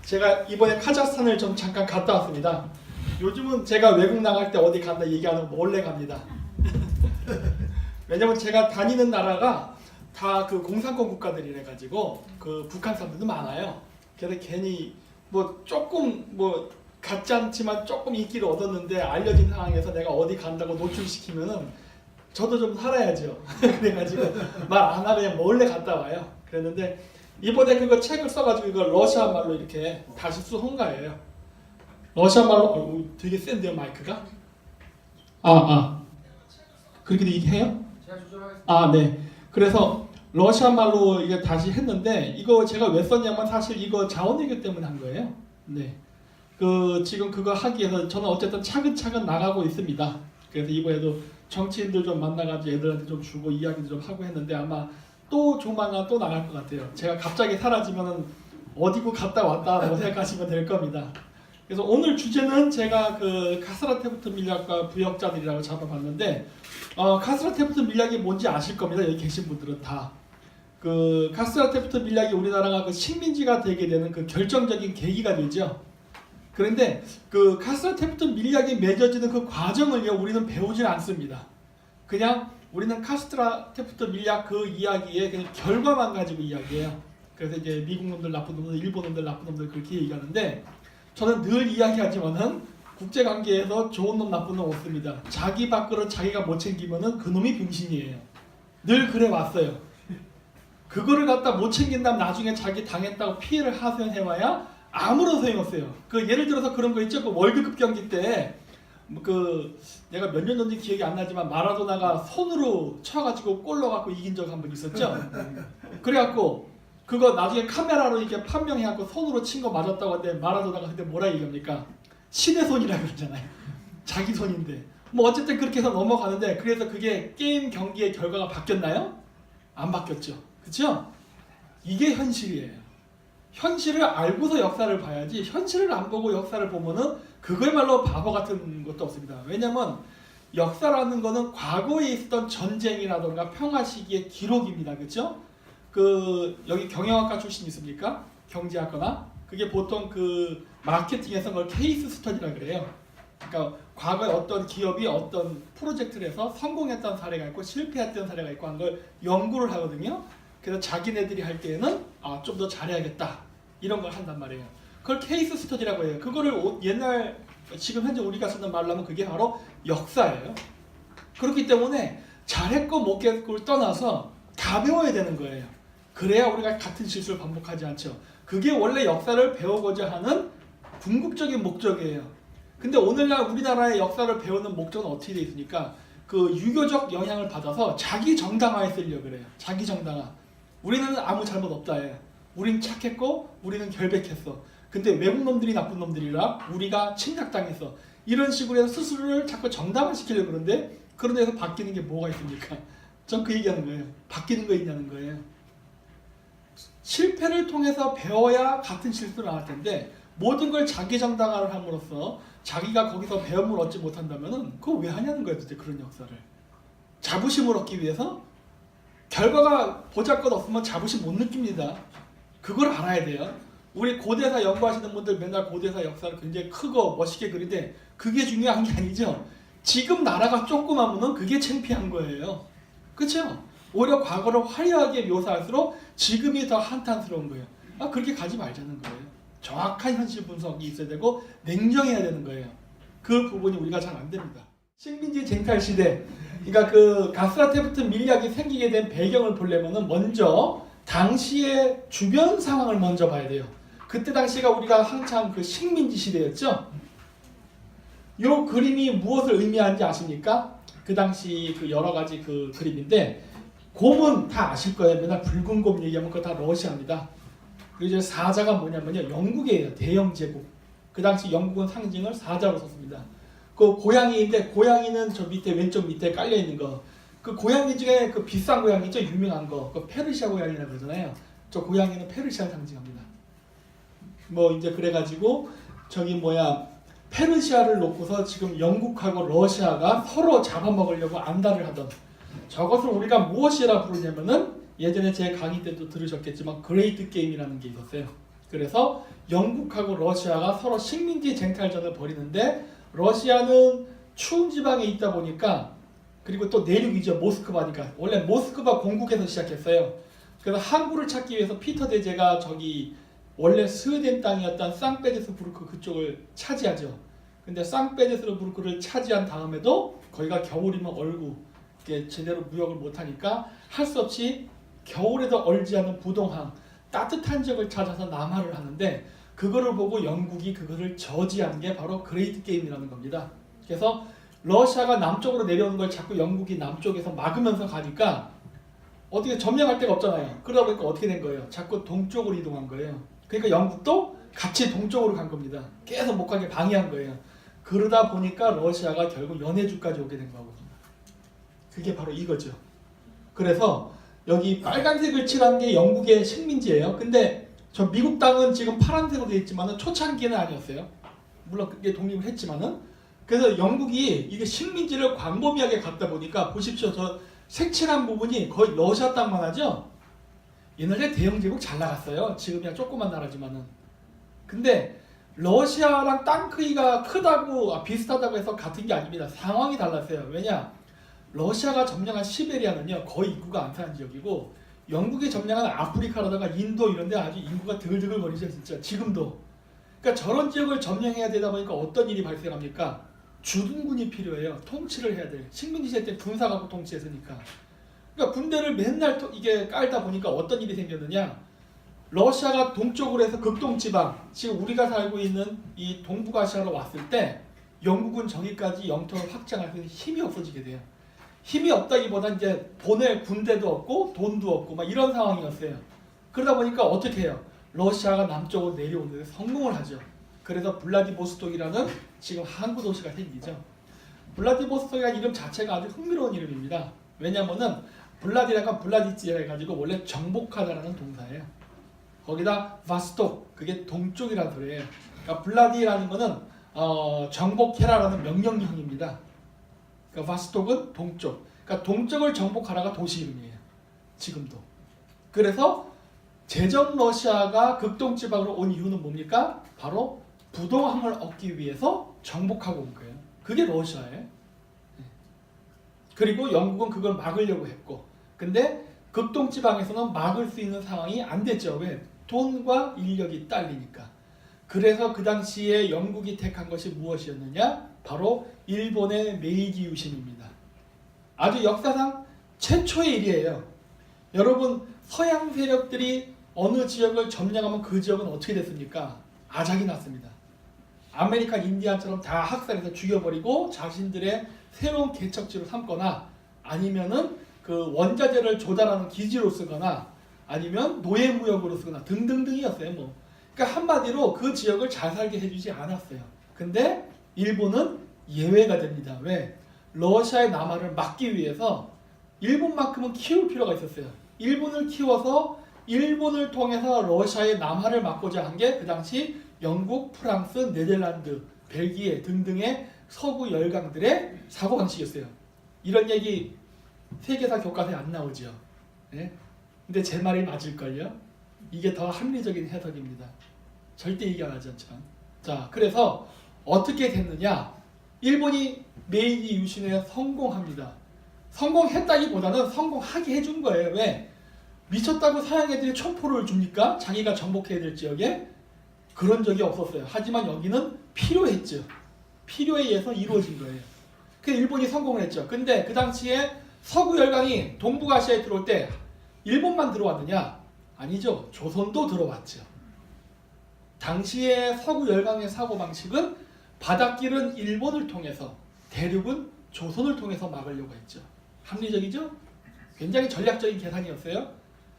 제가 이번에 카자흐스탄을 좀 잠깐 갔다 왔습니다. 요즘은 제가 외국 나갈 때 어디 간다 얘기하는 거 몰래 갑니다. 왜냐면 제가 다니는 나라가 다 그 공산권 국가들이래 가지고 그 북한 사람들도 많아요. 그래서 괜히 뭐 조금 뭐 같지 않지만 조금 인기를 얻었는데 알려진 상황에서 내가 어디 간다고 노출시키면은 저도 좀 살아야죠. 그래가지고 말 안 하고 그냥 몰래 갔다 와요. 그랬는데 이번에 그거 책을 써가지고 이거 러시아 말로 이렇게 다시 쓴 거예요. 러시아 말로 되게 센데요 마이크가? 그렇게도 얘기해요? 제가 조절하겠습니다. 아 네. 그래서 러시아 말로 이게 다시 했는데 이거 제가 왜 썼냐면 사실 이거 자원외교 때문에 한 거예요. 네. 그 지금 그거 하기 위해서 저는 어쨌든 차근차근 나가고 있습니다. 그래서 이번에도 정치인들 좀 만나가지고 애들한테 좀 주고 이야기도 좀 하고 했는데 아마 또 조만간 또 나갈 것 같아요. 제가 갑자기 사라지면은 어디고 갔다 왔다라고 생각하시면 될 겁니다. 그래서 오늘 주제는 제가 그 카스라테프트 밀약과 부역자들이라고 잡아봤는데 카스라테프트 밀약이 뭔지 아실 겁니다. 여기 계신 분들은 다. 그 카스라테프트 밀약이 우리나라가 그 식민지가 되게 되는 그 결정적인 계기가 되죠. 그런데 그 카스라테프트 밀약이 맺어지는 그 과정을요 우리는 배우질 않습니다. 그냥 우리는 카스트라테프트 밀약 그 이야기의 그냥 결과만 가지고 이야기해요. 그래서 이제 미국 놈들 나쁜 놈들, 일본 놈들 나쁜 놈들 그렇게 얘기하는데 저는 늘 이야기하지만은 국제관계에서 좋은 놈 나쁜 놈 없습니다. 자기 밥그릇 자기가 못 챙기면은 그 놈이 병신이에요. 늘 그래 왔어요. 그거를 갖다 못 챙긴다면 나중에 자기 당했다고 피해를 하소연해와야 아무런 소용 없어요. 그 예를 들어서 그런 거 있죠. 그 월드컵 경기 때 그 내가 몇 년 전인지 기억이 안 나지만 마라도나가 손으로 쳐가지고 골 넣어갖고 이긴 적 한 번 있었죠. 그래갖고 그거 나중에 카메라로 이렇게 판명해갖고 손으로 친 거 맞았다고 하는데 마라도나가 그때 뭐라 얘기합니까? 신의 손이라 그러잖아요. 자기 손인데 뭐 어쨌든 그렇게 해서 넘어가는데 그래서 그게 게임 경기의 결과가 바뀌었나요? 안 바뀌었죠. 그렇죠? 이게 현실이에요. 현실을 알고서 역사를 봐야지 현실을 안 보고 역사를 보면은 그거야말로 바보 같은 것도 없습니다. 왜냐면 역사라는 거는 과거에 있었던 전쟁이라던가 평화 시기의 기록입니다. 그렇죠? 그 여기 경영학과 출신 있습니까? 경제학거나 그게 보통 그 마케팅에서 그걸 케이스 스터디라 그래요. 그러니까 과거에 어떤 기업이 어떤 프로젝트를 해서 성공했던 사례가 있고 실패했던 사례가 있고 한 걸 연구를 하거든요. 그래서 자기네들이 할 때에는 좀 더 잘해야겠다 이런 걸 한단 말이에요. 그걸 케이스 스터디라고 해요. 그거를 옛날 지금 현재 우리가 쓰는 말로 하면 그게 바로 역사예요. 그렇기 때문에 잘했고 못했고를 떠나서 다 배워야 되는 거예요. 그래야 우리가 같은 실수를 반복하지 않죠. 그게 원래 역사를 배우고자 하는 궁극적인 목적이에요. 근데 오늘날 우리나라의 역사를 배우는 목적은 어떻게 되어 있습니까? 그 유교적 영향을 받아서 자기 정당화에 쓰려고 그래요. 자기 정당화. 우리는 아무 잘못 없다 해. 우린 착했고 우리는 결백했어. 근데 외국 놈들이 나쁜 놈들이라 우리가 침략당했어. 이런 식으로 해서 스스로를 자꾸 정당화시키려고 그러는데 그런 데서 바뀌는 게 뭐가 있습니까? 전 그 얘기하는 거예요. 바뀌는 거 있냐는 거예요. 실패를 통해서 배워야 같은 실수를 안 할 텐데 모든 걸 자기 정당화를 함으로써 자기가 거기서 배움을 얻지 못한다면은 그거 왜 하냐는 거예요. 도대체 그런 역사를. 자부심을 얻기 위해서 결과가 보잘것없으면 자부심 못 느낍니다. 그걸 알아야 돼요. 우리 고대사 연구하시는 분들 맨날 고대사 역사를 굉장히 크고 멋있게 그리는데 그게 중요한 게 아니죠. 지금 나라가 조그마면은 그게 창피한 거예요. 그렇죠? 오히려 과거를 화려하게 묘사할수록 지금이 더 한탄스러운 거예요. 그렇게 가지 말자는 거예요. 정확한 현실 분석이 있어야 되고 냉정해야 되는 거예요. 그 부분이 우리가 잘 안 됩니다. 식민지 쟁탈 시대, 그러니까 그 카스라테프트 밀약이 생기게 된 배경을 보려면은 먼저 당시의 주변 상황을 먼저 봐야 돼요. 그때 당시가 우리가 한참 그 식민지 시대였죠. 이 그림이 무엇을 의미하는지 아십니까? 그 당시 그 여러 가지 그 그림인데 곰은 다 아실 거예요. 맨날 붉은 곰 얘기하면 그거 다 러시아입니다. 그리고 이제 사자가 뭐냐면요 영국이에요. 대영 제국. 그 당시 영국은 상징을 사자로 썼습니다. 그 고양이인데 고양이는 저 밑에 왼쪽 밑에 깔려 있는 거. 그 고양이 중에 그 비싼 고양이죠. 유명한 거. 그 페르시아 고양이라고 그러잖아요. 저 고양이는 페르시아를 상징합니다. 뭐 이제 그래가지고 저기 페르시아를 놓고서 지금 영국하고 러시아가 서로 잡아먹으려고 안달을 하던 저것을 우리가 무엇이라 부르냐면은 예전에 제 강의 때도 들으셨겠지만 그레이트 게임이라는 게 있었어요. 그래서 영국하고 러시아가 서로 식민지 쟁탈전을 벌이는데 러시아는 추운 지방에 있다 보니까 그리고 또 내륙이죠. 모스크바니까. 원래 모스크바 공국에서 시작했어요. 그래서 항구를 찾기 위해서 피터 대제가 저기 원래 스웨덴 땅이었던 상페테르부르크 그쪽을 차지하죠. 근데 상페테르부르크를 차지한 다음에도 거기가 겨울이면 얼고 이게 제대로 무역을 못하니까 할 수 없이 겨울에도 얼지 않는 부동항 따뜻한 지역을 찾아서 남하를 하는데 그거를 보고 영국이 그거를 저지한 게 바로 그레이트 게임이라는 겁니다. 그래서 러시아가 남쪽으로 내려오는 걸 자꾸 영국이 남쪽에서 막으면서 가니까 어떻게 점령할 데가 없잖아요. 그러다 보니까 어떻게 된 거예요? 자꾸 동쪽으로 이동한 거예요. 그러니까 영국도 같이 동쪽으로 간 겁니다. 계속 못 가게 방해한 거예요. 그러다 보니까 러시아가 결국 연해주까지 오게 된 거고 그게 바로 이거죠. 그래서 여기 빨간색을 칠한 게 영국의 식민지예요. 근데 저 미국 땅은 지금 파란색으로 되어 있지만은 초창기는 아니었어요. 물론 그게 독립을 했지만은 그래서 영국이 이게 식민지를 광범위하게 갖다 보니까 보십시오. 저 색칠한 부분이 거의 러시아 땅만 하죠. 옛날에 대영 제국 잘 나갔어요. 지금이야 조그만 나라지만은. 근데 러시아랑 땅 크기가 크다고 비슷하다고 해서 같은 게 아닙니다. 상황이 달랐어요. 왜냐? 러시아가 점령한 시베리아는요 거의 인구가 안 사는 지역이고 영국이 점령한 아프리카라다가 인도 이런 데 아주 인구가 드글드글거리죠 진짜 지금도. 그러니까 저런 지역을 점령해야 되다 보니까 어떤 일이 발생합니까? 주둔군이 필요해요. 통치를 해야 돼. 식민지 시대 때 군사 갖고 통치했으니까. 그러니까 군대를 맨날 이게 깔다 보니까 어떤 일이 생겼느냐? 러시아가 동쪽으로 해서 극동지방, 지금 우리가 살고 있는 이 동북아시아로 왔을 때 영국은 저기까지 영토를 확장할 수 있는 힘이 없어지게 돼요. 힘이 없다기보다 이제 보낼 군대도 없고 돈도 없고 막 이런 상황이었어요. 그러다 보니까 어떻게 해요? 러시아가 남쪽으로 내려오는 데 성공을 하죠. 그래서 블라디보스톡이라는 지금 항구 도시가 생기죠. 블라디보스톡이라는 이름 자체가 아주 흥미로운 이름입니다. 왜냐면은 블라디라가 블라디찌라 해가지고 원래 정복하다라는 동사예요. 거기다 바스톡 그게 동쪽이라는 소리예요. 그러니까 블라디라는 거는 정복해라라는 명령형입니다. 그러니까 바스톡은 동쪽. 그러니까 동쪽을 정복하라가 도시 이름이에요. 지금도. 그래서 제정 러시아가 극동지방으로 온 이유는 뭡니까? 바로 부동항을 얻기 위해서 정복하고 온 거예요. 그게 러시아예요. 그리고 영국은 그걸 막으려고 했고 근데 극동지방에서는 막을 수 있는 상황이 안 됐죠. 왜? 돈과 인력이 딸리니까. 그래서 그 당시에 영국이 택한 것이 무엇이었느냐? 바로 일본의 메이지 유신입니다. 아주 역사상 최초의 일이에요. 여러분 서양 세력들이 어느 지역을 점령하면 그 지역은 어떻게 됐습니까? 아작이 났습니다. 아메리칸 인디안처럼 다 학살해서 죽여버리고 자신들의 새로운 개척지로 삼거나 아니면은 그 원자재를 조달하는 기지로 쓰거나 아니면 노예무역으로 쓰거나 등등등이었어요. 뭐. 그러니까 한마디로 그 지역을 잘 살게 해주지 않았어요. 근데 일본은 예외가 됩니다. 왜? 러시아의 남하를 막기 위해서 일본만큼은 키울 필요가 있었어요. 일본을 키워서 일본을 통해서 러시아의 남하를 막고자 한 게 그 당시 영국, 프랑스, 네덜란드, 벨기에 등등의 서구 열강들의 사고방식이었어요. 이런 얘기 세계사 교과서에 안 나오죠. 네? 근데 제 말이 맞을걸요? 이게 더 합리적인 해석입니다. 절대 얘기하지 않지만. 자, 그래서 어떻게 됐느냐? 일본이 메이지 유신에 성공합니다. 성공했다기보다는 성공하게 해준 거예요. 왜? 미쳤다고 서양 애들이 총포를 줍니까? 자기가 정복해야 될 지역에? 그런 적이 없었어요. 하지만 여기는 필요했죠. 필요에 의해서 이루어진 거예요. 그래서 일본이 성공을 했죠. 근데 그 당시에 서구 열강이 동북아시아에 들어올 때 일본만 들어왔느냐? 아니죠. 조선도 들어왔죠. 당시에 서구 열강의 사고방식은 바닷길은 일본을 통해서 대륙은 조선을 통해서 막으려고 했죠. 합리적이죠? 굉장히 전략적인 계산이었어요.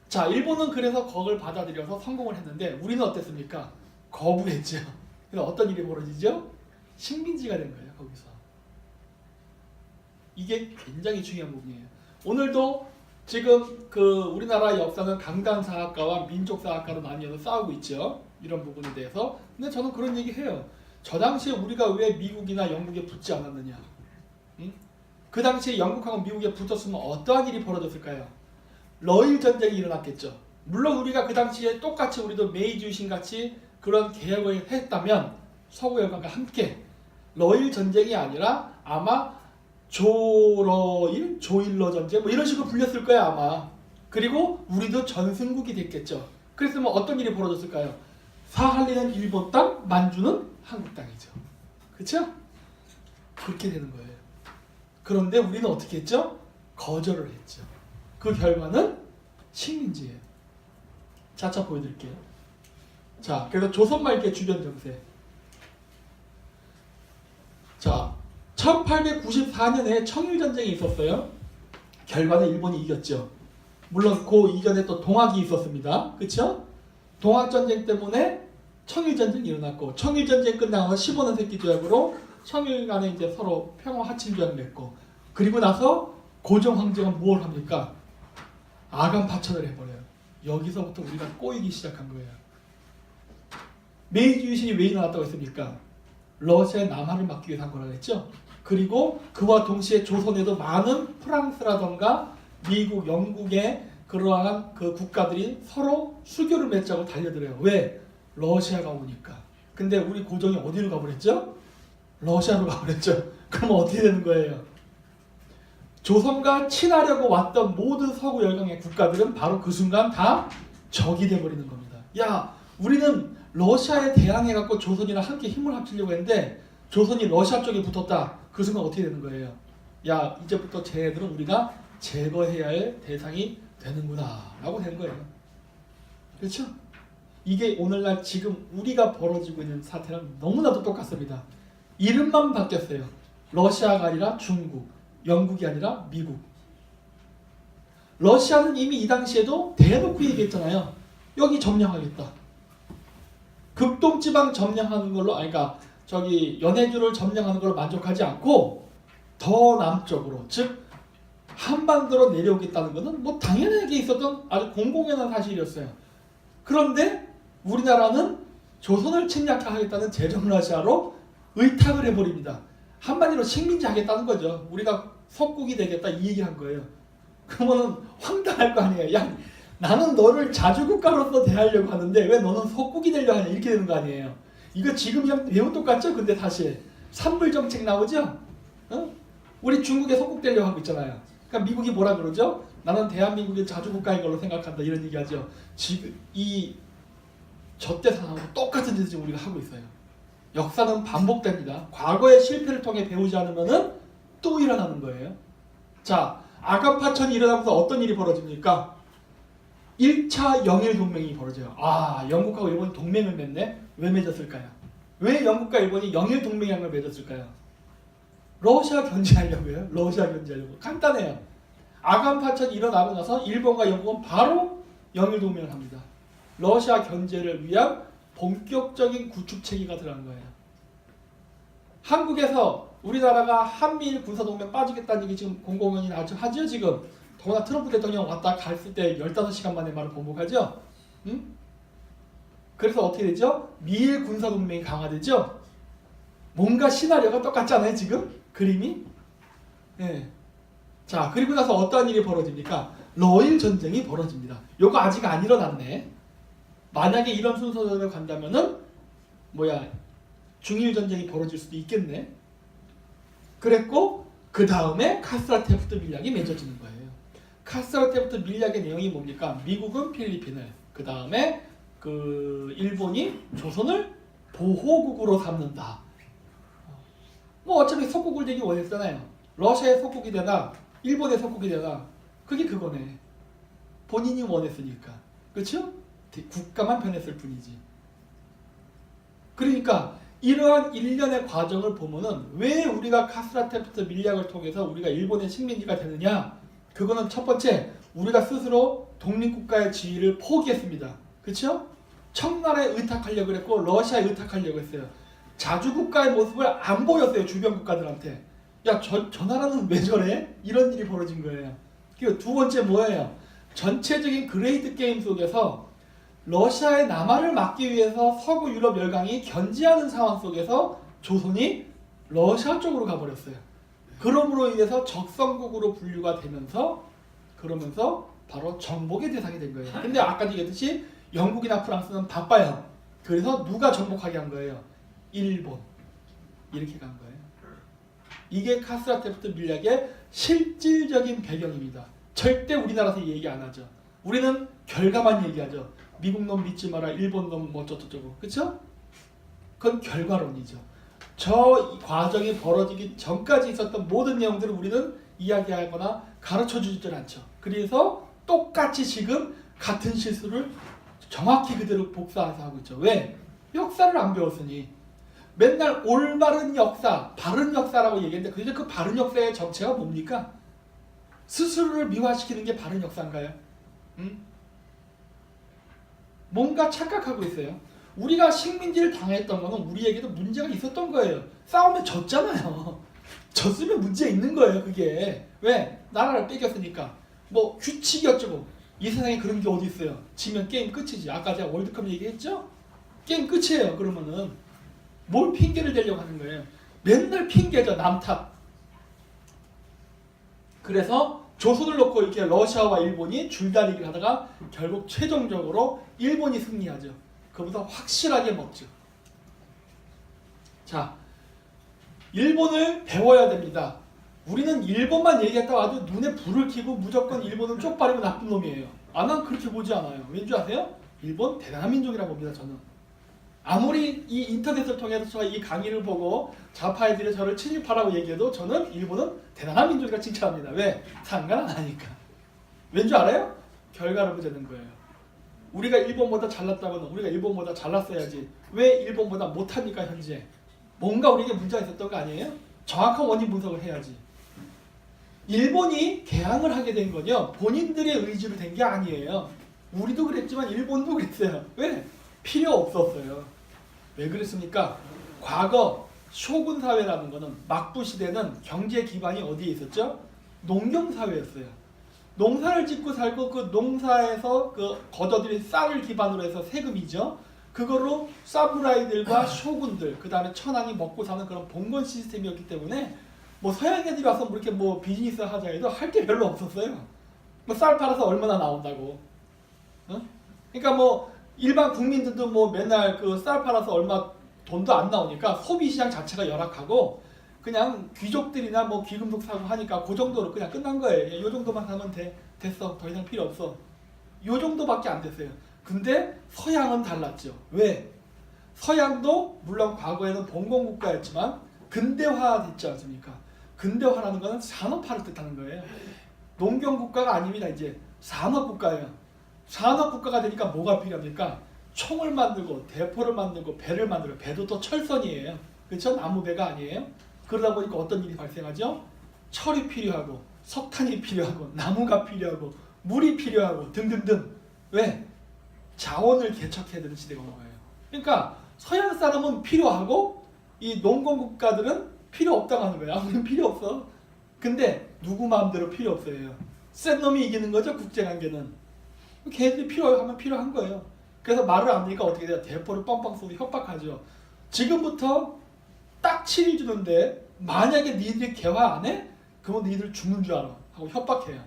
자, 일본은 그래서 그걸 받아들여서 성공을 했는데 우리는 어땠습니까? 거부했죠. 그래서 어떤 일이 벌어지죠? 식민지가 된 거예요. 거기서. 이게 굉장히 중요한 부분이에요. 오늘도 지금 그 우리나라 역사는 강단사학과와 민족사학과로 나뉘어서 싸우고 있죠. 이런 부분에 대해서. 근데 저는 그런 얘기 해요. 저 당시에 우리가 왜 미국이나 영국에 붙지 않았느냐? 응? 그 당시에 영국하고 미국에 붙었으면 어떠한 일이 벌어졌을까요? 러일 전쟁이 일어났겠죠. 물론 우리가 그 당시에 똑같이 우리도 메이지 유신 같이 그런 계획을 했다면 서구 열강과 함께 러일 전쟁이 아니라 아마 조일러 전쟁 뭐 이런 식으로 불렸을 거야 아마. 그리고 우리도 전승국이 됐겠죠. 그랬으면 어떤 일이 벌어졌을까요? 사할린은 일본 땅, 만주는 한국 땅이죠. 그렇죠? 그렇게 되는 거예요. 그런데 우리는 어떻게 했죠? 거절을 했죠. 그 결과는 식민지예요. 자차 보여드릴게요. 자, 그래서 조선 말기의 주변 정세. 자, 1894년에 청일전쟁이 있었어요. 결과는 일본이 이겼죠. 물론 그 이전에 또 동학이 있었습니다. 그렇죠? 동학전쟁 때문에 청일전쟁이 일어났고 청일전쟁 끝나고 15년 새끼조약으로 청일 간에 이제 서로 평화 하친조약을 맺고 그리고 나서 고종 황제가 뭘 합니까? 아간 파천을 해버려요. 여기서부터 우리가 꼬이기 시작한 거예요. 메이지 유신이 왜 일어났다고 했습니까? 러시아의 남하를 막기 위해서 한 거라고 했죠. 그리고 그와 동시에 조선에도 많은 프랑스라던가 미국, 영국의 그러한 그 국가들이 서로 수교를 맺자고 달려들어요. 왜? 러시아가 오니까. 근데 우리 고종이 어디로 가버렸죠? 러시아로 가버렸죠. 그러면 어떻게 되는 거예요? 조선과 친하려고 왔던 모든 서구 열강의 국가들은 바로 그 순간 다 적이 돼버리는 겁니다. 야, 우리는 러시아에 대항해갖고 조선이랑 함께 힘을 합치려고 했는데 조선이 러시아 쪽에 붙었다. 그 순간 어떻게 되는 거예요? 야, 이제부터 쟤네들은 우리가 제거해야 할 대상이 되는구나 라고 된 거예요. 그렇죠? 이게 오늘날 지금 우리가 벌어지고 있는 사태랑 너무나도 똑같습니다. 이름만 바뀌었어요. 러시아가 아니라 중국, 영국이 아니라 미국. 러시아는 이미 이 당시에도 대놓고 얘기했잖아요. 여기 점령하겠다. 극동지방 점령하는 걸로, 그러니까 저기 연해주를 점령하는 걸로 만족하지 않고 더 남쪽으로, 즉 한반도로 내려오겠다는 것은 뭐 당연하게 있었던 아주 공공연한 사실이었어요. 그런데 우리나라는 조선을 침략하겠다는 제정러시아로 의탁을 해버립니다. 한마디로 식민지 하겠다는 거죠. 우리가 속국이 되겠다 이 얘기를 한 거예요. 그러면 황당할 거 아니에요. 야, 나는 너를 자주국가로서 대하려고 하는데 왜 너는 속국이 되려고 하냐 이렇게 되는 거 아니에요. 이거 지금이랑 매우 똑같죠. 근데 사실 산불정책 나오죠. 어? 우리 중국에 속국 되려고 하고 있잖아요. 그러니까 미국이 뭐라 그러죠? 나는 대한민국의 자주국가인 걸로 생각한다 이런 얘기하죠. 지금 이 저때 상황하고 똑같은 짓을 지금 우리가 하고 있어요. 역사는 반복됩니다. 과거의 실패를 통해 배우지 않으면 또 일어나는 거예요. 자, 아간파천이 일어나면서 어떤 일이 벌어집니까? 1차 영일동맹이 벌어져요. 아, 영국하고 일본이 동맹을 맺네? 왜 맺었을까요? 왜 영국과 일본이 영일동맹이라는 걸 맺었을까요? 러시아 견제하려고요. 러시아 견제하려고. 간단해요. 아간파천이 일어나고 나서 일본과 영국은 바로 영일동맹을 합니다. 러시아 견제를 위한 본격적인 구축체계가 들어간 거예요. 한국에서 우리나라가 한미일 군사동맹 빠지겠다는 얘기 지금 공공연히 하죠 지금. 더구나 트럼프 대통령 왔다 갔을 때 15시간 만에 말을 번복하죠. 응? 그래서 어떻게 되죠? 미일 군사동맹이 강화되죠. 뭔가 시나리오가 똑같잖아요 지금 그림이. 네. 자, 그리고 나서 어떠한 일이 벌어집니까? 러일 전쟁이 벌어집니다. 요거 아직 안 일어났네. 만약에 이런 순서대로 간다면은 중일 전쟁이 벌어질 수도 있겠네. 그랬고 그 다음에 카스트라테프트 밀약이 맺어지는 거예요. 카스트라테프트 밀약의 내용이 뭡니까? 미국은 필리핀을, 그 다음에 그 일본이 조선을 보호국으로 삼는다. 뭐 어차피 속국을 되기 원했잖아요. 러시아의 속국이 되나 일본의 속국이 되나 그게 그거네. 본인이 원했으니까. 그렇죠? 국가만 변했을 뿐이지. 그러니까 이러한 일련의 과정을 보면은 왜 우리가 카스트라테프트 밀약을 통해서 우리가 일본의 식민지가 되느냐? 그거는 첫 번째, 우리가 스스로 독립국가의 지위를 포기했습니다. 그렇죠? 청나라에 의탁하려고 했고 러시아에 의탁하려고 했어요. 자주국가의 모습을 안 보였어요. 주변 국가들한테. 야, 저 나라는 왜 저래? 이런 일이 벌어진 거예요. 그리고 두 번째 뭐예요? 전체적인 그레이트 게임 속에서 러시아의 남하를 막기 위해서 서구 유럽 열강이 견제하는 상황 속에서 조선이 러시아 쪽으로 가버렸어요. 그러므로 인해서 적성국으로 분류가 되면서 그러면서 바로 정복의 대상이 된 거예요. 근데 아까 얘기했듯이 영국이나 프랑스는 바빠요. 그래서 누가 정복하게 한 거예요? 일본. 이렇게 간 거예요. 이게 카스트라테프트 밀약의 실질적인 배경입니다. 절대 우리나라에서 얘기 안 하죠. 우리는 결과만 얘기하죠. 미국 놈 믿지 마라, 일본 놈 뭐 어쩌고저쩌고. 그렇죠? 그건 결과론이죠. 저 과정이 벌어지기 전까지 있었던 모든 내용들을 우리는 이야기하거나 가르쳐주질 않죠. 그래서 똑같이 지금 같은 실수를 정확히 그대로 복사해서 하고 있죠. 왜? 역사를 안 배웠으니. 맨날 올바른 역사, 바른 역사라고 얘기했는데 그래서 그 바른 역사의 정체가 뭡니까? 스스로를 미화시키는 게 바른 역사인가요? 뭔가 착각하고 있어요. 우리가 식민지를 당했던 거는 우리에게도 문제가 있었던 거예요. 싸우면 졌잖아요. 졌으면 문제 있는 거예요, 그게. 왜? 나라를 뺏겼으니까. 뭐 규칙이 어쩌고. 이 세상에 그런 게 어디 있어요. 지면 게임 끝이지. 아까 제가 월드컵 얘기했죠? 게임 끝이에요. 그러면은 뭘 핑계를 대려고 하는 거예요. 맨날 핑계죠. 남 탓. 그래서 조선을 놓고 이렇게 러시아와 일본이 줄다리기를 하다가 결국 최종적으로 일본이 승리하죠. 그보다 확실하게 먹죠. 자, 일본을 배워야 됩니다. 우리는 일본만 얘기했다가 아주 눈에 불을 켜고 무조건 일본은 쪽팔리고 나쁜 놈이에요. 난 그렇게 보지 않아요. 왠지 아세요? 일본 대단한 민족이라고 봅니다. 저는. 아무리 이 인터넷을 통해서 저 이 강의를 보고 좌파애들이 저를 친일파라고 얘기해도 저는 일본은 대단한 민족이라 칭찬합니다. 왜? 상관 안 하니까. 왠지 알아요? 결과를 보자는 거예요. 우리가 일본보다 잘났다고는 우리가 일본보다 잘났어야지. 왜 일본보다 못합니까 현재? 뭔가 우리에게 문제가 있었던 거 아니에요? 정확한 원인 분석을 해야지. 일본이 개항을 하게 된 건요. 본인들의 의지로 된 게 아니에요. 우리도 그랬지만 일본도 그랬어요. 왜? 필요 없었어요. 왜 그랬습니까? 과거 쇼군 사회라는 거는 막부 시대는 경제 기반이 어디에 있었죠? 농경 사회였어요. 농사를 짓고 살고 그 농사에서 그 거저들인 쌀을 기반으로 해서 세금이죠. 그거로 사무라이들과 쇼군들, 그 다음에 천황이 먹고 사는 그런 봉건 시스템이었기 때문에 뭐 서양 애들이 와서 뭐 이렇게 뭐 비즈니스 하자 해도 할 게 별로 없었어요. 뭐 쌀 팔아서 얼마나 나온다고. 그러니까 뭐 일반 국민들도 뭐 맨날 그 쌀 팔아서 얼마 돈도 안 나오니까 소비 시장 자체가 열악하고 그냥 귀족들이나 뭐 귀금속 사고 하니까 그 정도로 그냥 끝난 거예요. 요 정도만 사면 됐어. 더 이상 필요 없어. 요 정도밖에 안 됐어요. 근데 서양은 달랐죠. 왜? 서양도 물론 과거에는 봉건국가였지만 근대화됐지 않습니까? 근대화라는 것은 산업화를 뜻하는 거예요. 농경국가가 아닙니다. 이제 산업국가예요. 산업국가가 되니까 뭐가 필요합니까? 총을 만들고 대포를 만들고 배를 만들고 배도 또 철선이에요. 그렇죠? 나무배가 아니에요. 그러다 보니까 어떤 일이 발생하죠? 철이 필요하고 석탄이 필요하고 나무가 필요하고 물이 필요하고 등등등. 왜? 자원을 개척해야 되는 시대가 온 거예요. 그러니까 서양 사람은 필요하고 이 농공국가들은 필요 없다고 하는 거예요. 우리는 필요 없어. 근데 누구 마음대로 필요 없어요. 센 놈이 이기는 거죠. 국제관계는. 걔들이 필요하면 필요한 거예요. 그래서 말을 안 하니까 어떻게 돼요? 대포를 뻥뻥 쏘고 협박하죠. 지금부터 딱 7일 주는데 만약에 니들이 개화 안 해? 그러면 니들 죽는 줄 알아. 하고 협박해요.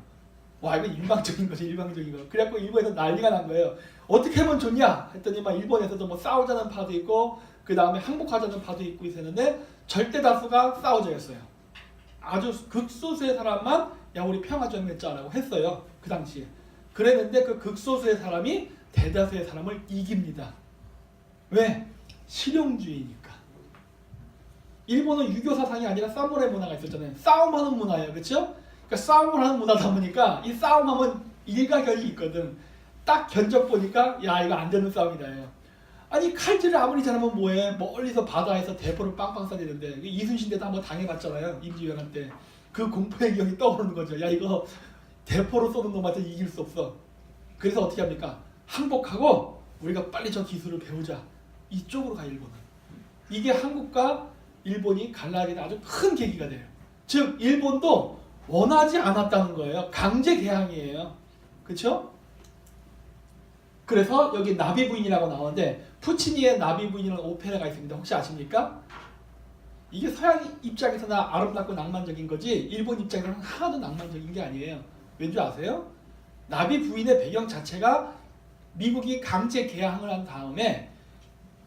와, 이거 일방적인 거지, 일방적인 거. 그래갖고 일본에서 난리가 난 거예요. 어떻게 하면 좋냐? 했더니 막 일본에서도 뭐 싸우자는 파도 있고 그 다음에 항복하자는 파도 있고 있었는데 절대 다수가 싸우자였어요. 아주 극소수의 사람만 야 우리 평화적 맺자라고 했어요. 그 당시에. 그랬는데 그 극소수의 사람이 대다수의 사람을 이깁니다. 왜? 실용주의니까. 일본은 유교 사상이 아니라 사무라이 문화가 있었잖아요. 싸움하는 문화예요. 그렇죠? 그러니까 싸움을 하는 문화다 보니까 이 싸움하면 일가견이 있거든. 딱 견적 보니까 야 이거 안 되는 싸움이다. 아니 칼질을 아무리 잘하면 뭐해. 멀리서 바다에서 대포를 빵빵 쏴야 되는데 이순신 때도 한번 당해봤잖아요. 임지왜란 때. 그 공포의 기억이 떠오르는 거죠. 야 이거 대포로 쏘는 놈한테 이길 수 없어. 그래서 어떻게 합니까? 항복하고 우리가 빨리 저 기술을 배우자. 이쪽으로 가 일본은. 이게 한국과 일본이 갈라지는 아주 큰 계기가 돼요. 즉 일본도 원하지 않았다는 거예요. 강제 개항이에요. 그렇죠? 그래서 여기 나비 부인이라고 나오는데 푸치니의 나비 부인이라는 오페라가 있습니다. 혹시 아십니까? 이게 서양 입장에서는 아름답고 낭만적인 거지 일본 입장에서는 하나도 낭만적인 게 아니에요. 왠지 아세요? 나비 부인의 배경 자체가 미국이 강제 개항을 한 다음에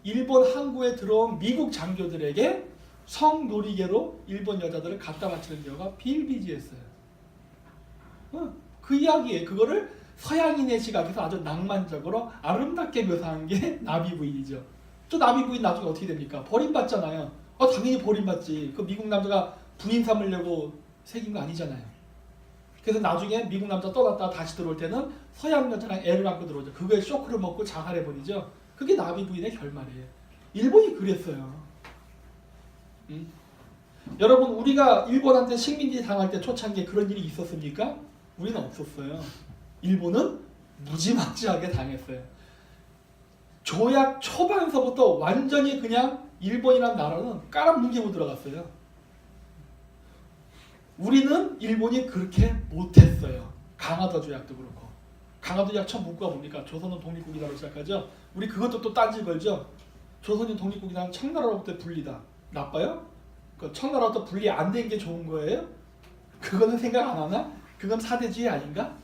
일본 항구에 들어온 미국 장교들에게 성놀이개로 일본 여자들을 갖다 바치는 경우가 비일비재했어요. 그 이야기에 그거를 서양인의 시각에서 아주 낭만적으로 아름답게 묘사한 게 나비 부인이죠. 또 나비 부인 나중에 어떻게 됩니까? 버림받잖아요. 당연히 버림받지. 그 미국 남자가 부인 삼으려고 새긴 거 아니잖아요. 그래서 나중에 미국 남자 떠났다가 다시 들어올 때는 서양 여자랑 애를 안고 들어오죠. 그거에 쇼크를 먹고 자살해버리죠. 그게 나비 부인의 결말이에요. 일본이 그랬어요. 여러분, 우리가 일본한테 식민지 당할 때 초창기에 그런 일이 있었습니까? 우리는 없었어요. 일본은 무지막지하게 당했어요. 조약 초반서부터 완전히 그냥 일본이라는 나라는 깔아뭉개고 들어갔어요. 우리는 일본이 그렇게 못했어요. 강화도 조약도 그렇고. 강화도 조약 첫 문구가 뭡니까? 조선은 독립국이다로 시작하죠. 우리 그것도 또 딴지 걸죠. 조선이 독립국이라는 청나라로부터 분리다. 나빠요? 그 청나라부터 분리 안 된 게 좋은 거예요? 그거는 생각 안 하나? 그건 사대주의 아닌가?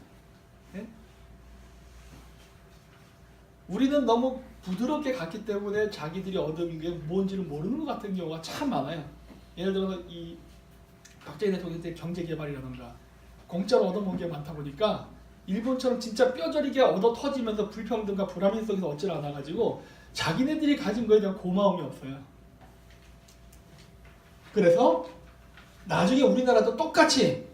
네? 우리는 너무 부드럽게 갔기 때문에 자기들이 얻은 게 뭔지를 모르는 것 같은 경우가 참 많아요. 예를 들어서 이 박정희 대통령 때 경제개발이라든가 공짜로 얻어먹은 게 많다 보니까 일본처럼 진짜 뼈저리게 얻어 터지면서 불평등과 불합리성 속에서 얻질 않아가지고 자기네들이 가진 거에 대한 고마움이 없어요. 그래서 나중에 우리나라도 똑같이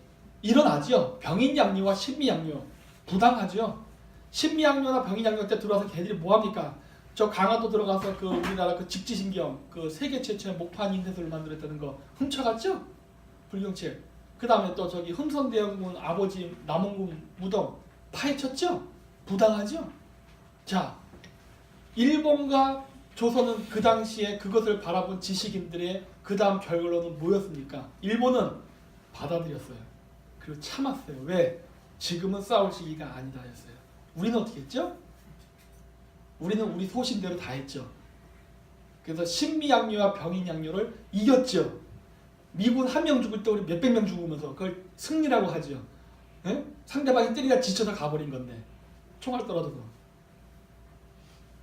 일어나죠. 병인양요와 신미양요 부당하죠. 신미양요나 병인양요 때 들어와서 걔들이 뭐합니까? 저 강화도 들어가서 그 우리나라 그 직지신경 그 세계 최초의 목판 인쇄소를 만들었다는 거 훔쳐갔죠? 불경책. 그 다음에 또 저기 흥선대원군 아버지 남원군 무덤 파헤쳤죠? 부당하죠? 자, 일본과 조선은 그 당시에 그것을 바라본 지식인들의 그 다음 결론은 뭐였습니까? 일본은 받아들였어요. 그리고 참았어요. 왜? 지금은 싸울 시기가 아니다 했어요. 우리는 어떻게 했죠? 우리는 우리 소신대로 다 했죠. 그래서 신미양요와 병인양요를 이겼죠. 미군 한 명 죽을 때 우리 몇백 명 죽으면서 그걸 승리라고 하죠. 에? 상대방이 때리다 지쳐서 가버린 건데 총알 떨어져서.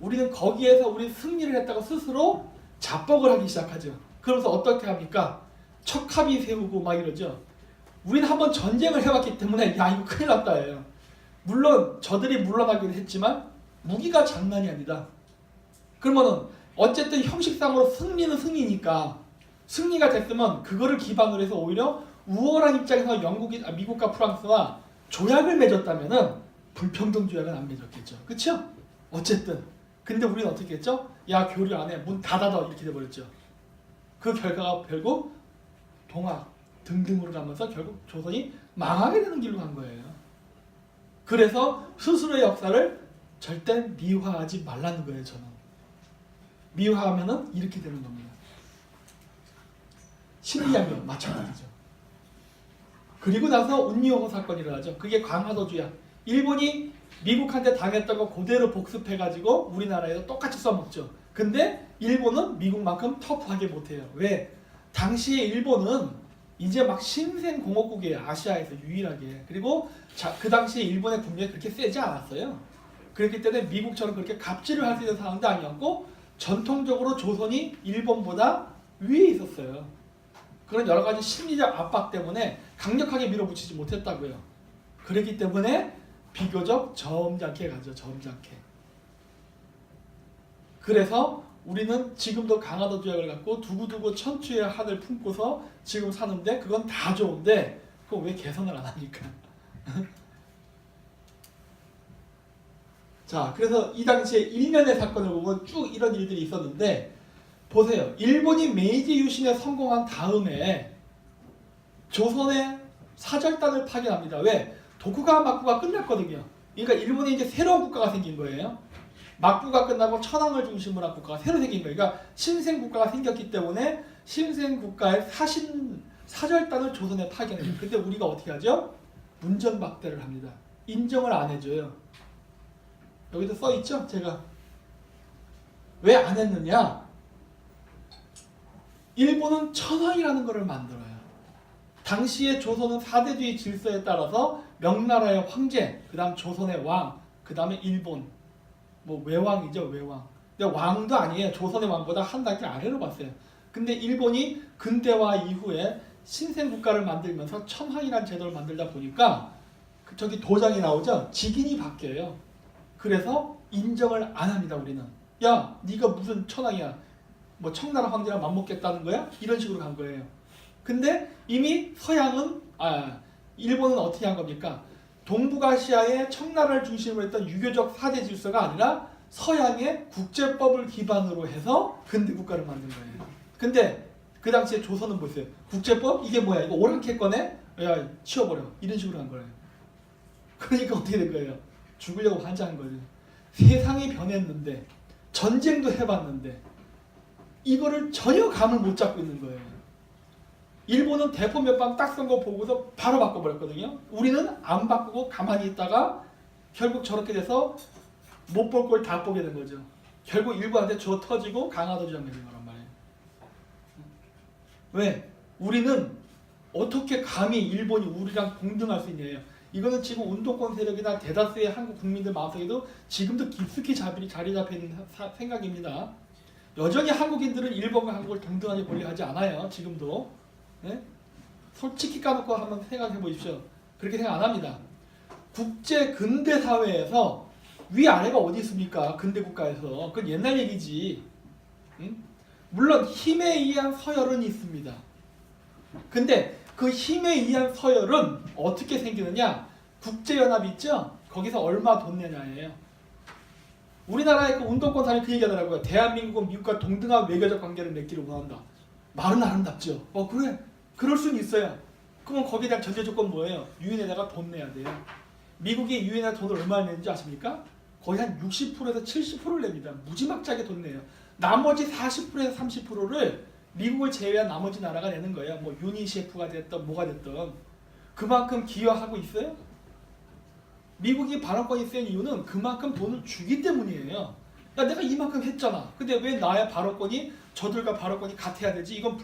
우리는 거기에서 우리 승리를 했다고 스스로 자뻑을 하기 시작하죠. 그러면서 어떻게 합니까? 척합이 세우고 막 이러죠. 우리는 한번 전쟁을 해왔기 때문에 야 이거 큰일 났다예요. 물론 저들이 물러나기도 했지만 무기가 장난이 아니다. 그러면은 어쨌든 형식상으로 승리는 승리니까 승리가 됐으면 그거를 기반으로 해서 오히려 우월한 입장에서 미국과 프랑스와 조약을 맺었다면은 불평등 조약은 안 맺었겠죠. 그렇죠? 어쨌든 근데 우리는 어떻게 했죠? 야 교류 안 해. 문 닫아둬 이렇게 돼버렸죠. 그 결과가 결국 동학 등등으로 가면서 결국 조선이 망하게 되는 길로 간 거예요. 그래서 스스로의 역사를 절대 미화하지 말라는 거예요. 저는 미화하면은 이렇게 되는 겁니다. 신미양요 마찬가지죠. 그리고 나서 운미호호 사건이 일어나죠. 그게 강화도 조약. 일본이 미국한테 당했던 거 그대로 복습해가지고 우리나라에서 똑같이 써먹죠. 근데 일본은 미국만큼 터프하게 못해요. 왜? 당시에 일본은 이제 막 신생 공화국이에요. 아시아에서 유일하게. 그리고 그 당시에 일본의 국력이 그렇게 세지 않았어요. 그렇기 때문에 미국처럼 그렇게 갑질을 할 수 있는 상황도 아니었고 전통적으로 조선이 일본보다 위에 있었어요. 그런 여러 가지 심리적 압박 때문에 강력하게 밀어붙이지 못했다고요. 그렇기 때문에 비교적 점잖게 가죠. 점잖게. 그래서 우리는 지금도 강화도 조약을 갖고 두고두고 천추의 한을 품고서 지금 사는데 그건 다 좋은데 그건 왜 개선을 안 합니까? 자, 그래서 이 당시에 일련의 사건을 보면 쭉 이런 일들이 있었는데 보세요. 일본이 메이지 유신에 성공한 다음에 조선의 사절단을 파견합니다. 왜? 도쿠가와 막부가 끝났거든요. 그러니까 일본이 이제 새로운 국가가 생긴 거예요. 막부가 끝나고 천황을 중심으로 한 국가가 새로 생긴 거예요. 그러니까 신생 국가가 생겼기 때문에 신생 국가의 사절단을 조선에 파견해요. 근데 우리가 어떻게 하죠? 문전박대를 합니다. 인정을 안 해줘요. 여기도 써 있죠? 제가 왜 안 했느냐? 일본은 천황이라는 것을 만들어요. 당시에 조선은 사대주의 질서에 따라서 명나라의 황제, 그 다음 조선의 왕, 그 다음에 일본, 뭐 외왕이죠, 외왕. 근데 왕도 아니에요. 조선의 왕보다 한 단계 아래로 봤어요. 근데 일본이 근대화 이후에 신생 국가를 만들면서 천황이라는 제도를 만들다 보니까 저기 도장이 나오죠. 직인이 바뀌어요. 그래서 인정을 안 합니다. 우리는. 야, 네가 무슨 천황이야? 뭐 청나라 황제랑 맞먹겠다는 거야? 이런 식으로 간 거예요. 근데 이미 서양은 일본은 어떻게 한 겁니까? 동북아시아의 청나라를 중심으로 했던 유교적 4대 질서가 아니라 서양의 국제법을 기반으로 해서 근대 국가를 만든 거예요. 근데 그 당시에 조선은 보세요. 국제법? 이게 뭐야? 이거 오랑캐 꺼내? 야, 치워버려. 이런 식으로 한 거예요. 그러니까 어떻게 된 거예요? 죽으려고 환장한 거죠. 세상이 변했는데 전쟁도 해봤는데 이거를 전혀 감을 못 잡고 있는 거예요. 일본은 대포 몇 방 딱 쏜 거 보고서 바로 바꿔버렸거든요. 우리는 안 바꾸고 가만히 있다가 결국 저렇게 돼서 못 볼 걸 다 보게 된 거죠. 결국 일본한테 줘 터지고 강화도 주장이 된 거란 말이에요. 왜? 우리는 어떻게 감히 일본이 우리랑 동등할 수 있냐예요. 이거는 지금 운동권 세력이나 대다수의 한국 국민들 마음속에도 지금도 깊숙이 자리 잡혀 있는 생각입니다. 여전히 한국인들은 일본과 한국을 동등하게 보려 하지 않아요. 지금도. 네? 솔직히 까놓고 한번 생각해 보십시오. 그렇게 생각 안 합니다. 국제 근대 사회에서 위아래가 어디 있습니까? 근대 국가에서. 그건 옛날 얘기지. 응? 물론 힘에 의한 서열은 있습니다. 근데 그 힘에 의한 서열은 어떻게 생기느냐? 국제연합 있죠? 거기서 얼마 돈 내냐예요. 우리나라의 그 운동권 사람이 그 얘기하더라고요. 대한민국은 미국과 동등한 외교적 관계를 맺기를 원한다. 말은 아름답죠. 그래. 그럴 수는 있어요. 그러면 거기에 대한 전제 조건 뭐예요? 유엔에다가 돈 내야 돼요. 미국이 유엔에 돈을 얼마나 내는지 아십니까? 거의 한 60%에서 70%를 냅니다. 무지막지하게 돈 내요. 나머지 40%에서 30%를 미국을 제외한 나머지 나라가 내는 거예요. 뭐 유니세프가 됐든 뭐가 됐든. 그만큼 기여하고 있어요. 미국이 발언권이 센 이유는 그만큼 돈을 주기 때문이에요. 야, 내가 이만큼 했잖아. 근데 왜 나의 발언권이 저들과 발언권이 같아야 되지? 이건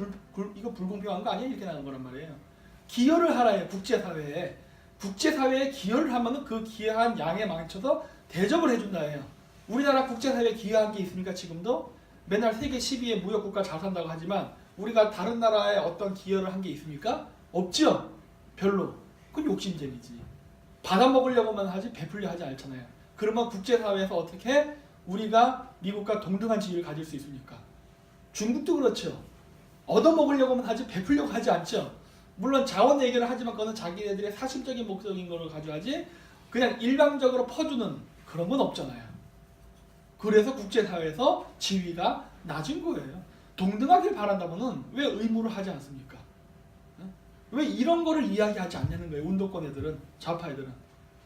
이거 불공평한 거 아니야? 이렇게 나는 거란 말이에요. 기여를 하라요. 국제사회에. 국제사회에 기여를 하면 그 기여한 양에 맞춰서 대접을 해준다예요. 우리나라 국제사회에 기여한 게 있습니까? 지금도? 맨날 세계 10위의 무역국가 잘 산다고 하지만 우리가 다른 나라에 어떤 기여를 한 게 있습니까? 없죠? 별로. 그건 욕심쟁이지. 받아먹으려고만 하지 베풀려 하지 않잖아요. 그러면 국제사회에서 어떻게 우리가 미국과 동등한 지위를 가질 수 있습니까? 중국도 그렇죠. 얻어먹으려고만 하지 베풀려고 하지 않죠. 물론 자원 얘기를 하지만 그거는 자기네들의 사실적인 목적인 걸 가져가지 그냥 일방적으로 퍼주는 그런 건 없잖아요. 그래서 국제사회에서 지위가 낮은 거예요. 동등하길 바란다면은 왜 의무를 하지 않습니까? 왜 이런 거를 이야기하지 않냐는 거예요. 운동권 애들은, 좌파 애들은.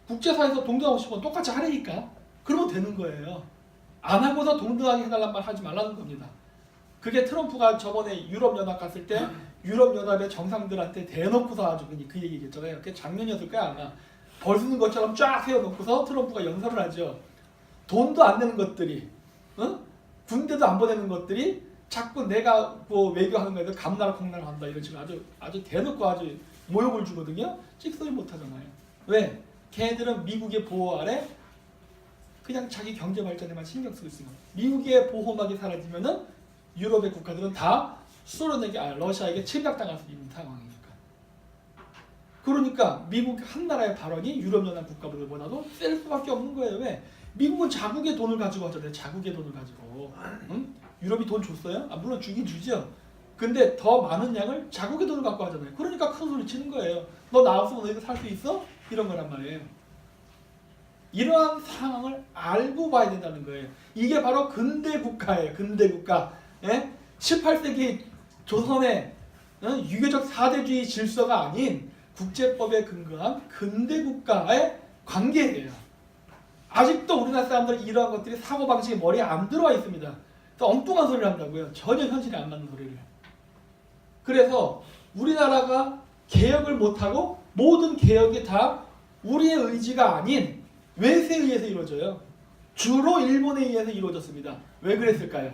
국제사회에서 동등하고 싶으면 똑같이 하라니까. 그러면 되는 거예요. 안 하고서 동등하게 해달란 말 하지 말라는 겁니다. 그게 트럼프가 저번에 유럽연합 갔을 때 유럽연합의 정상들한테 대놓고서 아주 그 얘기했잖아요. 그게 작년이었을 거야 아마. 벌 쓰는 것처럼 쫙 세워놓고서 트럼프가 연설을 하죠. 돈도 안 내는 것들이, 군대도 안 보내는 것들이 자꾸 내가 뭐 외교하는 거에도 감나라 콩나라 한다 이런 식으로 아주 대놓고 아주 모욕을 주거든요. 찍소리 못 하잖아요. 왜? 걔네들은 미국의 보호 아래 그냥 자기 경제 발전에만 신경 쓰고 있습니다. 미국의 보호막이 사라지면은 유럽의 국가들은 다 러시아에게 침략당할 수 있는 상황이니까. 그러니까 미국 한 나라의 발언이 유럽연합 국가들보다도 셀 수밖에 없는 거예요. 왜? 미국은 자국의 돈을 가지고 하잖아요. 자국의 돈을 가지고. 응? 유럽이 돈 줬어요? 물론 주긴 주죠. 근데 더 많은 양을 자국의 돈을 갖고 하잖아요. 그러니까 큰 소리 치는 거예요. 너 나왔으면 너희가 살 수 있어? 이런 거란 말이에요. 이러한 상황을 알고 봐야 된다는 거예요. 이게 바로 근대 국가예요. 근대 국가. 18세기 조선의 유교적 4대주의 질서가 아닌 국제법에 근거한 근대 국가의 관계예요. 아직도 우리나라 사람들은 이러한 것들이 사고방식이 머리에 안 들어와 있습니다. 엉뚱한 소리를 한다고요. 전혀 현실에 안 맞는 소리를. 그래서 우리나라가 개혁을 못하고 모든 개혁이 다 우리의 의지가 아닌 외세에 의해서 이루어져요. 주로 일본에 의해서 이루어졌습니다. 왜 그랬을까요?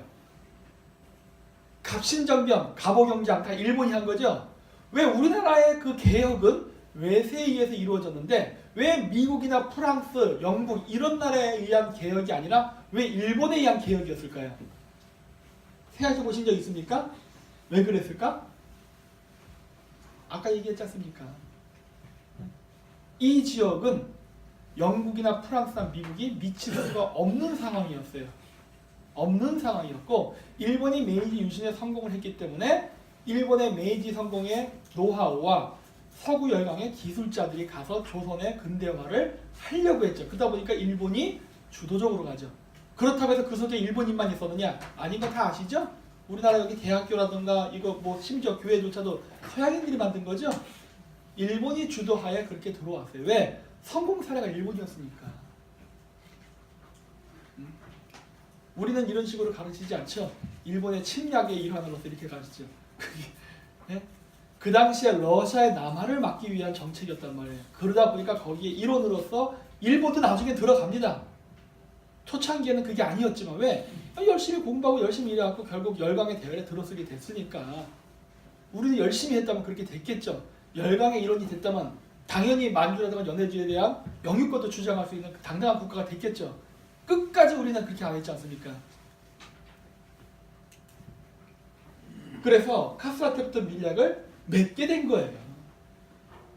갑신정변, 갑오경장 다 일본이 한 거죠. 왜 우리나라의 그 개혁은 외세에 의해서 이루어졌는데 왜 미국이나 프랑스, 영국 이런 나라에 의한 개혁이 아니라 왜 일본에 의한 개혁이었을까요? 생각해 보신 적 있습니까? 왜 그랬을까? 아까 얘기했지 않습니까? 이 지역은 영국이나 프랑스나 미국이 미칠 수가 없는 상황이었어요. 없는 상황이었고 일본이 메이지 유신에 성공을 했기 때문에 일본의 메이지 성공의 노하우와 서구 열강의 기술자들이 가서 조선의 근대화를 하려고 했죠. 그러다 보니까 일본이 주도적으로 가죠. 그렇다고 해서 그 속에 일본인만 있었느냐? 아닌 거 다 아시죠? 우리나라 여기 대학교라든가 이거 뭐 심지어 교회조차도 서양인들이 만든 거죠. 일본이 주도하에 그렇게 들어왔어요. 왜? 성공 사례가 일본이었으니까. 우리는 이런 식으로 가르치지 않죠. 일본의 침략의 일환으로서 이렇게 가르치죠. 네? 그 당시에 러시아의 남하를 막기 위한 정책이었단 말이에요. 그러다 보니까 거기에 일원으로서 일본도 나중에 들어갑니다. 초창기에는 그게 아니었지만 왜? 열심히 공부하고 열심히 일해갖고 결국 열강의 대열에 들어서게 됐으니까 우리는 열심히 했다면 그렇게 됐겠죠. 열강의 일원이 됐다면 당연히 만주라든가 연해주에 대한 영유권도 주장할 수 있는 당당한 국가가 됐겠죠. 끝까지 우리는 그렇게 안 했지 않습니까? 그래서 카스트라테부터 밀약을 맺게 된 거예요.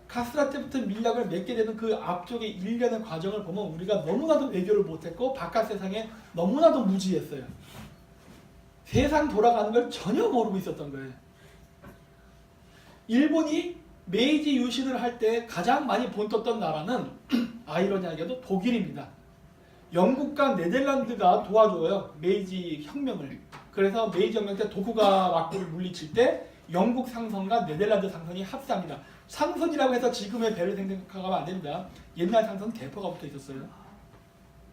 카스트라테부터 밀약을 맺게 되는 그 앞쪽의 일련의 과정을 보면 우리가 너무나도 외교를 못했고 바깥 세상에 너무나도 무지했어요. 세상 돌아가는 걸 전혀 모르고 있었던 거예요. 일본이 메이지 유신을 할 때 가장 많이 본떴던 나라는 아이러니하게도 독일입니다. 영국과 네덜란드가 도와줘요. 메이지 혁명을. 그래서 메이지 혁명 때 도쿠가 막부를 물리칠 때 영국 상선과 네덜란드 상선이 합세합니다. 상선이라고 해서 지금의 배를 생각하면 안 됩니다. 옛날 상선은 대포가 붙어 있었어요.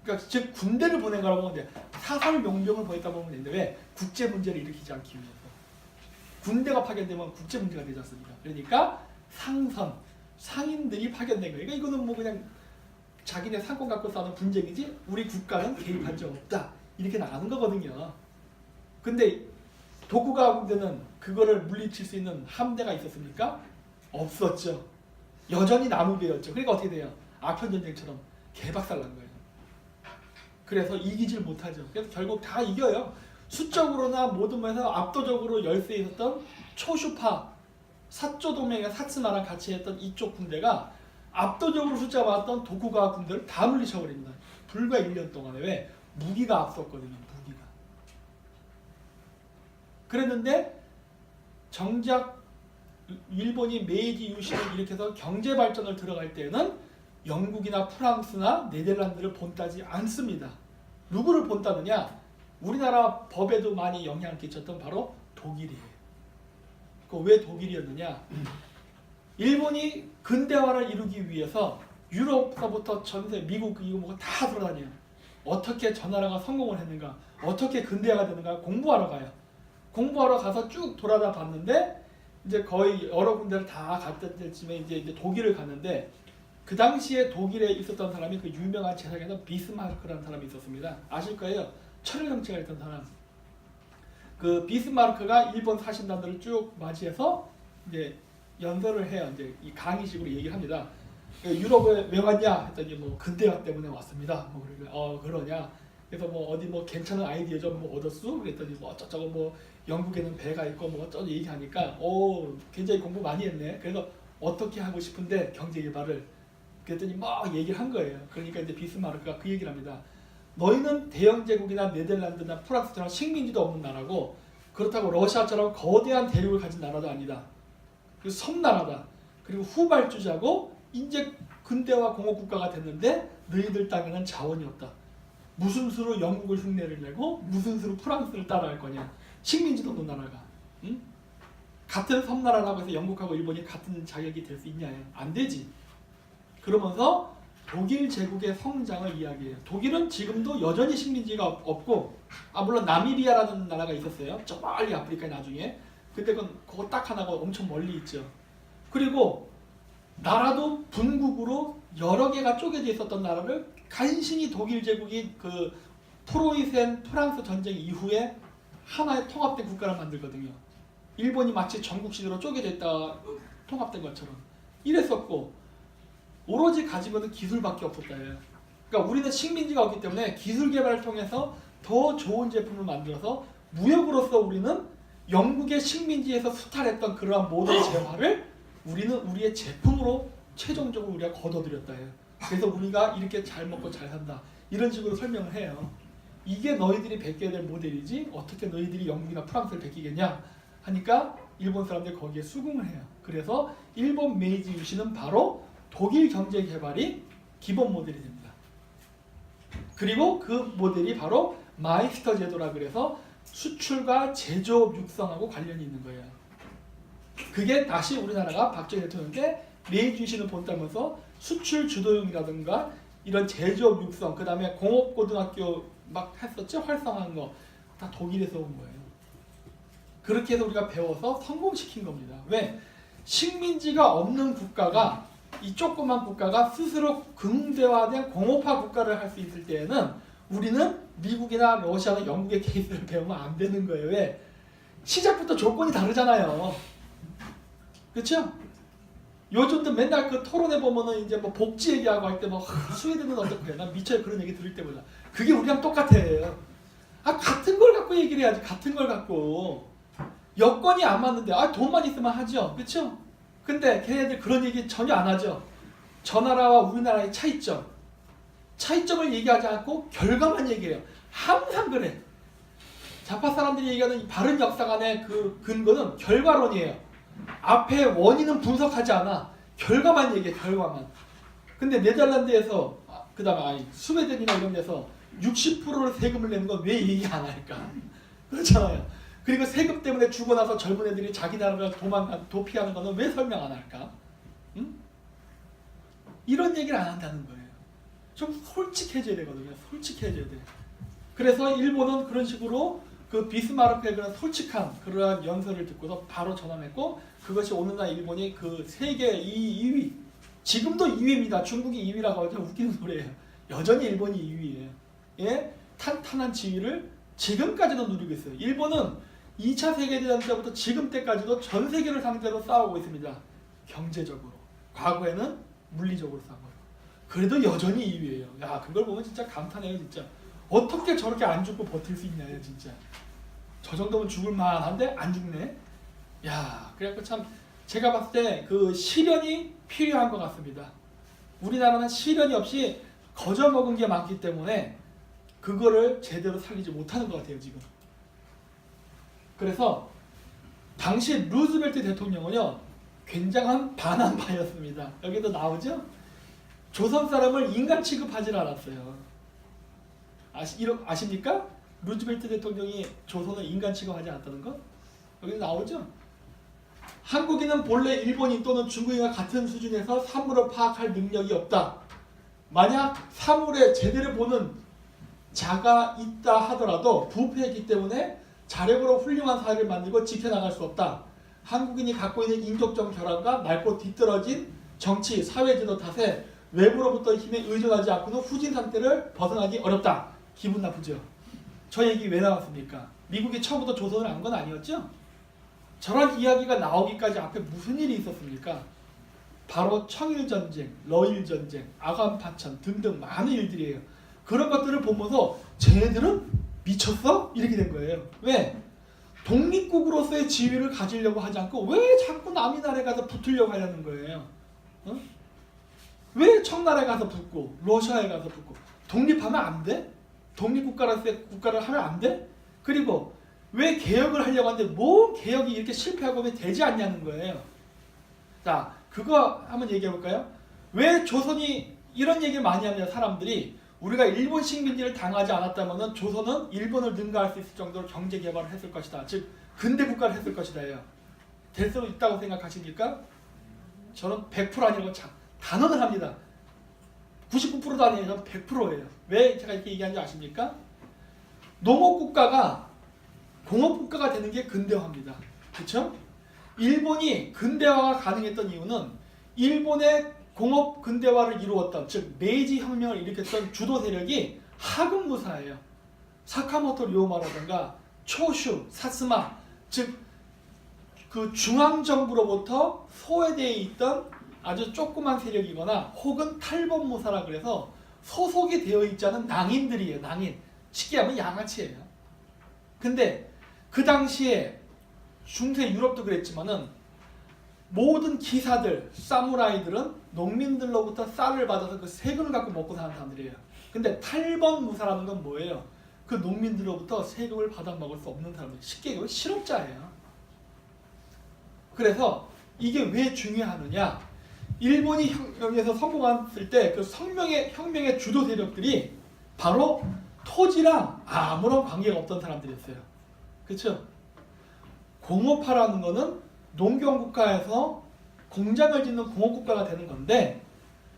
그러니까 즉 군대를 보낸 거라고 보면 돼요. 사설 용병을 보냈다 보면 되는데 왜? 국제 문제를 일으키지 않기 위해서. 군대가 파견되면 국제 문제가 되지 않습니까? 그러니까 상선, 상인들이 파견된 거예요. 그러니까 이거는 뭐 그냥 자기네 상권 갖고 싸우는 분쟁이지 우리 국가는 개입한 적 없다. 이렇게 나가는 거거든요. 근데 도쿠가와 군대는 그거를 물리칠 수 있는 함대가 있었습니까? 없었죠. 여전히 나무배였죠. 그러니까 어떻게 돼요? 아편전쟁처럼 개박살 난 거예요. 그래서 이기질 못하죠. 그래서 결국 다 이겨요. 수적으로나 모든 면에서 압도적으로 열세에 있었던 초슈파, 사조 동맹의 사츠마랑 같이 했던 이쪽 군대가 압도적으로 숫자 많았던 도쿠가와 군대를 다 물리쳐버립니다. 불과 1년 동안에. 왜? 무기가 앞섰거든요. 무기가. 그랬는데 정작 일본이 메이지 유신을 일으켜서 경제 발전을 들어갈 때는 영국이나 프랑스나 네덜란드를 본따지 않습니다. 누구를 본따느냐? 우리나라 법에도 많이 영향을 끼쳤던 바로 독일이에요. 왜 독일이었느냐? 일본이 근대화를 이루기 위해서 유럽서부터 전세, 미국, 이거 뭐가 다 돌아다녀요. 어떻게 저 나라가 성공을 했는가? 어떻게 근대화가 되는가? 공부하러 가요. 공부하러 가서 쭉 돌아다 봤는데 이제 거의 여러 군데를 다 갔을 때쯤에 이제 독일을 갔는데 그 당시에 독일에 있었던 사람이 그 유명한 제사장에서 비스마르크라는 사람이 있었습니다. 아실 거예요. 철학 정치가 있던 사람. 그 비스마르크가 일본 사신단들을 쭉 맞이해서 이제 연설을 해요. 이제 이 강의식으로 얘기를 합니다. 유럽에 왜 왔냐 했더니 뭐 근대화 때문에 왔습니다. 뭐 그러냐. 그래서 뭐 어디 뭐 괜찮은 아이디어 좀 뭐 얻었어? 그랬더니 뭐 어쩌고 뭐 영국에는 배가 있고 뭐 어쩌고 얘기하니까 굉장히 공부 많이 했네. 그래서 어떻게 하고 싶은데 경제 개발을 그랬더니 막 얘기를 한 거예요. 그러니까 이제 비스마르크가 그 얘기를 합니다. 너희는 대영 제국이나 네덜란드나 프랑스처럼 식민지도 없는 나라고 그렇다고 러시아처럼 거대한 대륙을 가진 나라도 아니다. 그리고 섬나라다. 그리고 후발주자고 이제 근대화 공업국가가 됐는데 너희들 땅에는 자원이 없다. 무슨 수로 영국을 흉내를 내고 무슨 수로 프랑스를 따라할 거냐. 식민지도 없는 나라가. 응? 같은 섬나라라고 해서 영국하고 일본이 같은 자격이 될 수 있냐. 안 되지. 그러면서 독일 제국의 성장을 이야기해요. 독일은 지금도 여전히 식민지가 없고 물론 나미비아라는 나라가 있었어요. 저 멀리 아프리카에 나중에. 근데 그거 딱 하나가 엄청 멀리 있죠. 그리고 나라도 분국으로 여러 개가 쪼개져 있었던 나라를 간신히 독일 제국이 그 프로이센 프랑스 전쟁 이후에 하나의 통합된 국가를 만들거든요. 일본이 마치 전국시대로 쪼개져 있다가 통합된 것처럼. 이랬었고 오로지 가지고는 기술밖에 없었다예요. 그러니까 우리는 식민지가 없기 때문에 기술 개발을 통해서 더 좋은 제품을 만들어서 무역으로서 우리는 영국의 식민지에서 수탈했던 그러한 모든 재화를 우리는 우리의 제품으로 최종적으로 우리가 거둬들였다예요. 그래서 우리가 이렇게 잘 먹고 잘 산다 이런 식으로 설명을 해요. 이게 너희들이 베껴야 될 모델이지 어떻게 너희들이 영국이나 프랑스를 베끼겠냐 하니까 일본 사람들이 거기에 수긍을 해요. 그래서 일본 메이지 유시는 바로 독일 경제 개발이 기본 모델이 됩니다. 그리고 그 모델이 바로 마이스터 제도라 그래서 수출과 제조업 육성하고 관련이 있는 거예요. 그게 다시 우리나라가 박정희 대통령 때 메이지 유신을 본다면서 수출 주도형이라든가 이런 제조업 육성, 그 다음에 공업고등학교 막 했었죠? 활성화한 거 다 독일에서 온 거예요. 그렇게 해서 우리가 배워서 성공시킨 겁니다. 왜? 식민지가 없는 국가가 이 조그만 국가가 스스로 근대화된 공업화 국가를 할 수 있을 때에는 우리는 미국이나 러시아나 영국의 케이스를 배우면 안 되는 거예요. 왜? 시작부터 조건이 다르잖아요. 그렇죠? 요즘도 맨날 그 토론회 보면은 이제 뭐 복지 얘기하고 할 때 뭐 스웨덴은 어떻게 해? 난 미쳐요 그런 얘기 들을 때마다. 그게 우리랑 똑같아요. 같은 걸 갖고 얘기를 해야지. 같은 걸 갖고 여건이 안 맞는데 돈만 있으면 하죠. 그렇죠? 근데 걔네들 그런 얘기 전혀 안 하죠. 저 나라와 우리나라의 차이점을 얘기하지 않고 결과만 얘기해요. 항상 그래. 좌파 사람들이 얘기하는 바른 역사관의 그 근거는 결과론이에요. 앞에 원인은 분석하지 않아. 결과만 얘기해. 결과만. 근데 네덜란드에서 그 다음에 스웨덴이나 이런 데서 60%를 세금을 내는 건 왜 얘기 안 할까? 그렇잖아요. 그리고 세금 때문에 죽고 나서 젊은 애들이 자기 나라를 도피하는 거는 왜 설명 안 할까? 응? 이런 얘기를 안 한다는 거예요. 좀 솔직해져야 되거든요. 솔직해져야 돼. 그래서 일본은 그런 식으로 그 비스마르크의 그런 솔직한 그러한 연설을 듣고서 바로 전환했고 그것이 오늘날 일본이 그 세계 2위 지금도 2위입니다. 중국이 2위라고 하죠. 웃기는 소리예요. 여전히 일본이 2위예요. 예? 탄탄한 지위를 지금까지도 누리고 있어요. 일본은 2차 세계대전 때부터 지금 때까지도 전 세계를 상대로 싸우고 있습니다. 경제적으로. 과거에는 물리적으로 싸워요. 그래도 여전히 2위예요. 야, 그걸 보면 진짜 감탄해요, 진짜. 어떻게 저렇게 안 죽고 버틸 수 있나요, 진짜. 저 정도면 죽을 만한데 안 죽네. 야, 그래갖고 참 제가 봤을 때 그 시련이 필요한 것 같습니다. 우리나라는 시련이 없이 거저 먹은 게 많기 때문에 그거를 제대로 살리지 못하는 것 같아요, 지금. 그래서 당시 루즈벨트 대통령은요, 굉장한 반환파였습니다. 여기도 나오죠? 조선 사람을 인간 취급하지 않았어요. 아십니까? 루즈벨트 대통령이 조선을 인간 취급하지 않았다는 거? 여기 나오죠? 한국인은 본래 일본인 또는 중국인과 같은 수준에서 사물을 파악할 능력이 없다. 만약 사물의 제대로 보는 자가 있다 하더라도 부패했기 때문에 자력으로 훌륭한 사회를 만들고 지켜나갈 수 없다. 한국인이 갖고 있는 인격적 결함과 낡고 뒤떨어진 정치, 사회제도 탓에 외부로부터 힘에 의존하지 않고는 후진 상태를 벗어나기 어렵다. 기분 나쁘죠? 저 얘기 왜 나왔습니까? 미국이 처음부터 조선을 한 건 아니었죠? 저런 이야기가 나오기까지 앞에 무슨 일이 있었습니까? 바로 청일전쟁, 러일전쟁, 아관파천 등등 많은 일들이에요. 그런 것들을 보면서 쟤네들은 미쳤어? 이렇게 된 거예요. 왜? 독립국으로서의 지위를 가지려고 하지 않고 왜 자꾸 남의 나라에 가서 붙으려고 하려는 거예요. 어? 왜 청나라에 가서 붙고 러시아에 가서 붙고 독립하면 안 돼? 독립국가로서의 국가를 하면 안 돼? 그리고 왜 개혁을 하려고 하는데 뭔 개혁이 이렇게 실패하고 왜 되지 않냐는 거예요. 자, 그거 한번 얘기해 볼까요? 왜 조선이 이런 얘기를 많이 하냐 사람들이 우리가 일본 식민지를 당하지 않았다면 조선은 일본을 능가할 수 있을 정도로 경제 개발을 했을 것이다. 즉 근대 국가를 했을 것이다예요. 될 수 있다고 생각하십니까? 저는 100% 아니라고 단언을 합니다. 99%도 아니에요. 저는 100%예요. 왜 제가 이렇게 얘기하는지 아십니까? 농업국가가 공업국가가 되는 게 근대화입니다. 그렇죠? 일본이 근대화가 가능했던 이유는 일본의 공업 근대화를 이루었던, 즉 메이지 혁명을 일으켰던 주도 세력이 하급무사예요. 사카모토 료마라든가 초슈, 사스마, 즉 그 중앙정부로부터 소외되어 있던 아주 조그만 세력이거나 혹은 탈범무사라 그래서 소속이 되어 있지 않은 낭인들이에요. 낭인. 쉽게 하면 양아치예요. 근데 그 당시에 중세 유럽도 그랬지만은 모든 기사들, 사무라이들은 농민들로부터 쌀을 받아서 그 세금을 갖고 먹고 사는 사람들이에요. 근데 탈범무사라는 건 뭐예요? 그 농민들로부터 세금을 받아 먹을 수 없는 사람들. 쉽게 얘기하면 실업자예요. 그래서 이게 왜 중요하느냐? 일본이 혁명에서 성공했을 때 그 혁명의 주도 세력들이 바로 토지랑 아무런 관계가 없던 사람들이었어요. 그렇죠? 공업화라는 거는 농경국가에서 공장을 짓는 공업국가가 되는 건데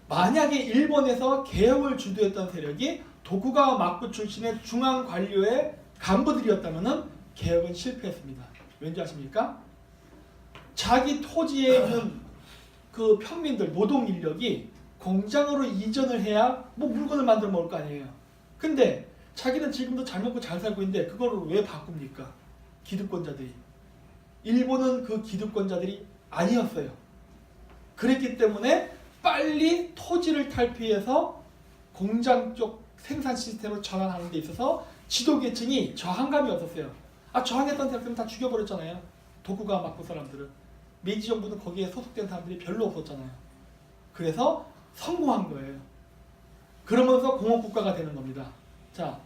만약에 일본에서 개혁을 주도했던 세력이 도쿠가와 막부 출신의 중앙 관료의 간부들이었다면 개혁은 실패했습니다. 왠지 아십니까? 자기 토지에 있는 그 평민들, 노동 인력이 공장으로 이전을 해야 뭐 물건을 만들어 먹을 거 아니에요. 근데 자기는 지금도 잘 먹고 잘 살고 있는데 그거를 왜 바꿉니까? 기득권자들이. 일본은 그 기득권자들이 아니었어요. 그랬기 때문에 빨리 토지를 탈피해서 공장 쪽 생산 시스템을 전환하는 데 있어서 지도계층이 저항감이 없었어요. 저항했던 사람들은 다 죽여버렸잖아요. 도쿠가와 막부 사람들은. 메이지 정부는 거기에 소속된 사람들이 별로 없었잖아요. 그래서 성공한 거예요. 그러면서 공업국가가 되는 겁니다. 자,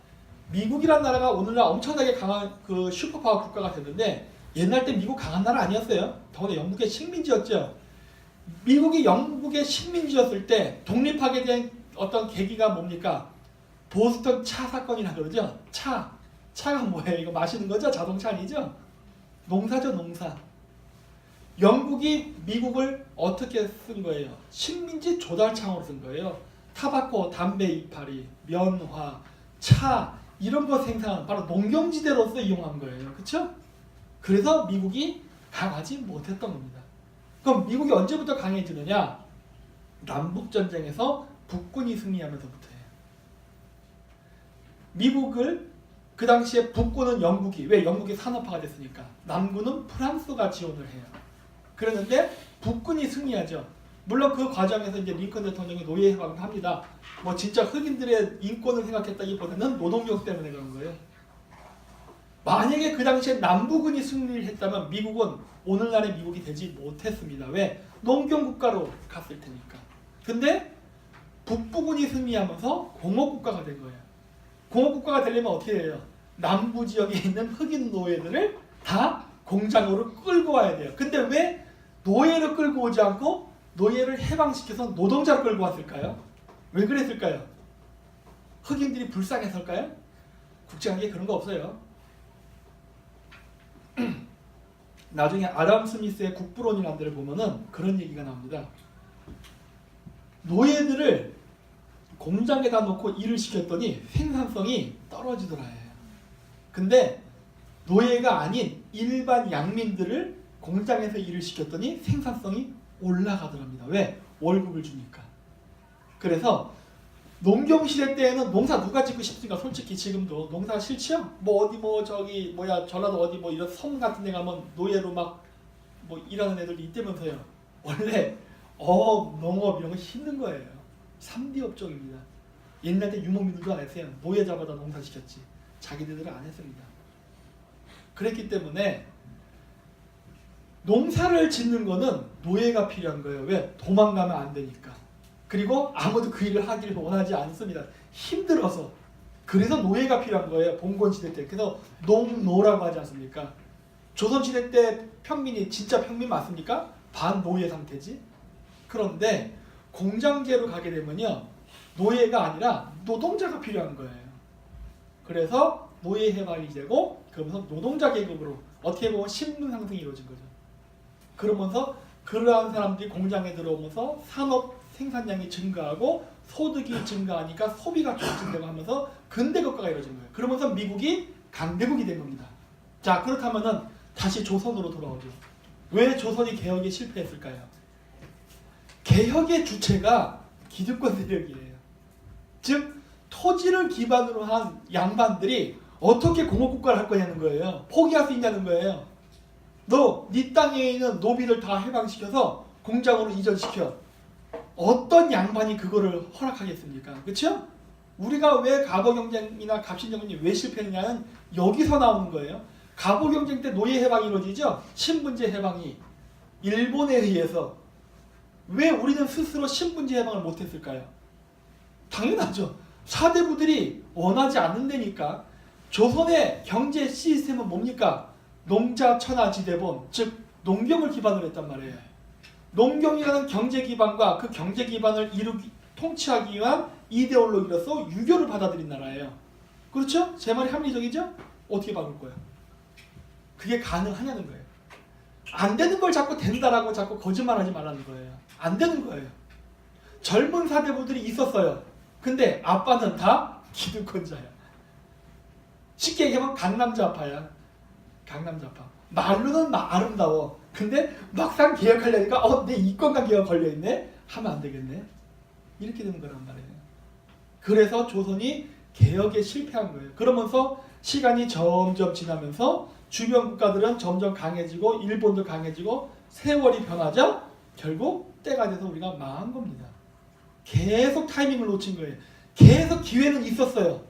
미국이란 나라가 오늘날 엄청나게 강한 그 슈퍼파워 국가가 됐는데 옛날 때 미국 강한 나라 아니었어요. 더군다나 영국의 식민지였죠. 미국이 영국의 식민지였을 때 독립하게 된 어떤 계기가 뭡니까? 보스턴 차 사건이라 그러죠. 차가 뭐예요? 이거 마시는 거죠? 자동차 아니죠? 농사죠, 농사. 영국이 미국을 어떻게 쓴 거예요? 식민지 조달창으로 쓴 거예요. 타바코, 담배 이파리, 면화, 차 이런 거 생산 바로 농경지대로서 이용한 거예요. 그렇죠? 그래서 미국이 강하지 못했던 겁니다. 그럼 미국이 언제부터 강해지느냐? 남북전쟁에서 북군이 승리하면서부터예요. 미국을 그 당시에 북군은 영국이, 왜 영국이 산업화가 됐으니까 남군은 프랑스가 지원을 해요. 그러는데 북군이 승리하죠. 물론 그 과정에서 이제 링컨 대통령이 노예 해방을 합니다. 뭐 진짜 흑인들의 인권을 생각했다기보다는 노동력 때문에 그런 거예요. 만약에 그 당시에 남부군이 승리를 했다면 미국은 오늘날의 미국이 되지 못했습니다. 왜? 농경국가로 갔을 테니까. 근데 북부군이 승리하면서 공업국가가 된 거예요. 공업국가가 되려면 어떻게 해요? 남부 지역에 있는 흑인 노예들을 다 공장으로 끌고 와야 돼요. 근데 왜 노예를 끌고 오지 않고 노예를 해방시켜서 노동자를 끌고 왔을까요? 왜 그랬을까요? 흑인들이 불쌍해서일까요? 국제관계에 그런 거 없어요. 나중에 아담 스미스의 국부론이라는 데를 보면은 그런 얘기가 나옵니다. 노예들을 공장에다 놓고 일을 시켰더니 생산성이 떨어지더라 해요. 근데 노예가 아닌 일반 양민들을 공장에서 일을 시켰더니 생산성이 올라가더랍니다. 왜? 월급을 주니까. 그래서 농경시대 때에는 농사 누가 짓고 싶습니까? 솔직히 지금도 농사 싫지요? 뭐 어디 뭐 저기 뭐야 전라도 어디 뭐 이런 섬 같은 데 가면 노예로 막 뭐 일하는 애들이 있다면서요. 원래 농업 이런 거 힘든 거예요. 3D 업종입니다. 옛날 때 유목민들도 안 했어요. 노예 잡아다 농사 시켰지. 자기네들은 안 했습니다. 그랬기 때문에 농사를 짓는 거는 노예가 필요한 거예요. 왜? 도망가면 안 되니까. 그리고 아무도 그 일을 하기를 원하지 않습니다. 힘들어서. 그래서 노예가 필요한 거예요. 봉건시대 때. 그래서 농노라고 하지 않습니까? 조선시대 때 평민이 진짜 평민 맞습니까? 반노예 상태지. 그런데 공장제로 가게 되면요. 노예가 아니라 노동자가 필요한 거예요. 그래서 노예 해방이 되고 그러면서 노동자 계급으로 어떻게 보면 신분 상승이 이루어진 거죠. 그러면서 그러한 사람들이 공장에 들어오면서 산업 생산량이 증가하고 소득이 증가하니까 소비가 촉진되고 하면서 근대국가가 이루어진 거예요. 그러면서 미국이 강대국이 된 겁니다. 자, 그렇다면은 다시 조선으로 돌아오죠. 왜 조선이 개혁에 실패했을까요? 개혁의 주체가 기득권 세력이에요. 즉 토지를 기반으로 한 양반들이 어떻게 공업국가를 할 거냐는 거예요. 포기할 수 있냐는 거예요. 너 네 땅에 있는 노비를 다 해방시켜서 공장으로 이전시켜. 어떤 양반이 그거를 허락하겠습니까? 그렇죠? 우리가 왜 갑오 경쟁이나 갑신 경쟁이 왜 실패했냐는 여기서 나오는 거예요. 갑오 경쟁 때 노예 해방이 이루어지죠. 신분제 해방이 일본에 의해서. 왜 우리는 스스로 신분제 해방을 못했을까요? 당연하죠. 사대부들이 원하지 않는다니까. 조선의 경제 시스템은 뭡니까? 농자천하지대본, 즉 농경을 기반으로 했단 말이에요. 농경이라는 경제 기반과 그 경제 기반을 통치하기 위한 이데올로기로서 유교를 받아들인 나라예요. 그렇죠? 제 말이 합리적이죠? 어떻게 바꿀 거예요? 그게 가능하냐는 거예요. 안 되는 걸 자꾸 된다라고 자꾸 거짓말하지 말라는 거예요. 안 되는 거예요. 젊은 사대부들이 있었어요. 근데 아빠는 다 기득권자야. 쉽게 얘기하면 강남좌파야. 강남좌파. 말로는 막 아름다워. 근데 막상 개혁하려니까 내 이권과 개혁 걸려있네? 하면 안 되겠네. 이렇게 되는 거란 말이에요. 그래서 조선이 개혁에 실패한 거예요. 그러면서 시간이 점점 지나면서 주변 국가들은 점점 강해지고 일본도 강해지고 세월이 변하자 결국 때가 돼서 우리가 망한 겁니다. 계속 타이밍을 놓친 거예요. 계속 기회는 있었어요.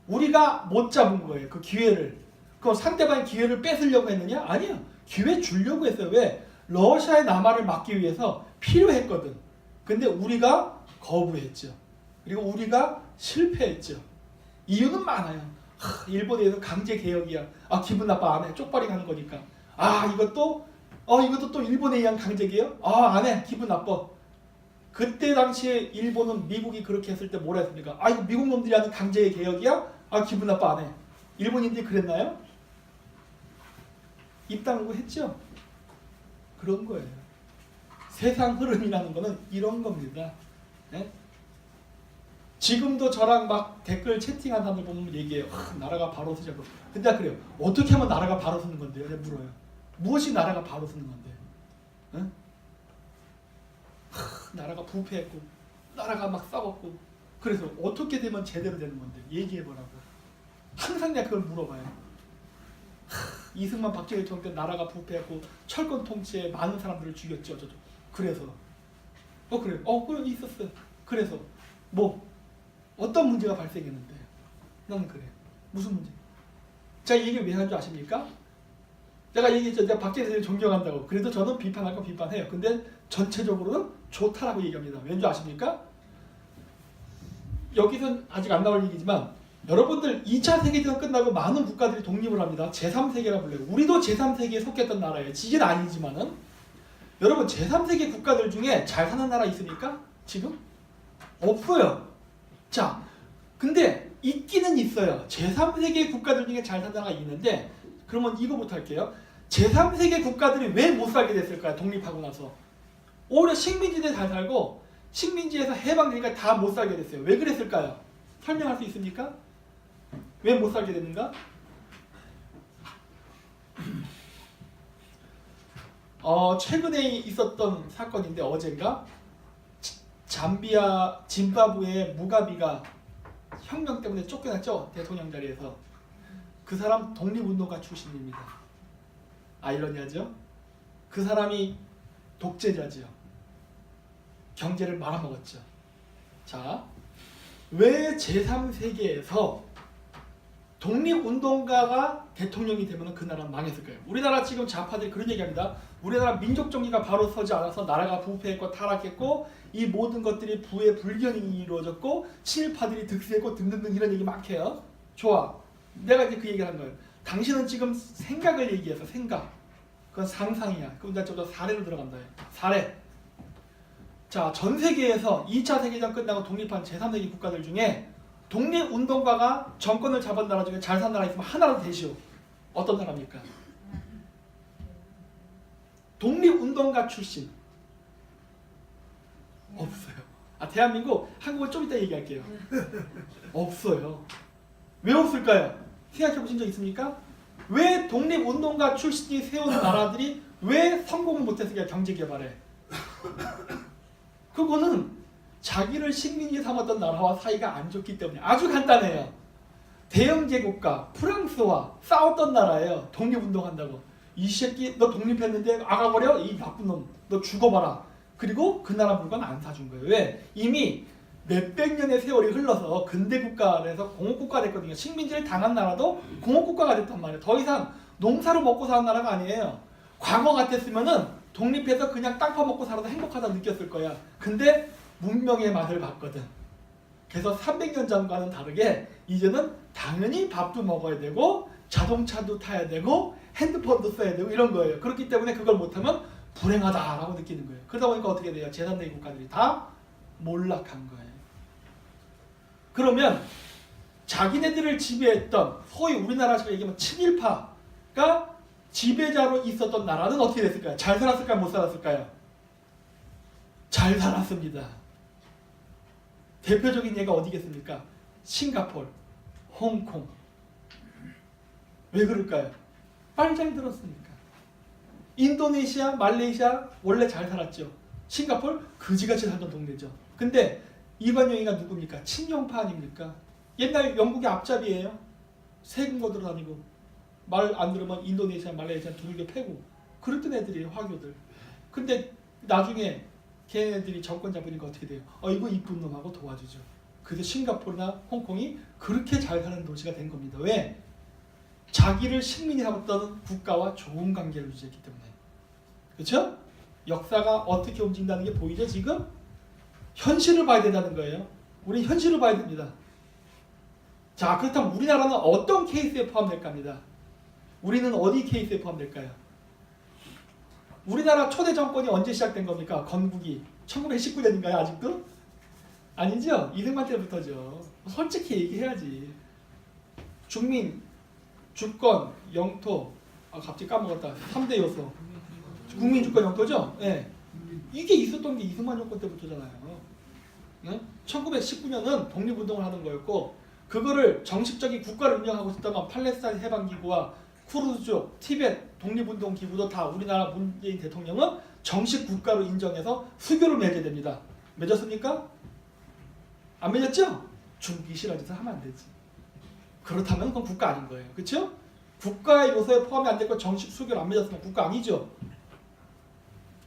우리가 못 잡은 거예요. 그 기회를. 그럼 상대방의 기회를 뺏으려고 했느냐? 아니요. 기회 주려고 했어요. 왜? 러시아의 남하를 막기 위해서 필요했거든. 근데 우리가 거부했죠. 그리고 우리가 실패했죠. 이유는 많아요. 일본에서 강제 개혁이야. 기분 나빠. 안 해. 쪽발이 가는 거니까. 이것도 또 일본에 의한 강제 개혁? 안 해. 기분 나빠. 그때 당시에 일본은 미국이 그렇게 했을 때 뭐라 했습니까? 이거 미국 놈들이 하는 강제 개혁이야? 기분 나빠. 안 해. 일본인들이 그랬나요? 입 다물고 했죠? 그런 거예요. 세상 흐름이라는 거는 이런 겁니다. 네? 지금도 저랑 막 댓글 채팅한 사람들 보면 얘기해요. 나라가 바로 서자고. 근데 그래요. 어떻게 하면 나라가 바로 서는 건데요? 내가 물어요. 무엇이 나라가 바로 서는 건데? 응? 나라가 부패했고 나라가 막 싸웠고 그래서 어떻게 되면 제대로 되는 건데? 얘기해보라고. 항상 내가 그걸 물어봐요. 이승만 박정희 대통령 때 나라가 부패했고 철권 통치에 많은 사람들을 죽였죠. 그래서 그래요. 그래 있었어요. 그래서 어떤 문제가 발생했는데? 나는 그래. 무슨 문제? 제가 이 얘기를 왜 하는 줄 아십니까? 제가 얘기했죠. 내가 박정희 대통령을 존경한다고. 그래도 저는 비판할 건 비판해요. 근데 전체적으로는 좋다라고 얘기합니다. 왠지 아십니까? 여기선 아직 안 나올 얘기지만 여러분들 2차 세계대전 끝나고 많은 국가들이 독립을 합니다. 제3세계라 불려요. 우리도 제3세계에 속했던 나라예요. 지진 아니지만은. 여러분 제3세계 국가들 중에 잘 사는 나라 있습니까? 지금? 없어요. 자, 근데 있기는 있어요. 제3세계 국가들 중에 잘 사는 나라가 있는데 그러면 이거부터 할게요. 제3세계 국가들이 왜 못 살게 됐을까요? 독립하고 나서. 오히려 식민지대 잘 살고 식민지에서 해방되니까 다 못 살게 됐어요. 왜 그랬을까요? 설명할 수 있습니까? 왜 못 살게 됐는가? 최근에 있었던 사건인데 어젠가 짐바브웨의 무가비가 혁명 때문에 쫓겨났죠. 대통령 자리에서. 그 사람 독립운동가 출신입니다. 아이러니하죠? 그 사람이 독재자지요. 경제를 말아먹었죠. 자, 왜 제3세계에서 독립운동가가 대통령이 되면 그 나라는 망했을까요? 우리나라 지금 좌파들이 그런 얘기합니다. 우리나라 민족정의가 바로 서지 않아서 나라가 부패했고 타락했고 이 모든 것들이 부의 불균이 이루어졌고 친일파들이 득세했고 등등등 이런 얘기 막 해요. 좋아. 내가 이제 그 얘기를 한 거예요. 당신은 지금 생각을 얘기해서 생각. 그건 상상이야. 그럼 나 저도 사례로 들어간다. 사례. 자, 전 세계에서 2차 세계대전 끝나고 독립한 제3세계 국가들 중에 독립운동가가 정권을 잡은 나라 중에 잘 산 나라 있으면 하나라도 대시오. 어떤 나라입니까? 독립운동가 출신. 없어요. 대한민국, 한국은 좀 이따 얘기할게요. 없어요. 왜 없을까요? 생각해 보신 적 있습니까? 왜 독립운동가 출신이 세운 나라들이 왜 성공을 못했을까요? 경제개발에. 그거는 자기를 식민지 삼았던 나라와 사이가 안 좋기 때문에. 아주 간단해요. 대영제국가 프랑스와 싸웠던 나라예요. 독립운동한다고. 이 새끼 너 독립했는데 아가버려? 이 나쁜 놈 너 죽어봐라. 그리고 그 나라 물건 안 사준 거예요. 왜? 이미 몇백 년의 세월이 흘러서 근대 국가에서 공업국가가 됐거든요. 식민지를 당한 나라도 공업국가가 됐단 말이에요. 더 이상 농사로 먹고 사는 나라가 아니에요. 과거 같았으면은 독립해서 그냥 땅 파먹고 살아도 행복하다 느꼈을 거야. 근데 문명의 맛을 봤거든. 그래서 300년 전과는 다르게 이제는 당연히 밥도 먹어야 되고 자동차도 타야 되고 핸드폰도 써야 되고 이런 거예요. 그렇기 때문에 그걸 못하면 불행하다라고 느끼는 거예요. 그러다 보니까 어떻게 돼요? 제3의 국가들이 다 몰락한 거예요. 그러면 자기네들을 지배했던 소위 우리나라식으로 얘기하면 친일파가 지배자로 있었던 나라는 어떻게 됐을까요? 잘 살았을까요? 못 살았을까요? 잘 살았습니다. 대표적인 예가 어디겠습니까? 싱가포르, 홍콩. 왜 그럴까요? 빨리 잘 들었으니까. 인도네시아, 말레이시아 원래 잘 살았죠. 싱가포르 그지같이 살던 동네죠. 근데 이관영이가 누굽니까? 친영파 아닙니까? 옛날 영국의 앞잡이에요. 세금 거들어 다니고 말 안 들으면 인도네시아, 말레이시아 두들겨 패고 그랬던 애들이에요. 화교들. 근데 나중에 걔네들이 정권 잡으니까 어떻게 돼요? 이거 이쁜 놈하고 도와주죠. 그래서 싱가포르나 홍콩이 그렇게 잘 사는 도시가 된 겁니다. 왜? 자기를 식민이 삼았던 국가와 좋은 관계를 유지했기 때문에. 그렇죠? 역사가 어떻게 움직인다는 게 보이죠 지금? 현실을 봐야 된다는 거예요. 우리 현실을 봐야 됩니다. 자, 그렇다면 우리나라는 어떤 케이스에 포함될까 합니다. 우리는 어디 케이스에 포함될까요? 우리나라 초대 정권이 언제 시작된 겁니까? 건국이 1919년인가요? 아직도? 아니죠? 이승만 때부터죠. 솔직히 얘기해야지. 중민, 주권, 영토, 갑자기 까먹었다. 3대 요소. 국민, 주권, 영토죠? 네. 이게 있었던 게 이승만 정권 때부터잖아요. 네? 1919년은 독립운동을 하는 거였고 그거를 정식적인 국가를 운영하고 있었던 팔레스타인 해방기구와 쿠르드족, 티벳 독립운동 기구도 다 우리나라 문재인 대통령은 정식 국가로 인정해서 수교를 맺게 됩니다. 맺었습니까? 안 맺었죠? 중국이 싫어진 짓을 하면 안 되지. 그렇다면 그건 국가 아닌 거예요. 그렇죠? 국가의 요소에 포함이 안 됐고 정식 수교를 안 맺었으면 국가 아니죠.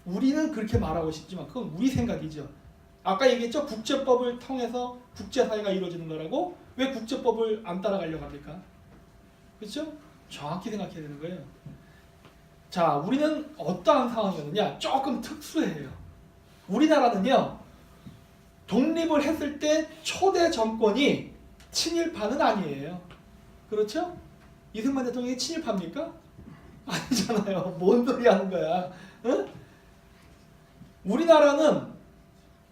우리는 그렇게 말하고 싶지만 그건 우리 생각이죠. 아까 얘기했죠? 국제법을 통해서 국제사회가 이루어지는 거라고. 왜 국제법을 안 따라가려고 합니까? 그렇죠? 정확히 생각해야 되는 거예요. 자, 우리는 어떠한 상황이었느냐? 조금 특수해요. 우리나라는요. 독립을 했을 때 초대 정권이 친일파는 아니에요. 그렇죠? 이승만 대통령이 친일파입니까? 아니잖아요. 뭔 소리 하는 거야. 응? 우리나라는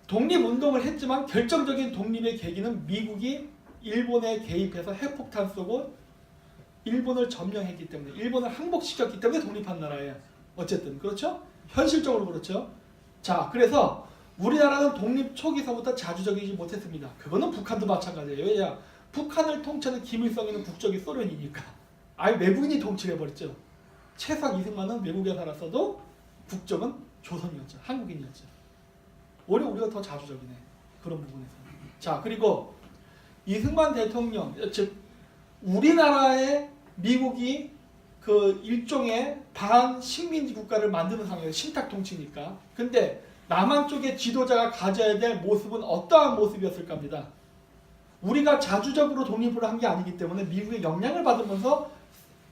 독립운동을 했지만 결정적인 독립의 계기는 미국이 일본에 개입해서 핵폭탄 쏘고 일본을 점령했기 때문에 일본을 항복시켰기 때문에 독립한 나라예요. 어쨌든 그렇죠? 현실적으로 그렇죠. 자, 그래서 우리나라는 독립 초기서부터 자주적이지 못했습니다. 그거는 북한도 마찬가지예요. 왜냐? 북한을 통치하는 김일성이는 국적이 소련이니까. 아예 외국인이 통치를 해버렸죠. 최소한 이승만은 외국에 살았어도 국적은 조선이었죠. 한국인이었죠. 오히려 우리가 더 자주적이네. 그런 부분에서. 자, 그리고 이승만 대통령, 즉 우리나라에 미국이 그 일종의 반식민지 국가를 만드는 상황이에요. 신탁 통치니까. 근데 남한 쪽의 지도자가 가져야 될 모습은 어떠한 모습이었을까 합니다. 우리가 자주적으로 독립을 한 게 아니기 때문에 미국의 영향을 받으면서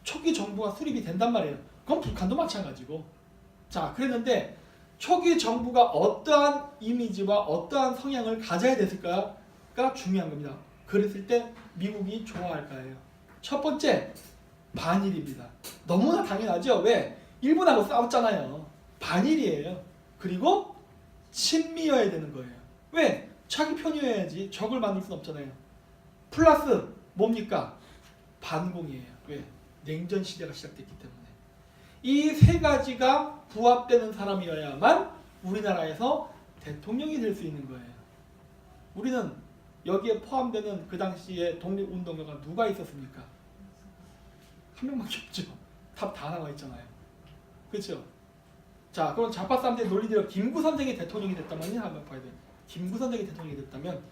초기 정부가 수립이 된단 말이에요. 그건 북한도 마찬가지고. 자, 그랬는데 초기 정부가 어떠한 이미지와 어떠한 성향을 가져야 됐을까가 중요한 겁니다. 그랬을 때 미국이 좋아할까예요. 첫 번째, 반일입니다. 너무나 당연하죠. 왜? 일본하고 싸웠잖아요. 반일이에요. 그리고 친미여야 되는 거예요. 왜? 자기 편이어야지. 적을 만들 수는 없잖아요. 플러스 뭡니까? 반공이에요. 왜? 냉전 시대가 시작됐기 때문에. 이 세 가지가 부합되는 사람이어야만 우리나라에서 대통령이 될 수 있는 거예요. 우리는 여기에 포함되는 그 당시에 독립운동가가 누가 있었습니까? 한 명밖에 없죠. 답 다 나와 있잖아요. 그렇죠? 자, 그럼 좌파 사람들의 논리대로 김구 선생이 대통령이 됐다면 한번 봐야 돼요. 김구 선생이 대통령이 됐다면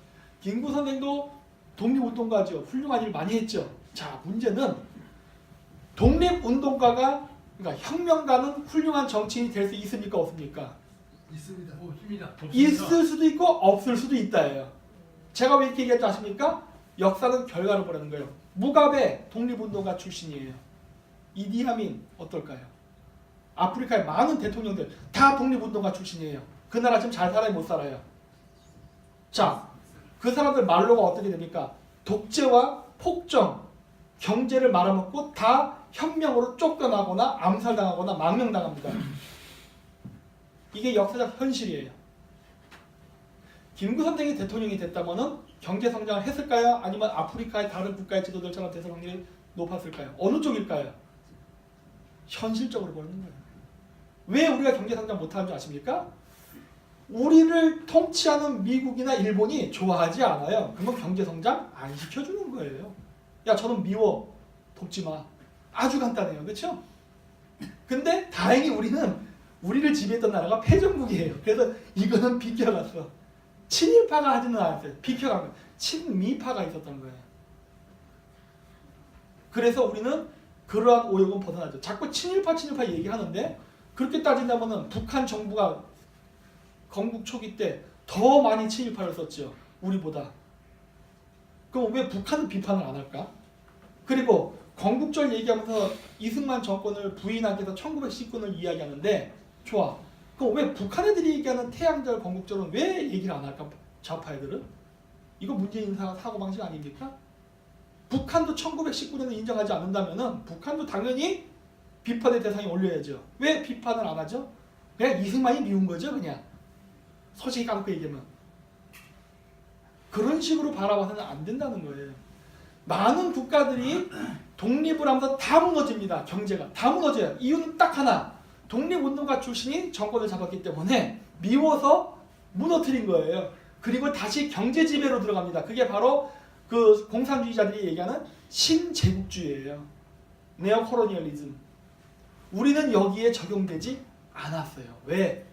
김구 선생도 독립운동가죠. 훌륭한 일 많이 했죠. 자, 문제는 독립운동가가 그러니까 혁명가는 훌륭한 정치인이 될 수 있습니까? 없습니까? 있습니다. 없습니다. 있을 수도 있고 없을 수도 있다예요. 제가 왜 이렇게 얘기했지 아십니까? 역사는 결과를 보라는 거예요. 무가베 독립운동가 출신이에요. 이디아민 어떨까요? 아프리카의 많은 대통령들 다 독립운동가 출신이에요. 그 나라 지금 잘 살아요, 못 살아요? 자, 그 사람들 말로가 어떻게 됩니까? 독재와 폭정, 경제를 말아먹고 다 혁명으로 쫓겨나거나 암살당하거나 망명당합니다. 이게 역사적 현실이에요. 김구선생이 대통령이 됐다면은 경제 성장을 했을까요? 아니면 아프리카의 다른 국가의 지도자처럼 됐을 확률이 높았을까요? 어느 쪽일까요? 현실적으로 보는 거예요. 왜 우리가 경제 성장 못하는 줄 아십니까? 우리를 통치하는 미국이나 일본이 좋아하지 않아요. 그러면 경제 성장 안 시켜주는 거예요. 야, 저는 미워. 돕지 마. 아주 간단해요. 그렇죠? 근데 다행히 우리를 지배했던 나라가 패전국이에요. 그래서 이거는 비켜갔어. 친일파가 하지는 않았어요. 비켜간 거예요. 친미파가 있었던 거예요. 그래서 우리는 그러한 오역은 벗어나죠. 자꾸 친일파 얘기하는데 그렇게 따진다면 북한 정부가 건국 초기 때 더 많이 친일파를 썼죠. 우리보다. 그럼 왜 북한은 비판을 안 할까? 그리고 건국절 얘기하면서 이승만 정권을 부인하기 위해서 1919년을 이야기하는데 좋아. 그럼 왜 북한 애들이 얘기하는 태양절 건국절은 왜 얘기를 안 할까? 좌파 애들은? 이거 문재인 사고방식 아닙니까? 북한도 1919년을 인정하지 않는다면 북한도 당연히 비판의 대상에 올려야죠. 왜 비판을 안 하죠? 그냥 이승만이 미운 거죠. 그냥. 솔직히 까놓고 얘기하면. 그런 식으로 바라봐서는 안 된다는 거예요. 많은 국가들이 독립을 하면서 다 무너집니다. 경제가. 다 무너져요. 이유는 딱 하나. 독립운동가 출신이 정권을 잡았기 때문에 미워서 무너뜨린 거예요. 그리고 다시 경제 지배로 들어갑니다. 그게 바로 그 공산주의자들이 얘기하는 신제국주의예요. 네오콜로니얼리즘. 우리는 여기에 적용되지 않았어요. 왜?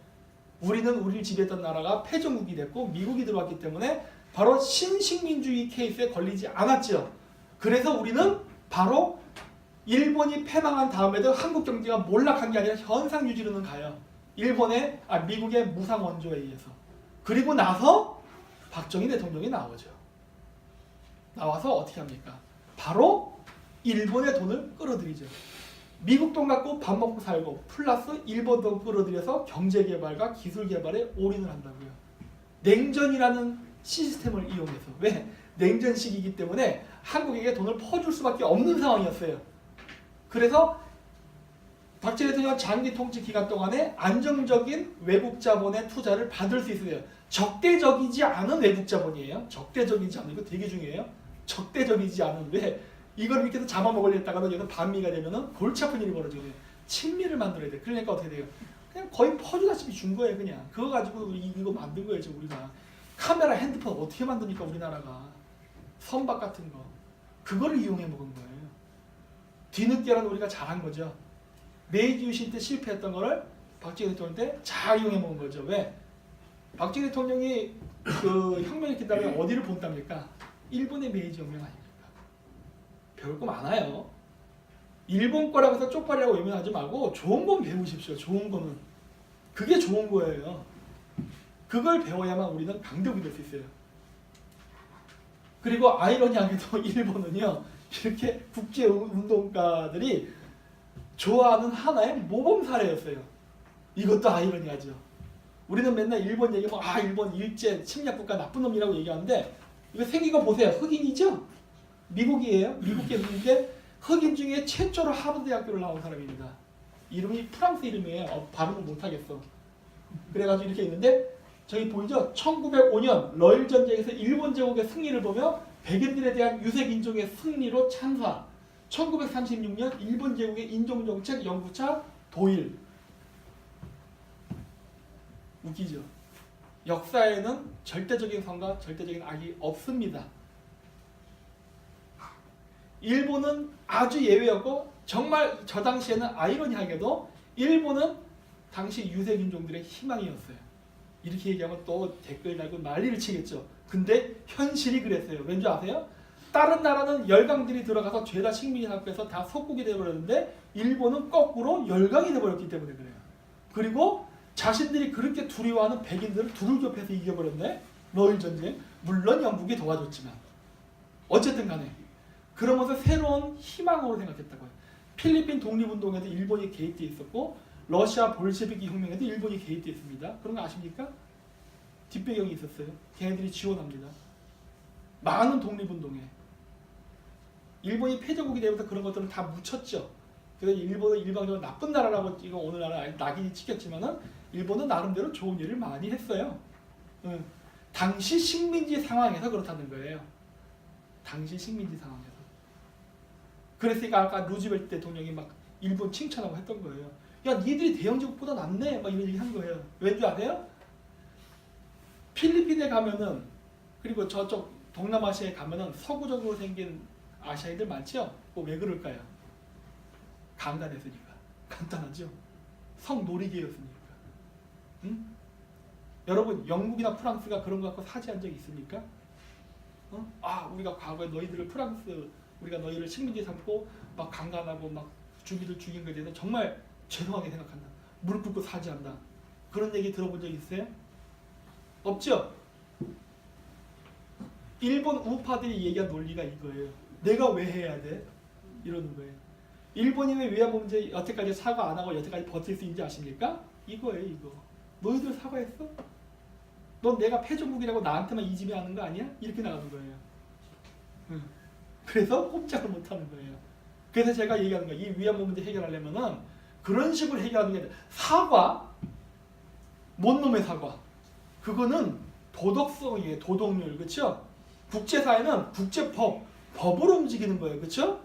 우리는 우리를 지배했던 나라가 패전국이 됐고 미국이 들어왔기 때문에 바로 신식민주의 케이스에 걸리지 않았죠. 그래서 우리는 바로 일본이 패망한 다음에도 한국 경제가 몰락한 게 아니라 현상 유지로는 가요. 미국의 무상 원조에 의해서. 그리고 나서 박정희 대통령이 나오죠. 나와서 어떻게 합니까? 바로 일본의 돈을 끌어들이죠. 미국 돈 갖고 밥 먹고 살고 플러스 일본 돈 끌어들여서 경제개발과 기술개발에 올인을 한다고요. 냉전이라는 시스템을 이용해서. 왜? 냉전 시기이기 때문에 한국에게 돈을 퍼줄 수밖에 없는 상황이었어요. 그래서 박정희 대통령 장기 통치 기간 동안에 안정적인 외국 자본의 투자를 받을 수 있어요. 적대적이지 않은 외국 자본이에요. 적대적이지 않은 거 되게 중요해요. 적대적이지 않은. 왜? 이걸 이렇게 해서 잡아먹으려 했다가는 여기서 반미가 되면은 골치 아픈 일이 벌어져요. 친미를 만들어야 돼. 그러니까 어떻게 돼요? 그냥 거의 퍼주다시피 준 거예요. 그냥 그거 가지고 이거 만든 거예요. 지금 우리가 카메라, 핸드폰 어떻게 만드니까 우리나라가 선박 같은 거 그거를 이용해 먹은 거예요. 뒤늦게라도 우리가 잘한 거죠. 메이지 유신 때 실패했던 거를 박정희 대통령 때 잘 이용해 먹은 거죠. 왜? 박정희 대통령이 그 혁명이 있다면 어디를 본답니까? 일본의 메이지 혁명 아닙니까? 배울 거 많아요. 일본 거라고 해서 쪽팔이라고 외면하지 말고 좋은 건 배우십시오. 좋은 거는. 그게 좋은 거예요. 그걸 배워야만 우리는 강대국이 될 수 있어요. 그리고 아이러니하게도 일본은요. 이렇게 국제운동가들이 좋아하는 하나의 모범 사례였어요. 이것도 아이러니하죠. 우리는 맨날 일본 얘기하면 일본 일제 침략국가 나쁜 놈이라고 얘기하는데 이거 생긴 거 보세요. 흑인이죠? 미국이에요. 미국계 흑인 중에 최초로 하버드 대학교를 나온 사람입니다. 이름이 프랑스 이름이에요. 발음을 못하겠어. 그래가지고 이렇게 있는데 저기 보이죠? 1905년 러일 전쟁에서 일본 제국의 승리를 보며 백인들에 대한 유색인종의 승리로 찬사. 1936년 일본 제국의 인종정책 연구차 도일. 웃기죠? 역사에는 절대적인 선과 절대적인 악이 없습니다. 일본은 아주 예외였고 정말 저 당시에는 아이러니하게도 일본은 당시 유색인종들의 희망이었어요. 이렇게 얘기하면 또 댓글 달고 난리를 치겠죠. 근데 현실이 그랬어요. 왠지 아세요? 다른 나라는 열강들이 들어가서 죄다 식민지 사업해서 다 속국이 되어버렸는데 일본은 거꾸로 열강이 되어버렸기 때문에 그래요. 그리고 자신들이 그렇게 두려워하는 백인들을 두들겨패서 이겨버렸네. 러일 전쟁. 물론 영국이 도와줬지만 어쨌든 간에 그러면서 새로운 희망으로 생각했다고요. 필리핀 독립운동에도 일본이 개입돼 있었고 러시아 볼셰비키 혁명에도 일본이 개입돼 있습니다. 그런 거 아십니까? 뒷배경이 있었어요. 걔네들이 지원합니다. 많은 독립운동에. 일본이 패전국이 되면서 그런 것들을 다 묻혔죠. 그래서 일본은 일방적으로 나쁜 나라라고 이거 오늘날은 낙인이 찍혔지만은 일본은 나름대로 좋은 일을 많이 했어요. 당시 식민지 상황에서 그렇다는 거예요. 당시 식민지 상황에서. 그랬으니까 아까 루즈벨트 대통령이 막 일본 칭찬하고 했던 거예요. 야, 니들이 대영제국보다 낫네. 막 이런 얘기 한 거예요. 왠지 아세요? 필리핀에 가면은 그리고 저쪽 동남아시아에 가면은 서구적으로 생긴 아시아인들 많죠? 왜 그럴까요? 강간했으니까. 간단하죠? 성놀이개였으니까. 응? 여러분 영국이나 프랑스가 그런 거 갖고 사지한 적 있습니까? 아, 우리가 과거에 너희들을 우리가 너희를 식민지 삼고 막 강간하고 막 주민들 죽인 것에 대해서 정말 죄송하게 생각한다. 무릎 꿇고 사죄한다. 그런 얘기 들어본 적 있어요? 없죠? 일본 우파들이 얘기한 논리가 이거예요. 내가 왜 해야 돼? 이러는 거예요. 일본이 왜 위안부 문제 여태까지 사과 안 하고 여태까지 버틸 수 있는지 아십니까? 이거예요, 이거. 너희들 사과했어? 넌 내가 패전국이라고 나한테만 이 집에 하는 거 아니야? 이렇게 나가는 거예요. 그래서 꼼짝을 못하는 거예요. 그래서 제가 얘기하는 거예요. 이 위안부 문제 해결하려면은 그런 식으로 해결하는 게 아니라 사과, 뭔 놈의 사과. 그거는 도덕성이에요. 도덕률, 그렇죠? 국제사회는 법으로 움직이는 거예요, 그렇죠?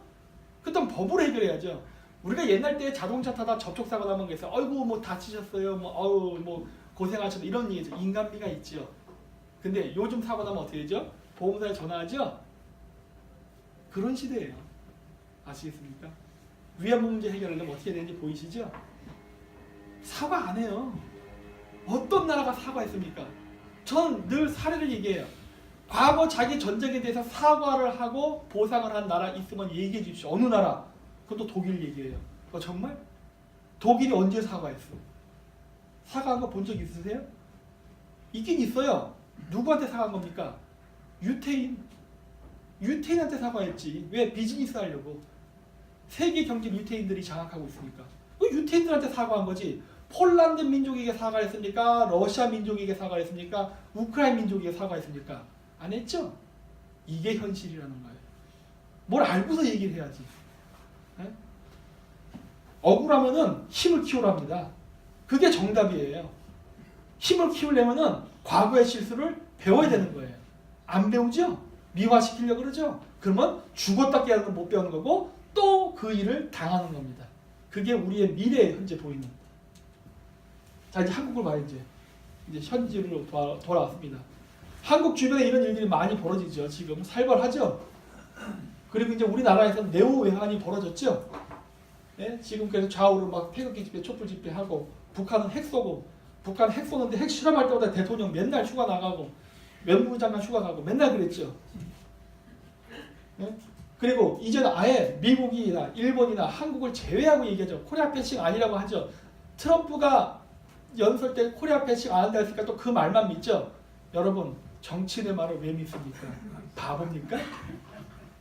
그땐 법으로 해결해야죠. 우리가 옛날 때 자동차 타다 접촉사고 나면 그래서 어이구 뭐 다치셨어요, 뭐 고생하셨다 이런 얘기죠. 인간미가 있죠. 근데 요즘 사고 나면 어떻게 되죠? 보험사에 전화하죠. 그런 시대예요. 아시겠습니까? 위안부 문제 해결하려면 어떻게 되는지 보이시죠? 사과 안 해요. 어떤 나라가 사과했습니까? 전 늘 사례를 얘기해요. 과거 자기 전쟁에 대해서 사과를 하고 보상을 한 나라 있으면 얘기해 주십시오. 어느 나라? 그것도 독일 얘기예요. 정말? 독일이 언제 사과했어? 사과한 거 본 적 있으세요? 있긴 있어요. 누구한테 사과한 겁니까? 유태인한테 사과했지. 왜? 비즈니스 하려고. 세계 경제를 유태인들이 장악하고 있으니까. 유태인들한테 사과한 거지. 폴란드 민족에게 사과했습니까? 러시아 민족에게 사과했습니까? 우크라이나 민족에게 사과했습니까? 안 했죠? 이게 현실이라는 거예요. 뭘 알고서 얘기를 해야지. 네? 억울하면은 힘을 키우랍니다. 그게 정답이에요. 힘을 키우려면은 과거의 실수를 배워야 되는 거예요. 안 배우죠? 미화시키려고 그러죠? 그러면 죽었다 깨어나도 못 배우는 거고 또 그 일을 당하는 겁니다. 그게 우리의 미래에 현재 보이는. 자, 이제 한국을 봐야지. 이제 현지로 돌아왔습니다. 한국 주변에 이런 일들이 많이 벌어지죠. 지금 살벌하죠. 그리고 이제 우리나라에서는 네오 외환이 벌어졌죠. 네? 지금 그래서 좌우로 막 태극기 집회, 촛불 집회 하고 북한은 핵 쏘고 북한 핵 쏘는데 핵 실험할 때마다 대통령 맨날 휴가 나가고 외무부 장관 휴가 가고 맨날 그랬죠. 네? 그리고 이제는 아예 미국이나 일본이나 한국을 제외하고 얘기하죠. 코리아 패싱 아니라고 하죠. 트럼프가 연설 때 코리아 패싱 안 한다 했으니까 또 그 말만 믿죠. 여러분 정치인의 말을 왜 믿습니까? 바보입니까?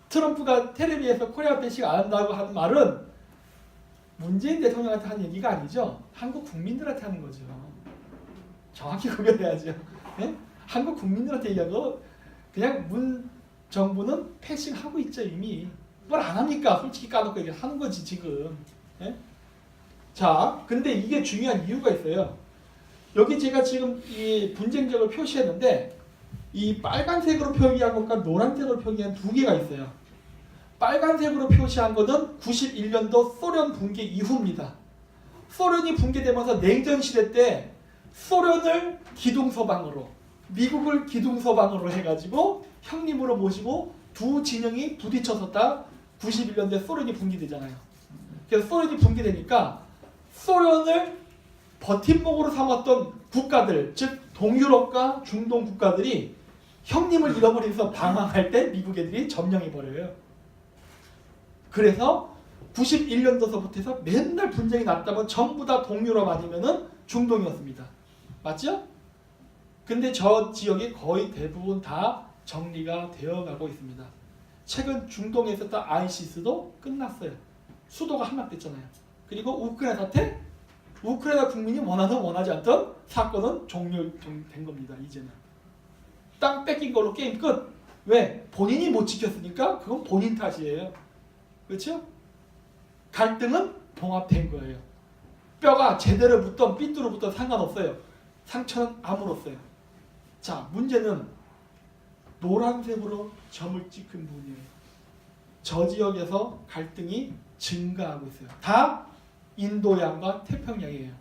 트럼프가 텔레비에서 코리아 패싱 안 한다고 하는 말은 문재인 대통령한테 한 얘기가 아니죠. 한국 국민들한테 하는 거죠. 정확히 구별해야죠. 네? 한국 국민들한테 얘기하고 그냥 문 정부는 패싱하고 있죠. 이미. 뭘 안 합니까? 솔직히 까놓고 얘기하는 거지 지금. 네? 자, 근데 이게 중요한 이유가 있어요. 여기 제가 지금 이 분쟁적을 표시했는데 이 빨간색으로 표기한 것과 노란색으로 표기한 두 개가 있어요. 빨간색으로 표시한 것은 91년도 소련 붕괴 이후입니다. 소련이 붕괴되면서 냉전시대 때 소련을 기둥서방으로 미국을 기둥서방으로 해가지고 형님으로 모시고 두 진영이 부딪혀섰다 91년도에 소련이 붕괴되잖아요. 그래서 소련이 붕괴되니까 소련을 버팀목으로 삼았던 국가들, 즉 동유럽과 중동 국가들이 형님을 잃어버리면서 방황할 때 미국 애들이 점령해버려요. 그래서 91년도서부터 해서 맨날 분쟁이 났다면 전부 다 동유럽 아니면은 중동이었습니다. 맞죠? 근데 저 지역이 거의 대부분 다 정리가 되어가고 있습니다. 최근 중동에 있었던 ISIS도 끝났어요. 수도가 함락됐잖아요. 그리고 우크라이나 사태, 우크라이나 국민이 원하든 원하지 않던 사건은 종료된 겁니다. 이제는 땅 뺏긴 걸로 게임 끝. 왜? 본인이 못 지켰으니까 그건 본인 탓이에요. 그렇죠? 갈등은 봉합된 거예요. 뼈가 제대로 붙던 삐뚤어 붙던 상관없어요. 상처는 아무렇어요. 자, 문제는 노란색으로 점을 찍은 부분이에요. 저 지역에서 갈등이 증가하고 있어요. 다 인도양과 태평양이에요.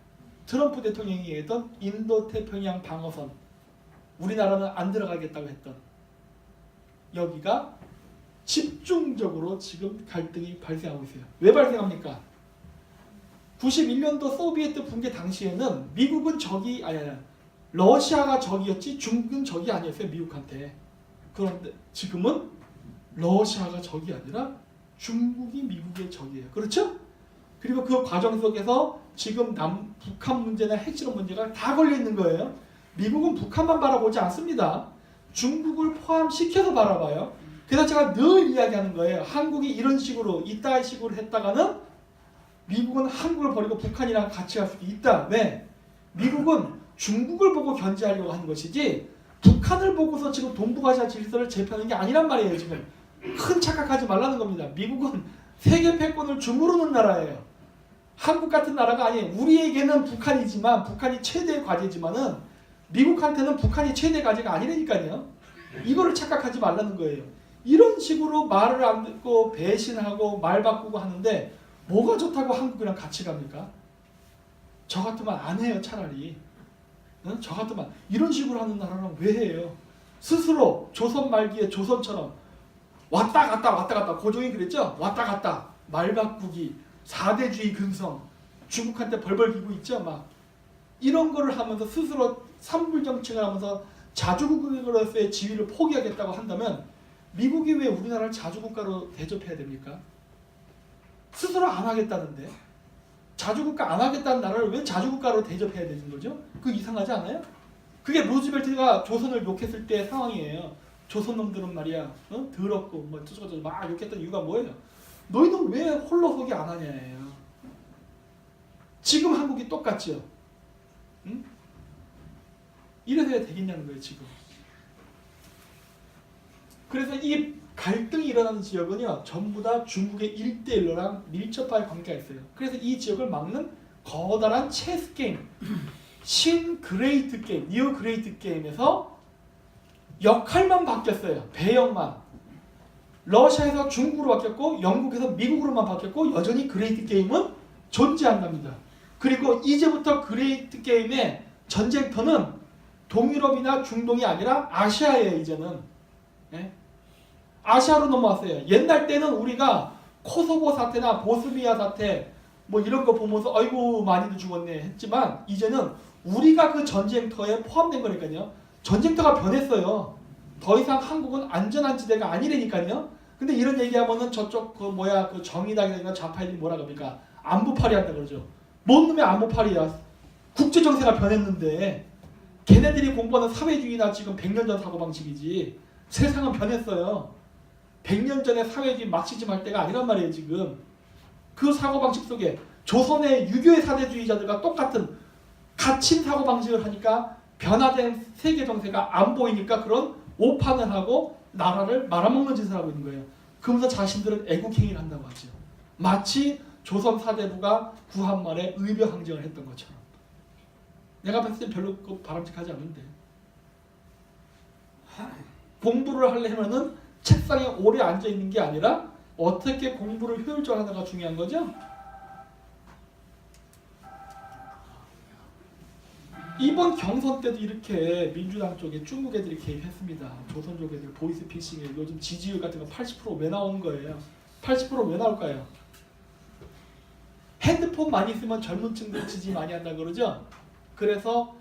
트럼프 대통령이 얘기했던 인도-태평양 방어선, 우리나라는 안 들어가겠다고 했던 여기가 집중적으로 지금 갈등이 발생하고 있어요. 왜 발생합니까? 91년도 소비에트 붕괴 당시에는 미국은 적이 아니야, 러시아가 적이었지 중국은 적이 아니었어요. 미국한테. 그런데 지금은 러시아가 적이 아니라 중국이 미국의 적이에요. 그렇죠? 그리고 그 과정 속에서 지금 북한 문제나 핵실험 문제가 다 걸려 있는 거예요. 미국은 북한만 바라보지 않습니다. 중국을 포함시켜서 바라봐요. 그래서 제가 늘 이야기하는 거예요. 한국이 이런 식으로 이따 식으로 했다가는 미국은 한국을 버리고 북한이랑 같이 갈 수도 있다. 왜? 미국은 중국을 보고 견제하려고 하는 것이지 북한을 보고서 지금 동북아시아 질서를 재편하는 게 아니란 말이에요. 지금 큰 착각하지 말라는 겁니다. 미국은 세계 패권을 주무르는 나라예요. 한국 같은 나라가 아니에요. 우리에게는 북한이지만 북한이 최대의 과제지만은 미국한테는 북한이 최대의 과제가 아니라니까요. 이거를 착각하지 말라는 거예요. 이런 식으로 말을 안 듣고 배신하고 말 바꾸고 하는데 뭐가 좋다고 한국이랑 같이 갑니까? 저 같으면 안 해요. 차라리. 응? 저 같으면 이런 식으로 하는 나라랑 왜 해요? 스스로 조선 말기에 조선처럼 왔다 갔다 고종이 그랬죠? 왔다 갔다 말 바꾸기 4대주의 근성 중국한테 벌벌 기고 있죠? 막 이런 거를 하면서 스스로 삼불정책을 하면서 자주국으로서의 지위를 포기하겠다고 한다면 미국이 왜 우리나라를 자주국가로 대접해야 됩니까? 스스로 안 하겠다는데 자주국가 안 하겠다는 나라를 왜 자주국가로 대접해야 되는 거죠? 그거 이상하지 않아요? 그게 루즈벨트가 조선을 욕했을 때 상황이에요. 조선 놈들은 말이야, 더럽고 뭐 저저저 막 욕했던 이유가 뭐예요? 너희는 왜 홀로서기 안 하냐예요. 지금 한국이 똑같죠. 응? 이래서 해야 되겠냐는 거예요 지금. 그래서 이 갈등이 일어나는 지역은요 전부 다 중국의 1대1로랑 밀접하게 관계가 있어요. 그래서 이 지역을 막는 거대한 체스 게임, 신 그레이트 게임, 니어 그레이트 게임에서 역할만 바뀌었어요. 배역만. 러시아에서 중국으로 바뀌었고 영국에서 미국으로만 바뀌었고 여전히 그레이트 게임은 존재한답니다. 그리고 이제부터 그레이트 게임의 전쟁터는 동유럽이나 중동이 아니라 아시아예요. 이제는. 네? 아시아로 넘어왔어요. 옛날 때는 우리가 코소보 사태나 보스니아 사태 뭐 이런 거 보면서 아이고 많이도 죽었네 했지만 이제는 우리가 그 전쟁터에 포함된 거니까요. 전쟁터가 변했어요. 더 이상 한국은 안전한 지대가 아니라니까요. 근데 이런 얘기하면은 저쪽 그 정의당이나 좌파들이 뭐라 그럽니까? 안보파리 한다 그러죠. 뭔 놈의 안보파리야. 국제정세가 변했는데 걔네들이 공부하는 사회주의나 지금 100년 전 사고방식이지. 세상은 변했어요. 100년 전에 사회주의 막시즘 할 때가 아니란 말이에요 지금. 그 사고방식 속에 조선의 유교의 사대주의자들과 똑같은 갇힌 사고방식을 하니까 변화된 세계 정세가 안 보이니까 그런 오판을 하고 나라를 말아먹는 짓을 하고 있는 거예요. 그러면서 자신들은 애국행위를 한다고 하죠. 마치 조선 사대부가 구한말에 의벼항쟁을 했던 것처럼. 내가 봤을 때 별로 바람직하지 않은데. 공부를 하려면은 책상에 오래 앉아있는 게 아니라 어떻게 공부를 효율적으로 하느냐가 중요한 거죠. 이번 경선 때도 이렇게 민주당 쪽에 중국 애들이 개입했습니다. 조선족 애들 보이스피싱에 요즘 지지율 같은 거 80% 왜 나오는 거예요? 80% 왜 나올까요? 핸드폰 많이 쓰면 젊은 층들 지지 많이 한다 그러죠? 그래서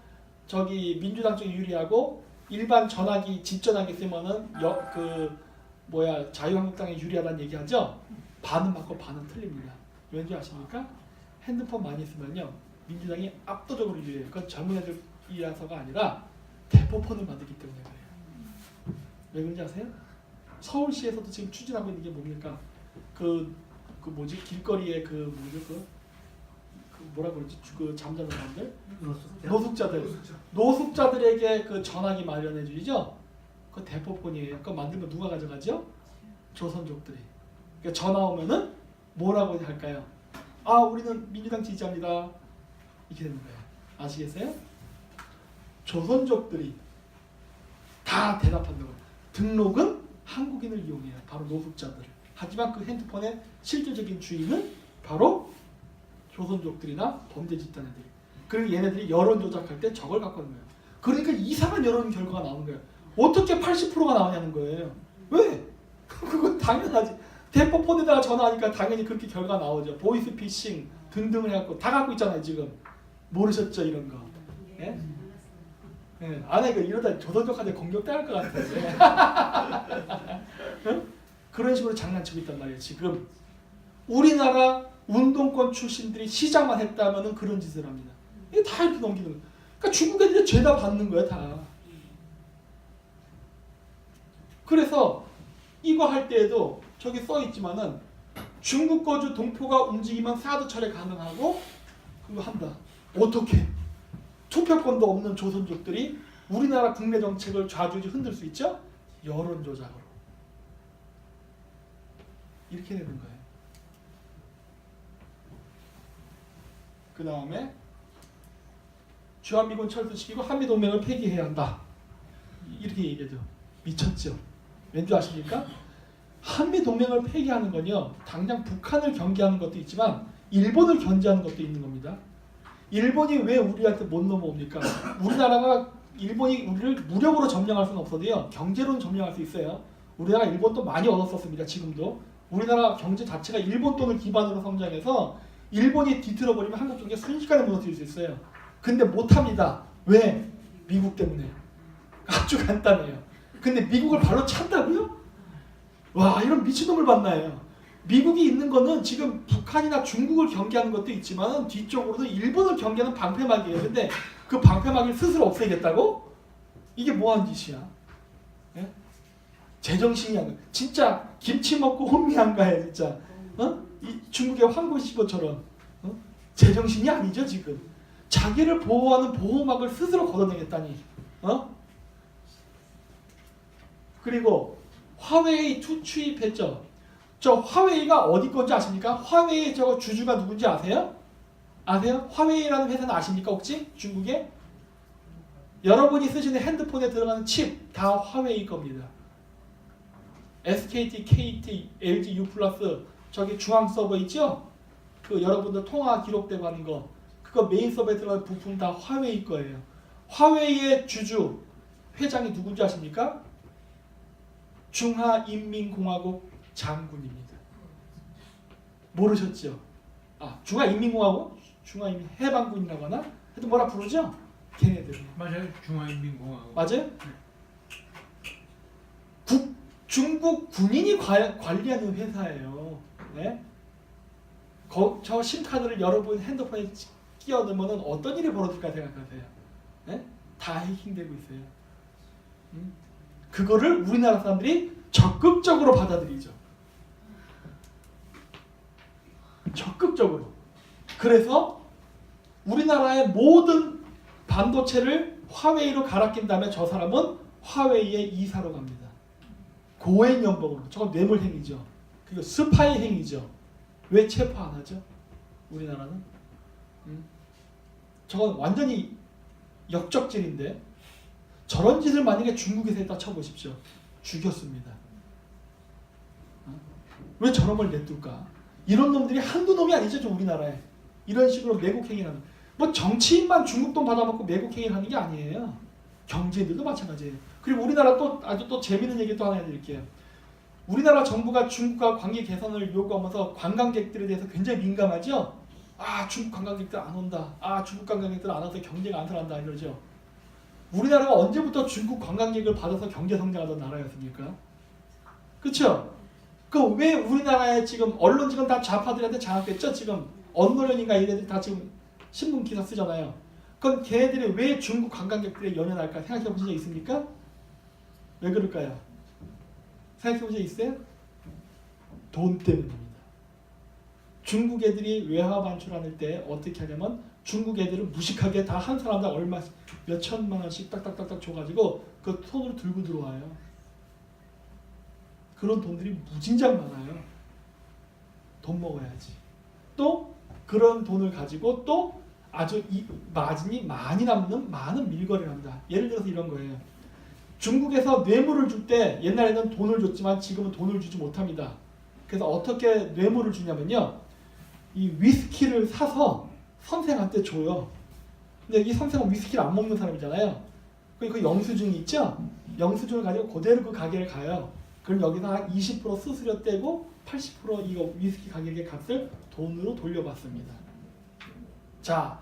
저기 민주당 쪽이 유리하고 일반 전화기, 집전화기 쓰면은 자유한국당이 유리하다는 얘기하죠? 반은 맞고 반은 틀립니다. 왠지 아십니까? 핸드폰 많이 쓰면요 민주당이 압도적으로 유리해요. 그건 젊은 애들이라서가 아니라 대포폰을 받았기 때문에 그래요. 왜 그런지 아세요? 서울시에서도 지금 추진하고 있는 게 뭡니까? 그 뭐지? 길거리에 그 뭐라 그러지? 그 잠자는 사람들? 노숙자들에게 그 전화기 마련해 주죠. 그 대포폰이에요. 그거 만들면 누가 가져가죠? 조선족들이. 그러니까 전화 오면은 뭐라고 할까요? 아, 우리는 민주당 지지자입니다. 이렇게 되는 거예요. 아시겠어요? 조선족들이 다 대답한다고. 등록은 한국인을 이용해요. 바로 노숙자들. 하지만 그 핸드폰의 실질적인 주인은 바로 조선족들이나 범죄 집단애들. 그리고 얘네들이 여론 조작할 때 저걸 갖고 하는 거예요. 그러니까 이상한 여론 결과가 나오는 거예요. 어떻게 80%가 나오냐는 거예요. 왜? 그건 당연하지. 대포폰에다가 전화하니까 당연히 그렇게 결과 나오죠. 보이스피싱 등등을 해갖고 다 갖고 있잖아요. 지금 모르셨죠 이런 거. 예? 예. 아내가 이러다 조선족한테 공격당할 것 같아요. 응? 그런 식으로 장난치고 있단 말이에요. 지금 우리나라 운동권 출신들이 시작만 했다면은 그런 짓을 합니다. 이게 다 이렇게 넘기는 거예요. 그러니까 중국 애들이 죄다 받는 거야 다. 그래서 이거 할 때에도 저기 써 있지만은 중국 거주 동포가 움직이면 사드 처리 가능하고 그거 한다. 어떻게? 투표권도 없는 조선족들이 우리나라 국내 정책을 좌지우지 흔들 수 있죠? 여론 조작으로. 이렇게 되는 거예요. 그 다음에 주한미군 철수시키고 한미동맹을 폐기해야 한다. 이렇게 얘기하죠. 미쳤죠. 왠지 아십니까? 한미동맹을 폐기하는 건요. 당장 북한을 경계하는 것도 있지만 일본을 견제하는 것도 있는 겁니다. 일본이 왜 우리한테 못 넘어옵니까? 우리나라가 일본이 우리를 무력으로 점령할 수는 없어도요. 경제로는 점령할 수 있어요. 우리나라 일본 돈 많이 얻었었습니다. 지금도. 우리나라 경제 자체가 일본 돈을 기반으로 성장해서 일본이 뒤틀어버리면 한국 경제 순식간에 무너뜨릴 수 있어요. 근데 못합니다. 왜? 미국 때문에. 아주 간단해요. 근데 미국을 발로 찬다고요? 와, 이런 미친놈을 만나요. 미국이 있는 거는 지금 북한이나 중국을 경계하는 것도 있지만 뒤쪽으로도 일본을 경계하는 방패막이에요. 근데 그 방패막을 스스로 없애겠다고? 이게 뭐하는 짓이야? 예? 제정신이 아니야. 진짜 김치 먹고 혼미한가요, 진짜. 어? 이 중국의 황고시보처럼. 어? 제정신이 아니죠, 지금. 자기를 보호하는 보호막을 스스로 걷어내겠다니. 어? 그리고 화웨이 투취입했죠. 저 화웨이가 어디 건지 아십니까? 화웨이 저거 주주가 누군지 아세요? 아세요? 화웨이라는 회사는 아십니까 혹시? 중국에? 여러분이 쓰시는 핸드폰에 들어가는 칩 다 화웨이 겁니다. SKT, KT, LG U+, 저기 중앙 서버 있죠? 그 여러분들 통화 기록되고 하는 거 그거 메인 서버에 들어가는 부품 다 화웨이 거예요. 화웨이의 주주 회장이 누군지 아십니까? 중화인민공화국 장군입니다. 모르셨죠? 아, 중화인민공화국? 중화인민 해방군이라고 하나? 하여튼 뭐라 부르죠? 걔네들. 맞아요. 중화인민공화국. 맞아요? 중국 군인이 관리하는 회사예요. 네? 저 심카드를 여러분 핸드폰에 끼워 넣으면 어떤 일이 벌어질까 생각하세요? 네? 다 해킹되고 있어요. 그거를 우리나라 사람들이 적극적으로 받아들이죠. 적극적으로. 그래서 우리나라의 모든 반도체를 화웨이로 갈아 낀 다음에 저 사람은 화웨이의 이사로 갑니다. 고액 연봉으로. 저건 뇌물 행위죠. 그리고 스파이 행위죠. 왜 체포 안 하죠? 우리나라는? 저건 완전히 역적질인데 저런 짓을 만약에 중국에서 했다 쳐보십시오. 죽였습니다. 왜 저런 걸 냅둘까? 이런 놈들이 한두 놈이 아니죠. 좀 우리나라에. 이런 식으로 매국행위를 하는. 뭐 정치인만 중국 돈 받아먹고 매국행위를 하는 게 아니에요. 경제인들도 마찬가지예요. 그리고 우리나라 또 아주 또 재밌는 얘기 또 하나 해드릴게요. 우리나라 정부가 중국과 관계 개선을 요구하면서 관광객들에 대해서 굉장히 민감하죠. 아, 중국 관광객들 안 온다. 아, 중국 관광객들 안 와서 경제가 안 살아난다 이러죠. 우리나라가 언제부터 중국 관광객을 받아서 경제 성장하던 나라였습니까? 그렇죠? 그 왜 우리나라에 지금 언론 지금 다 좌파들한테 장악됐죠? 지금 언론인가 이래들 다 지금 신문 기사 쓰잖아요. 그럼 걔네들이 왜 중국 관광객들에 연연할까 생각해 보신 적 있습니까? 왜 그럴까요? 생각해 본 적 있어요? 돈 때문입니다. 중국 애들이 외화 반출할 때 어떻게 하냐면 중국 애들은 무식하게 다 한 사람당 얼마 몇 천만 원씩 딱딱딱딱 줘가지고 그 손으로 들고 들어와요. 그런 돈들이 무진장 많아요. 돈 먹어야지. 또 그런 돈을 가지고 또 아주 마진이 많이 남는 많은 밀거래를 합니다. 예를 들어서 이런 거예요. 중국에서 뇌물을 줄 때 옛날에는 돈을 줬지만 지금은 돈을 주지 못합니다. 그래서 어떻게 뇌물을 주냐면요. 이 위스키를 사서 선생한테 줘요. 근데 이 선생은 위스키를 안 먹는 사람이잖아요. 그 영수증이 있죠? 영수증을 가지고 그대로 그 가게를 가요. 그럼 여기서 한 20% 수수료 떼고 80% 이거 위스키 가격의 값을 돈으로 돌려받습니다. 자,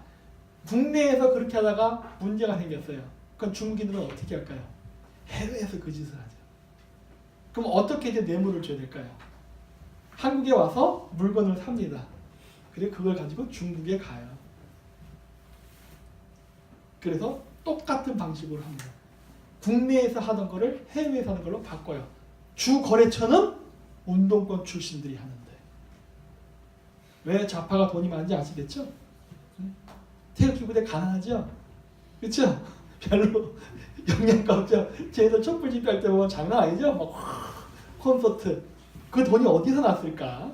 국내에서 그렇게 하다가 문제가 생겼어요. 그럼 중국인들은 어떻게 할까요? 해외에서 그 짓을 하죠. 그럼 어떻게 이제 뇌물을 줘야 될까요? 한국에 와서 물건을 삽니다. 그리고 그걸 가지고 중국에 가요. 그래서 똑같은 방식으로 합니다. 국내에서 하던 거를 해외에서 하는 걸로 바꿔요. 주 거래처는 운동권 출신들이 하는데 왜 좌파가 돈이 많은지 아시겠죠? 태극기 부대 가난하죠? 그렇죠? 별로 영양가 없죠? 쟤들 촛불 집회할 때 보면 장난 아니죠? 막 콘서트 그 돈이 어디서 났을까?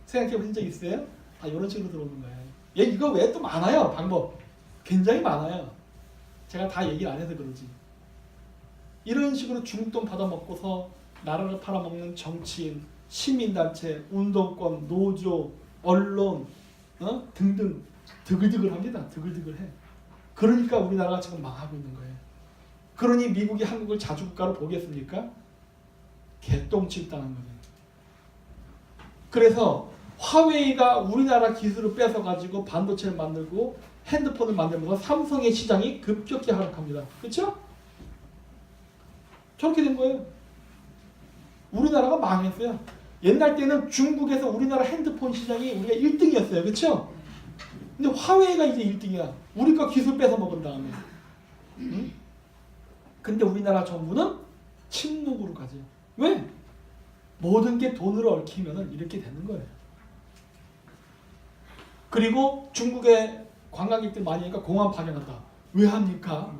생각해 보신 적 있어요? 다 이런 식으로 들어오는 거예요. 얘 이거 외에 또 많아요. 방법 굉장히 많아요. 제가 다 얘기를 안 해서 그러지. 이런 식으로 중국 돈 받아먹고서 나라를 팔아먹는 정치인, 시민단체, 운동권, 노조, 언론 등등 드글드글합니다. 드글드글해. 그러니까 우리나라가 지금 망하고 있는 거예요. 그러니 미국이 한국을 자주국가로 보겠습니까? 개똥집 당한 거예요. 그래서 화웨이가 우리나라 기술을 뺏어가지고 반도체를 만들고 핸드폰을 만들면서 삼성의 시장이 급격히 하락합니다. 그렇죠? 저렇게 된 거예요. 우리나라가 망했어요. 옛날 때는 중국에서 우리나라 핸드폰 시장이 우리가 1등이었어요. 그렇죠? 근데 화웨이가 이제 1등이야. 우리 거 기술 뺏어 먹은 다음에. 응? 근데 우리나라 정부는 침묵으로 가죠. 왜? 모든 게 돈으로 얽히면 이렇게 되는 거예요. 그리고 중국에 관광객들 많이 하니까 공항 파견한다. 왜 합니까?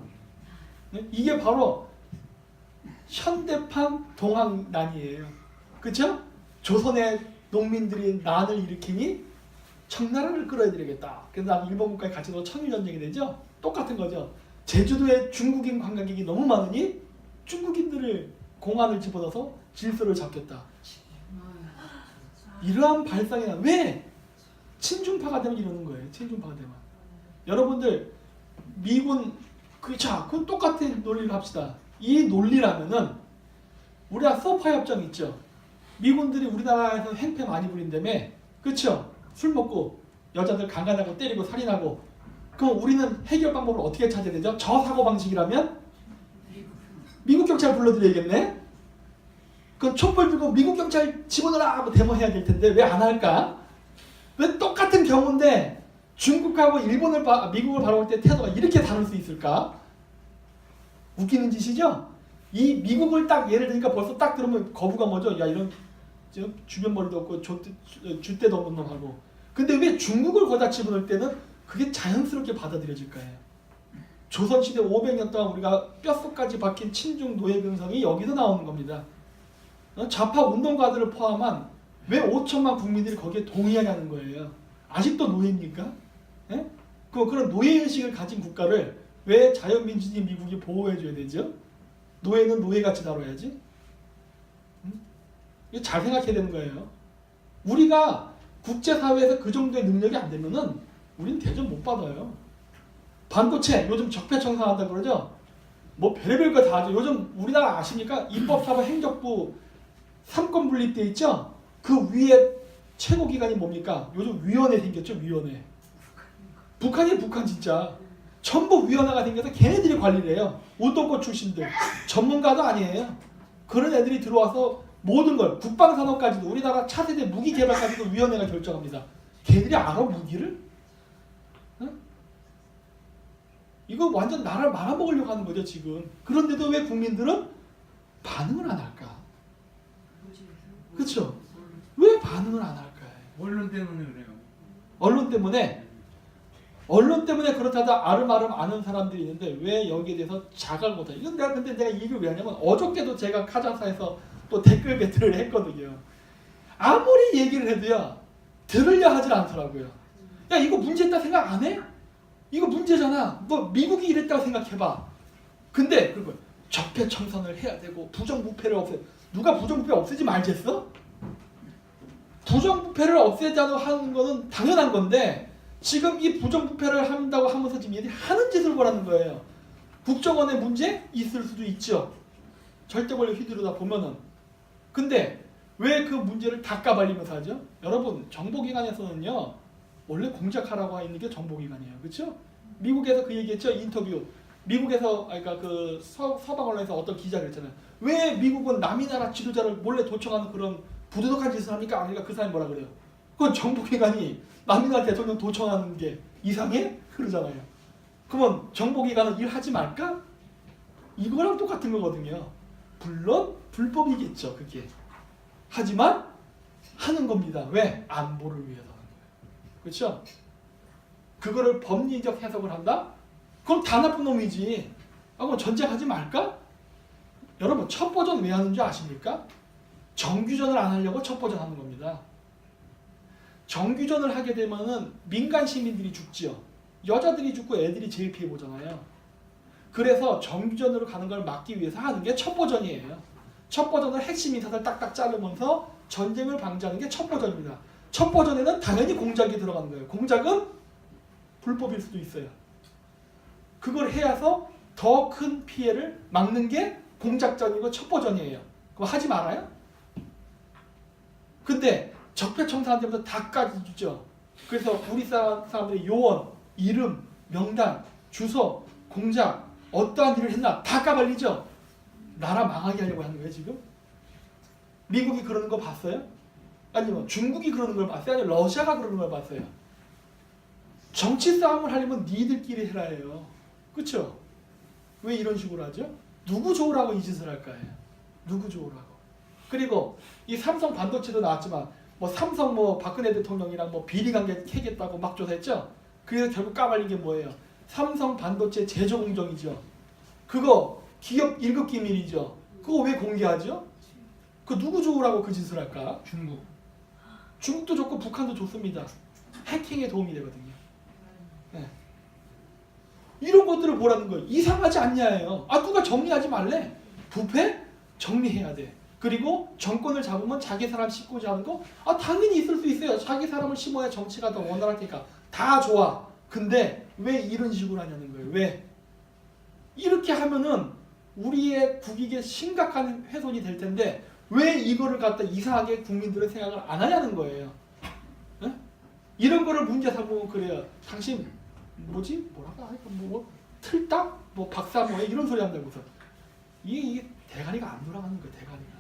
네? 이게 바로 현대판 동학난이에요. 그렇죠? 조선의 농민들이 난을 일으키니 청나라를 끌어들이겠다. 그래서 난 일본 국가에 같이 넣어 청일전쟁이 되죠? 똑같은 거죠. 제주도에 중국인 관광객이 너무 많으니 중국인들을 공안을 집어넣어서 질서를 잡겠다. 이러한 발상이 나. 왜? 친중파가 되면 이러는 거예요. 친중파가 되면. 여러분들 미군 그건 똑같은 논리를 합시다. 이 논리라면은 우리가 서파 협정 있죠. 미군들이 우리나라에서 행패 많이 부린다며, 그렇죠? 술 먹고 여자들 강간하고 때리고 살인하고. 그럼 우리는 해결 방법을 어떻게 찾아야 되죠? 저 사고 방식이라면 미국 경찰 불러드려야겠네. 그럼 촛불 들고 미국 경찰 집어넣으라 하고 데모해야 될 텐데 왜 안 할까? 왜 똑같은 경우인데 중국하고 미국을 바라볼 때 태도가 이렇게 다를 수 있을까? 웃기는 짓이죠? 이 미국을 딱 예를 들니까 벌써 딱 들으면 거부가 뭐죠? 야 이런 주변 머리도 없고 줏대도 없는 놈하고. 근데 왜 중국을 거다 집어넣을 때는 그게 자연스럽게 받아들여질 거예요. 조선시대 500년 동안 우리가 뼛속까지 박힌 친중 노예 근성이 여기서 나오는 겁니다. 좌파 운동가들을 포함한 왜 5천만 국민들이 거기에 동의하냐는 거예요. 아직도 노예입니까? 예? 그런 노예의식을 가진 국가를 왜 자유민주주의 미국이 보호해줘야 되죠? 노예는 노예같이 다뤄야지. 이거 잘 생각해야 되는 거예요. 우리가 국제사회에서 그 정도의 능력이 안 되면은 우리는 대접 못 받아요. 반도체 요즘 적폐청산한다 그러죠? 뭐 별의별 거 다 하죠. 요즘 우리나라 아십니까? 입법사법 행정부 3권 분립돼 있죠? 그 위에 최고 기관이 뭡니까? 요즘 위원회 생겼죠? 위원회. 북한 진짜. 전부 위원회가 생겨서 걔네들이 관리를 해요. 운동권 출신들. 전문가도 아니에요. 그런 애들이 들어와서 모든 걸 국방산업까지도 우리나라 차세대 무기 개발까지도 위원회가 결정합니다. 걔들이 알아 무기를? 이거 완전 나라를 말아먹으려고 하는 거죠 지금. 그런데도 왜 국민들은 반응을 안 할까? 그렇죠? 왜 반응을 안 할까요? 언론 때문에 그래요. 언론 때문에 그렇다도 아름아름 아는 사람들이 있는데 왜 여기에 대해서 자각을 못해? 이건 근데 내가 이 얘기를 왜 하냐면 어저께도 제가 카자사에서 또 댓글 배틀을 했거든요. 아무리 얘기를 해도요 들으려 하질 않더라고요. 야 이거 문제 있다 생각 안 해? 이거 문제잖아. 뭐 미국이 이랬다고 생각해봐. 근데 그리고 적폐청산을 해야 되고 부정부패를 없애. 누가 부정부패 없애지 말겠어? 부정부패를 없애자고 하는 거는 당연한 건데 지금 이 부정부패를 한다고 하면서 지금 얘들이 하는 짓을 보라는 거예요. 국정원의 문제 있을 수도 있죠. 절대 권력 휘두르다 보면은. 근데 왜 그 문제를 다 까발리면서 하죠? 여러분 정보기관에서는요 원래 공작하라고 있는 게 정보기관이에요. 그렇죠? 미국에서 그 얘기했죠. 인터뷰. 미국에서 그러니까 그 서방 언론에서 어떤 기자가 그랬잖아요. 왜 미국은 남이 나라 지도자를 몰래 도청하는 그런 부도덕한 짓을 합니까? 그러니까 그 사람이 뭐라 그래요? 그건 정보기관이 남이 나라 대통령 도청하는 게 이상해? 그러잖아요. 그러면 정보기관은 일하지 말까? 이거랑 똑같은 거거든요. 물론 불법이겠죠. 그게. 하지만 하는 겁니다. 왜? 안보를 위해서 하는 거예요. 그렇죠? 그거를 법리적 해석을 한다? 그럼 다 나쁜 놈이지. 그럼 전쟁하지 말까? 여러분 첩보전 왜 하는 줄 아십니까? 정규전을 안 하려고 첩보전 하는 겁니다. 정규전을 하게 되면은 민간 시민들이 죽지요. 여자들이 죽고 애들이 제일 피해 보잖아요. 그래서 정규전으로 가는 걸 막기 위해서 하는 게 첩보전이에요. 첩보전은 핵심 인사들 딱딱 자르면서 전쟁을 방지하는 게 첩보전입니다. 첩보전에는 당연히 공작이 들어가는 거예요. 공작은 불법일 수도 있어요. 그걸 해야서 더 큰 피해를 막는 게 공작전이고 첩보전이에요. 그럼 하지 말아요? 근데 적폐청산한테부터 다까지 주죠. 그래서 우리 사람들의 요원, 이름, 명단, 주소, 공작, 어떠한 일을 했나 다 까발리죠. 나라 망하게 하려고 하는 거예요 지금. 미국이 그러는 거 봤어요? 아니면 중국이 그러는 걸 봤어요? 아니면 러시아가 그러는 걸 봤어요? 정치 싸움을 하려면 니들끼리 해라 해요. 그렇죠? 왜 이런 식으로 하죠? 누구 좋으라고 이 짓을 할까요? 누구 좋으라고. 그리고 이 삼성 반도체도 나왔지만 뭐 삼성 뭐 박근혜 대통령이랑 뭐 비리 관계 캐겠다고 막 조사했죠? 그래서 결국 까발린 게 뭐예요? 삼성 반도체 제조 공정이죠. 그거 기업 1급 기밀이죠. 그거 왜 공개하죠? 그 누구 좋으라고 그 짓을 할까? 중국. 중국도 좋고 북한도 좋습니다. 해킹에 도움이 되거든요. 네. 이런 것들을 보라는 거예요. 이상하지 않냐예요. 아 누가 정리하지 말래? 부패? 정리해야 돼. 그리고 정권을 잡으면 자기 사람 씹고자 하는 거? 아 당연히 있을 수 있어요. 자기 사람을 심어야 정치가 더 원활할 테니까 다 좋아. 근데 왜 이런 식으로 하냐는 거예요. 왜? 이렇게 하면은 우리의 국익에 심각한 훼손이 될 텐데 왜 이거를 갖다 이상하게 국민들은 생각을 안 하냐는 거예요. 에? 이런 거를 문제 삼으면 그래요. 당신 뭐지? 뭐라고 할까? 뭐 틀딱? 뭐 박사 뭐 이런 소리 한다고서 이게 대가리가 안 돌아가는 거예요. 대가리가.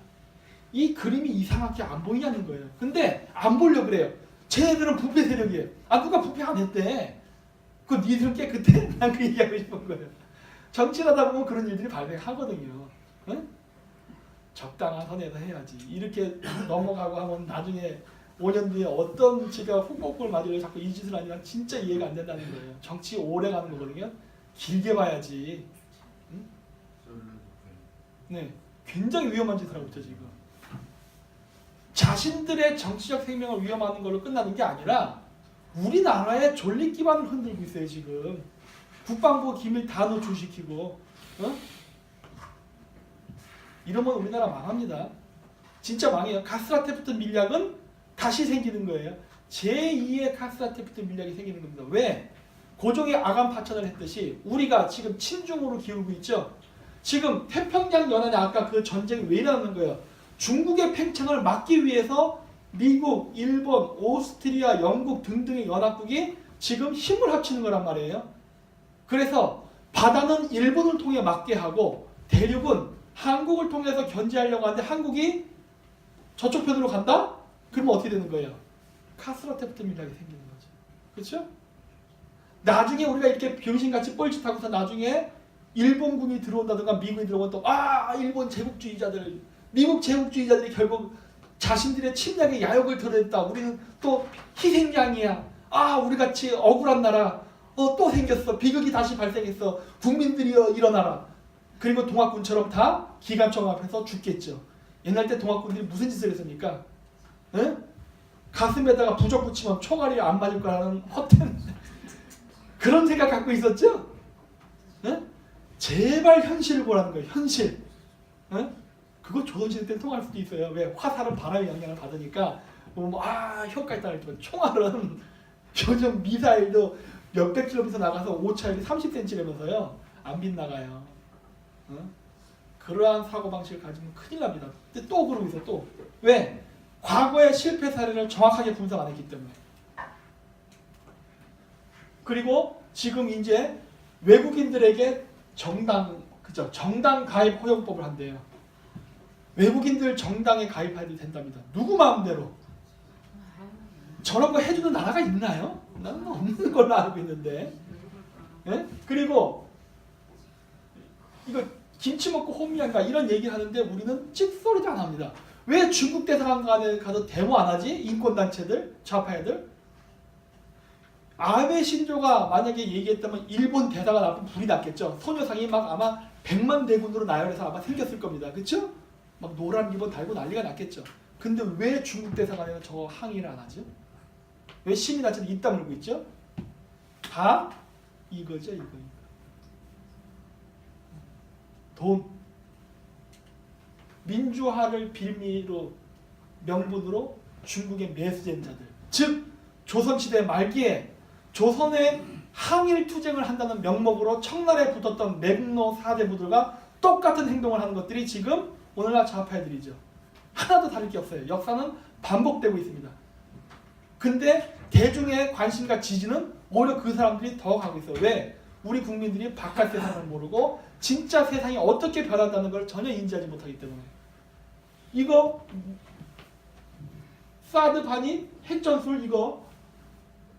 이 그림이 이상하게 안 보이냐는 거예요. 근데 안 보려고 그래요. 쟤네들은 부패 세력이에요. 아 누가 부패 안 했대. 그 니들은 깨끗해? 난 그 얘기하고 싶은 거예요. 정치를 하다 보면 그런 일들이 발생하거든요. 응? 적당한 선에서 해야지. 이렇게 넘어가고 하면 나중에 5년 뒤에 어떤 제가 후보골 맞으려 자꾸 이 짓을 하니까 진짜 이해가 안 된다는 거예요. 정치 오래 가는 거거든요. 길게 봐야지. 응? 네, 굉장히 위험한 짓을 하고 있죠 지금. 자신들의 정치적 생명을 위험하는 걸로 끝나는 게 아니라 우리나라의 존립 기반을 흔들고 있어요 지금. 국방부 기밀 다 노출시키고. 어? 이러면 우리나라 망합니다. 진짜 망해요. 가스라테프트 밀약은 다시 생기는 거예요. 제2의 가스라테프트 밀약이 생기는 겁니다. 왜? 고종이 아간 파천을 했듯이 우리가 지금 친중으로 기울고 있죠. 지금 태평양 연안에 아까 그 전쟁이 왜 일어나는 거예요? 중국의 팽창을 막기 위해서 미국, 일본, 오스트리아, 영국 등등의 연합국이 지금 힘을 합치는 거란 말이에요. 그래서 바다는 일본을 통해 막게 하고 대륙은 한국을 통해서 견제하려고 하는데 한국이 저쪽 편으로 간다? 그러면 어떻게 되는 거예요? 카스라테프트 밀약이 생기는 거죠. 그렇죠? 나중에 우리가 이렇게 병신같이 뻘짓하고서 나중에 일본군이 들어온다든가 미국이 들어오면 또 일본 제국주의자들, 미국 제국주의자들이 결국 자신들의 침략의 야욕을 드러냈다. 우리는 또 희생양이야. 우리 같이 억울한 나라 또 생겼어. 비극이 다시 발생했어. 국민들이여 일어나라. 그리고 동학군처럼 다 기관총 앞에서 죽겠죠. 옛날 때 동학군들이 무슨 짓을 했습니까? 에? 가슴에다가 부적 붙이면 총알이 안 맞을 거라는 헛된 그런 생각 갖고 있었죠? 에? 제발 현실을 보라는 거예요. 현실. 에? 그거 조선시대 때 통할 수도 있어요. 왜? 화살은 바람의 영향을 받으니까 효과 있다고 했지만 총알은 요즘 미사일도 몇백 킬로미터 나가서 오차율이 30cm라면서요. 안 빗나가요. 그러한 사고방식을 가지면 큰일 납니다. 근데 또 그러고 있어 또. 왜? 과거의 실패 사례를 정확하게 분석 안 했기 때문에. 그리고 지금 이제 외국인들에게 정당 가입 허용법을 한대요. 외국인들 정당에 가입해도 된답니다. 누구 마음대로. 저런 거 해주는 나라가 있나요? 나는 없는 걸로 알고 있는데. 예? 그리고 이거 김치 먹고 혼미한가 이런 얘기를 하는데 우리는 찍소리도 안 합니다. 왜 중국 대사관에 가서 데모 안 하지? 인권단체들, 좌파애들. 아베 신조가 만약에 얘기했다면 일본 대사가 나쁜 불이 났겠죠. 소녀상이 막 아마 100만 대군으로 나열해서 아마 생겼을 겁니다. 그렇죠? 막 노란 리본 달고 난리가 났겠죠. 근데 왜 중국 대사관에는 저 항의를 안 하죠? 왜 시민단체는 입 다물고 있죠? 다 이거죠, 이거. 돈. 민주화를 빌미로 명분으로 중국의 매수된 자들. 즉 조선시대 말기에 조선의 항일 투쟁을 한다는 명목으로 청나라에 붙었던 맥로 사대부들과 똑같은 행동을 하는 것들이 지금 오늘날 좌파애들이죠. 하나도 다를 게 없어요. 역사는 반복되고 있습니다. 근데 대중의 관심과 지지는 오히려 그 사람들이 더 가고 있어요. 왜? 우리 국민들이 바깥 세상을 모르고 진짜 세상이 어떻게 변한다는 걸 전혀 인지하지 못하기 때문에. 이거 사드 반이 핵전술 이거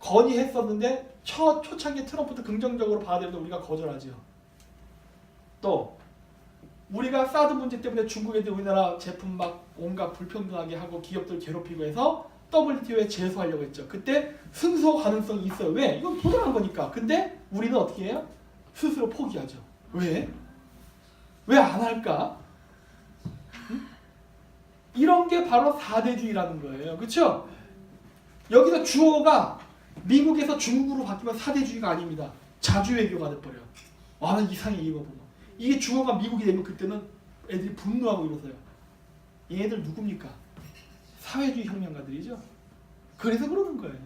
건의했었는데 초창기 트럼프도 긍정적으로 받아들여도 우리가 거절하죠. 또 우리가 사드 문제 때문에 중국 애들 우리나라 제품 막 온갖 불평등하게 하고 기업들 괴롭히고 해서 WTO에 제소하려고 했죠. 그때 승소 가능성이 있어요. 왜? 이건 도전한 거니까. 근데 우리는 어떻게 해요? 스스로 포기하죠. 왜? 왜 안 할까? 응? 이런 게 바로 4대주의라는 거예요. 그렇죠? 여기서 주어가 미국에서 중국으로 바뀌면 4대주의가 아닙니다. 자주외교가 돼버려요. 난 이상해 이거 보고. 이게 주어가 미국이 되면 그때는 애들이 분노하고 이러세요. 얘네들 누굽니까? 사회주의 혁명가들이죠. 그래서 그러는 거예요.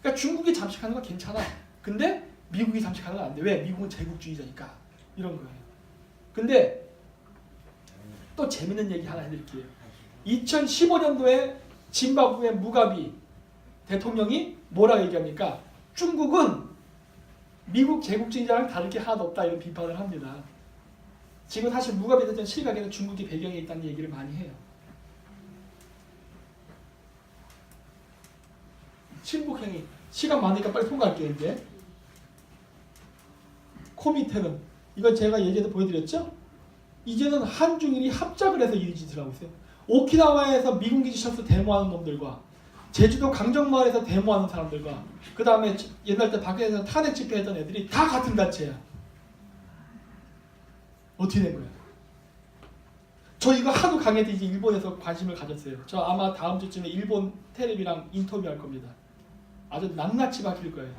그러니까 중국이 잠식하는 건 괜찮아. 근데 미국이 잠식하는 건 안 돼. 왜? 미국은 제국주의자니까. 이런 거예요. 근데 또 재밌는 얘기 하나 해드릴게요. 2015년도에 짐바브웨 무가비 대통령이 뭐라고 얘기합니까? 중국은 미국 제국주의자랑 다를 게 하나도 없다 이런 비판을 합니다. 지금 사실 무가베 대통령 시각에는 중국이 배경에 있다는 얘기를 많이 해요. 친북행위. 시간 많으니까 빨리 통과할게요. 이제 코 밑에는 이건 제가 예전에 보여드렸죠? 이제는 한중일이 합작을 해서 이 짓을 하고 있어요. 오키나와에서 미군기지 쳐서 데모하는 놈들과 제주도 강정마을에서 데모하는 사람들과 그 다음에 옛날 때 밖에서 탄핵 집회했던 애들이 다 같은 단체야. 어떻게 된 거야? 저 이거 하도 강의해서 이제 일본에서 관심을 가졌어요. 저 아마 다음 주쯤에 일본 텔레비랑 인터뷰할 겁니다. 아주 낱낱이 밝힐 거예요.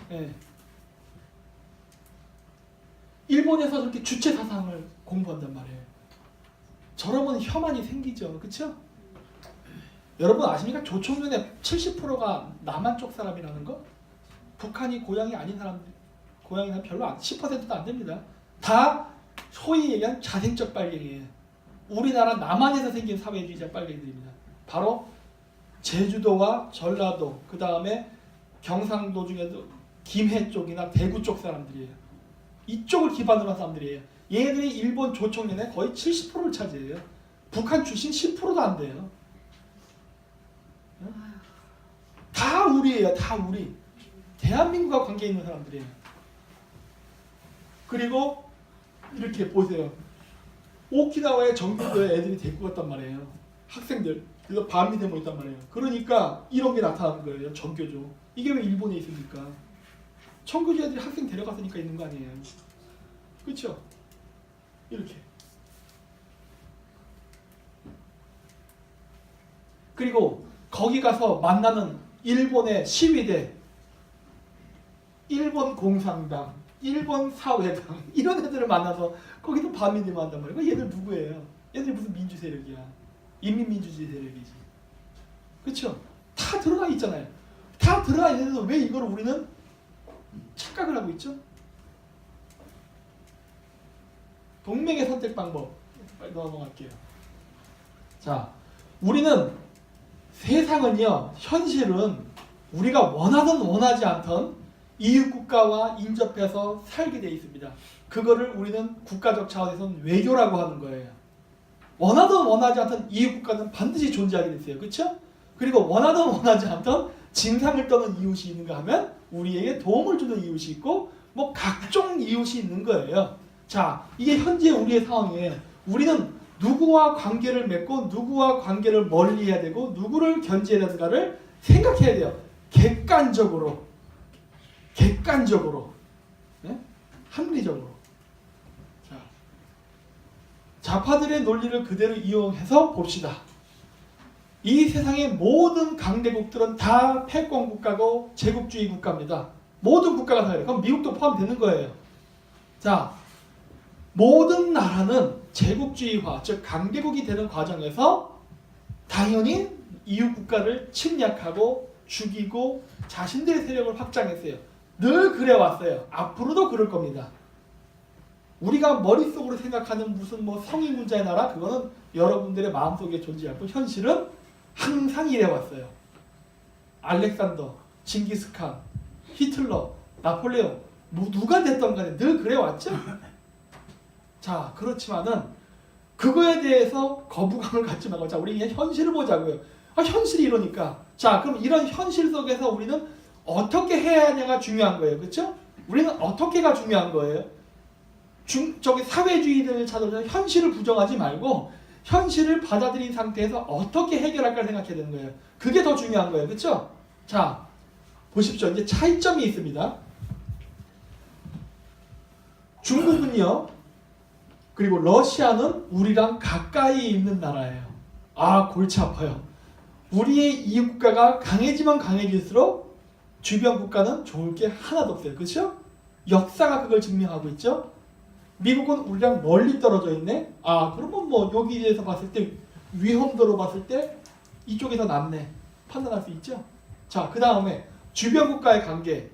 네. 일본에서 저렇게 주체 사상을 공부한단 말이에요. 저러면 혐한이 생기죠. 그렇죠? 여러분 아십니까? 조총련의 70%가 남한 쪽 사람이라는 거? 북한이 고향이 아닌 사람들, 고향이 별로 10%도 안 됩니다. 다 소위 얘기한 자생적 빨갱이에요. 우리나라 남한에서 생긴 사회주의자 빨갱이들입니다. 바로 제주도와 전라도, 그 다음에 경상도 중에도 김해 쪽이나 대구 쪽 사람들이에요. 이쪽을 기반으로 한 사람들이에요. 얘네들이 일본 조총련의 거의 70%를 차지해요. 북한 출신 10%도 안 돼요. 다 우리예요. 다 우리. 대한민국과 관계 있는 사람들이에요. 그리고 이렇게 보세요. 오키나와의 정규도에 애들이 데리고 갔단 말이에요. 학생들. 그래서 반미 데모 있단 말이에요. 그러니까 이런 게 나타나는 거예요. 전교조. 이게 왜 일본에 있습니까? 청교조 애들이 학생 데려갔으니까 있는 거 아니에요. 그렇죠? 이렇게. 그리고 거기 가서 만나는 일본의 시위대, 일본 공산당, 일본 사회당 이런 애들을 만나서 거기도 반민들만 한단 말이에요. 얘들 누구예요? 얘들이 무슨 민주 세력이야? 인민민주주의 세력이지. 그렇죠? 다 드러나 있잖아요. 다 드러나 있는데도 왜 이걸 우리는 착각을 하고 있죠? 동맹의 선택 방법 빨리 넘어갈게요. 자, 우리는 세상은요, 현실은 우리가 원하든 원하지 않던 이웃 국가와 인접해서 살게 돼 있습니다. 그거를 우리는 국가적 차원에서는 외교라고 하는 거예요. 원하든 원하지 않던 이웃 국가는 반드시 존재하게 돼 있어요. 그렇죠? 그리고 원하든 원하지 않던 진상을 떠는 이웃이 있는가 하면 우리에게 도움을 주는 이웃이 있고 뭐 각종 이웃이 있는 거예요. 자, 이게 현재 우리의 상황이에요. 우리는 누구와 관계를 맺고 누구와 관계를 멀리해야 되고 누구를 견제해야 되는가를 생각해야 돼요. 객관적으로, 네? 합리적으로. 자, 좌파들의 논리를 그대로 이용해서 봅시다. 이 세상의 모든 강대국들은 다 패권 국가고 제국주의 국가입니다. 모든 국가가 다 그래요. 그럼 미국도 포함되는 거예요. 자, 모든 나라는 제국주의화, 즉 강대국이 되는 과정에서 당연히 이웃 국가를 침략하고 죽이고 자신들의 세력을 확장했어요. 늘 그래왔어요. 앞으로도 그럴 겁니다. 우리가 머릿속으로 생각하는 무슨 뭐 성인군자의 나라, 그거는 여러분들의 마음속에 존재하고 현실은 항상 이래왔어요. 알렉산더, 징기스칸, 히틀러, 나폴레옹 누가 됐던 간에 늘 그래왔죠. 자, 그렇지만은 그거에 대해서 거부감을 갖지 말고, 자, 우리 그냥 현실을 보자고요. 현실이 이러니까. 자, 그럼 이런 현실 속에서 우리는 어떻게 해야 하냐가 중요한 거예요. 그렇죠? 우리는 어떻게가 중요한 거예요. 저기 사회주의를 찾아서 현실을 부정하지 말고 현실을 받아들인 상태에서 어떻게 해결할까 생각해야 되는 거예요. 그게 더 중요한 거예요. 그렇죠? 자, 보십시오. 이제 차이점이 있습니다. 중국은요, 그리고 러시아는 우리랑 가까이 있는 나라예요. 아, 골치 아파요. 우리의 이웃 국가가 강해지면 강해질수록 주변 국가는 좋을 게 하나도 없어요. 그렇죠? 역사가 그걸 증명하고 있죠. 미국은 우리랑 멀리 떨어져 있네. 아, 그러면 뭐 여기에서 봤을 때 위험도로 봤을 때 이쪽이 더 낫네. 판단할 수 있죠. 자, 그 다음에 주변 국가의 관계.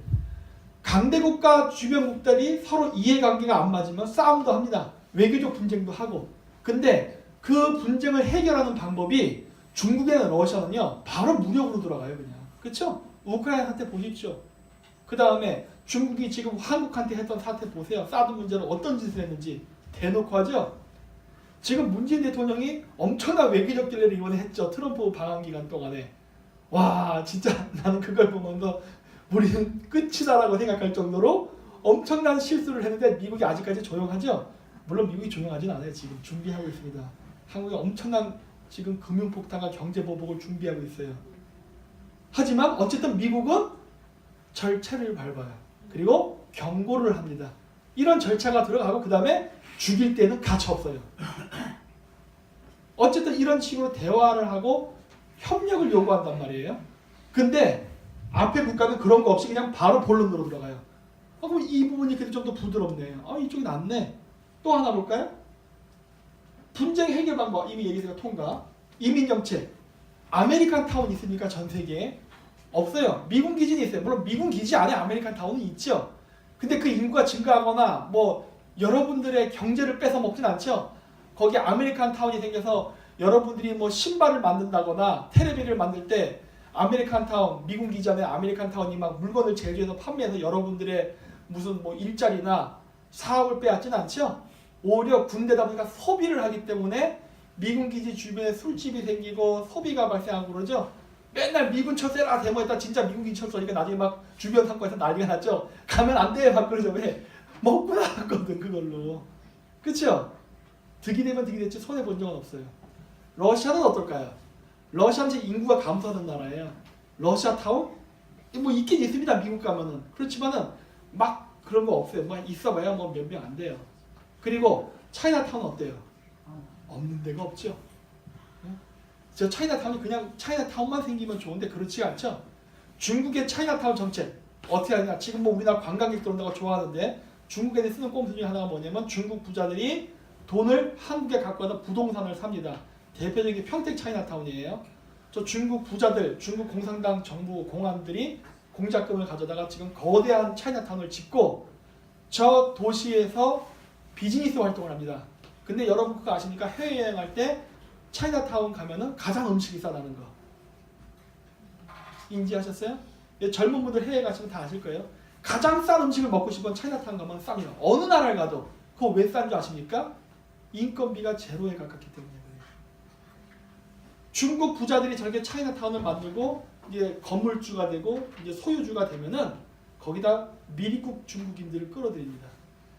강대국과 주변국들이 서로 이해관계가 안 맞으면 싸움도 합니다. 외교적 분쟁도 하고. 근데 그 분쟁을 해결하는 방법이 중국이나 러시아는요, 바로 무력으로 돌아가요. 그냥. 그렇죠? 우크라이나 사태 보십시오. 그 다음에 중국이 지금 한국한테 했던 사태 보세요. 사드 문제는 어떤 짓을 했는지 대놓고 하죠. 지금 문재인 대통령이 엄청난 외교적 딜레를 이번에 했죠. 트럼프 방한 기간 동안에. 와, 진짜 나는 그걸 보면서 우리는 끝이다라고 생각할 정도로 엄청난 실수를 했는데 미국이 아직까지 조용하죠. 물론 미국이 조용하진 않아요. 지금 준비하고 있습니다. 한국이 엄청난 지금 금융폭탄과 경제보복을 준비하고 있어요. 하지만 어쨌든 미국은 절차를 밟아요. 그리고 경고를 합니다. 이런 절차가 들어가고 그 다음에 죽일 때는 가차 없어요. 어쨌든 이런 식으로 대화를 하고 협력을 요구한단 말이에요. 근데 앞에 국가는 그런 거 없이 그냥 바로 본론으로 들어가요. 그럼 이 부분이 그래도 좀 더 부드럽네. 이쪽이 낫네. 또 하나 볼까요? 분쟁 해결 방법 이미 얘기해서 통과. 이민 정책. 아메리칸 타운 있습니까? 전 세계에? 없어요. 미군 기지는 있어요. 물론 미군 기지 안에 아메리칸 타운은 있죠. 근데 그 인구가 증가하거나 뭐 여러분들의 경제를 뺏어 먹진 않죠. 거기 아메리칸 타운이 생겨서 여러분들이 뭐 신발을 만든다거나 테레비를 만들 때 아메리칸 타운, 미군 기지 안에 아메리칸 타운이 막 물건을 제조해서 판매해서 여러분들의 무슨 뭐 일자리나 사업을 빼앗진 않죠. 오히려 군대다 보니까 소비를 하기 때문에 미군 기지 주변에 술집이 생기고 소비가 발생하고 그러죠. 맨날 미군 철수해라 데모했다 진짜 미국인 철수하니까 나중에 막 주변 상권에서 난리가 났죠. 가면 안 돼 막 그러죠. 왜? 먹고 나갔거든 그걸로. 그렇죠? 득이 되면 득이 됐지 손해 본 적은 없어요. 러시아는 어떨까요? 러시아는 이제 인구가 감소하는 나라예요. 러시아 타운? 뭐 있긴 있습니다. 미국 가면은. 그렇지만은 막 그런 거 없어요. 뭐 있어봐야 뭐 몇 명 안 돼요. 그리고 차이나타운 어때요? 없는 데가 없죠. 저 차이나타운이 그냥 차이나타운만 생기면 좋은데 그렇지가 않죠. 중국의 차이나타운 정책 어떻게 하냐? 지금 뭐 우리나라 관광객들 온다고 좋아하는데 중국에 쓰는 꼼수 중에 하나가 뭐냐면 중국 부자들이 돈을 한국에 갖고 와서 부동산을 삽니다. 대표적인 평택 차이나타운이에요. 저 중국 부자들, 중국 공산당 정부 공안들이 공작금을 가져다가 지금 거대한 차이나타운을 짓고 저 도시에서 비즈니스 활동을 합니다. 근데 여러분 그거 아십니까? 해외여행할 때 차이나타운 가면은 가장 음식이 싸다는 거 인지하셨어요? 젊은 분들 해외 가시면 다 아실 거예요. 가장 싼 음식을 먹고 싶으면 차이나타운 가면 쌉니다. 어느 나라를 가도. 그거 왜 싼 줄 아십니까? 인건비가 제로에 가깝기 때문에 그래요. 중국 부자들이 저렇게 차이나타운을 만들고 이제 건물주가 되고 이제 소유주가 되면은 거기다 미리국 중국인들을 끌어들입니다.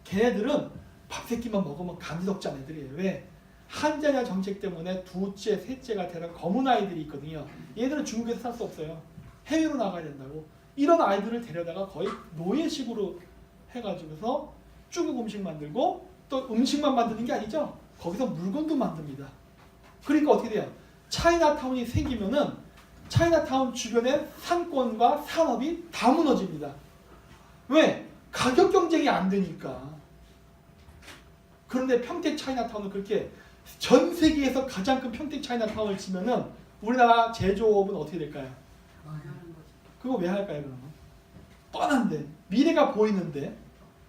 걔네들은 밥 세 끼만 먹으면 감지덕지 애들이에요. 왜? 한자냐 정책 때문에 두째, 셋째가 되는 검은 아이들이 있거든요. 얘들은 중국에서 살 수 없어요. 해외로 나가야 된다고. 이런 아이들을 데려다가 거의 노예식으로 해가지고서 중국 음식 만들고 또 음식만 만드는 게 아니죠. 거기서 물건도 만듭니다. 그러니까 어떻게 돼요? 차이나타운이 생기면은 차이나타운 주변의 상권과 산업이 다 무너집니다. 왜? 가격 경쟁이 안 되니까. 그런데 평택 차이나타운을 그렇게 전 세계에서 가장 큰 평택 차이나타운을 지면은 우리나라 제조업은 어떻게 될까요? 그거 왜 할까요 그러면? 뻔한데 미래가 보이는데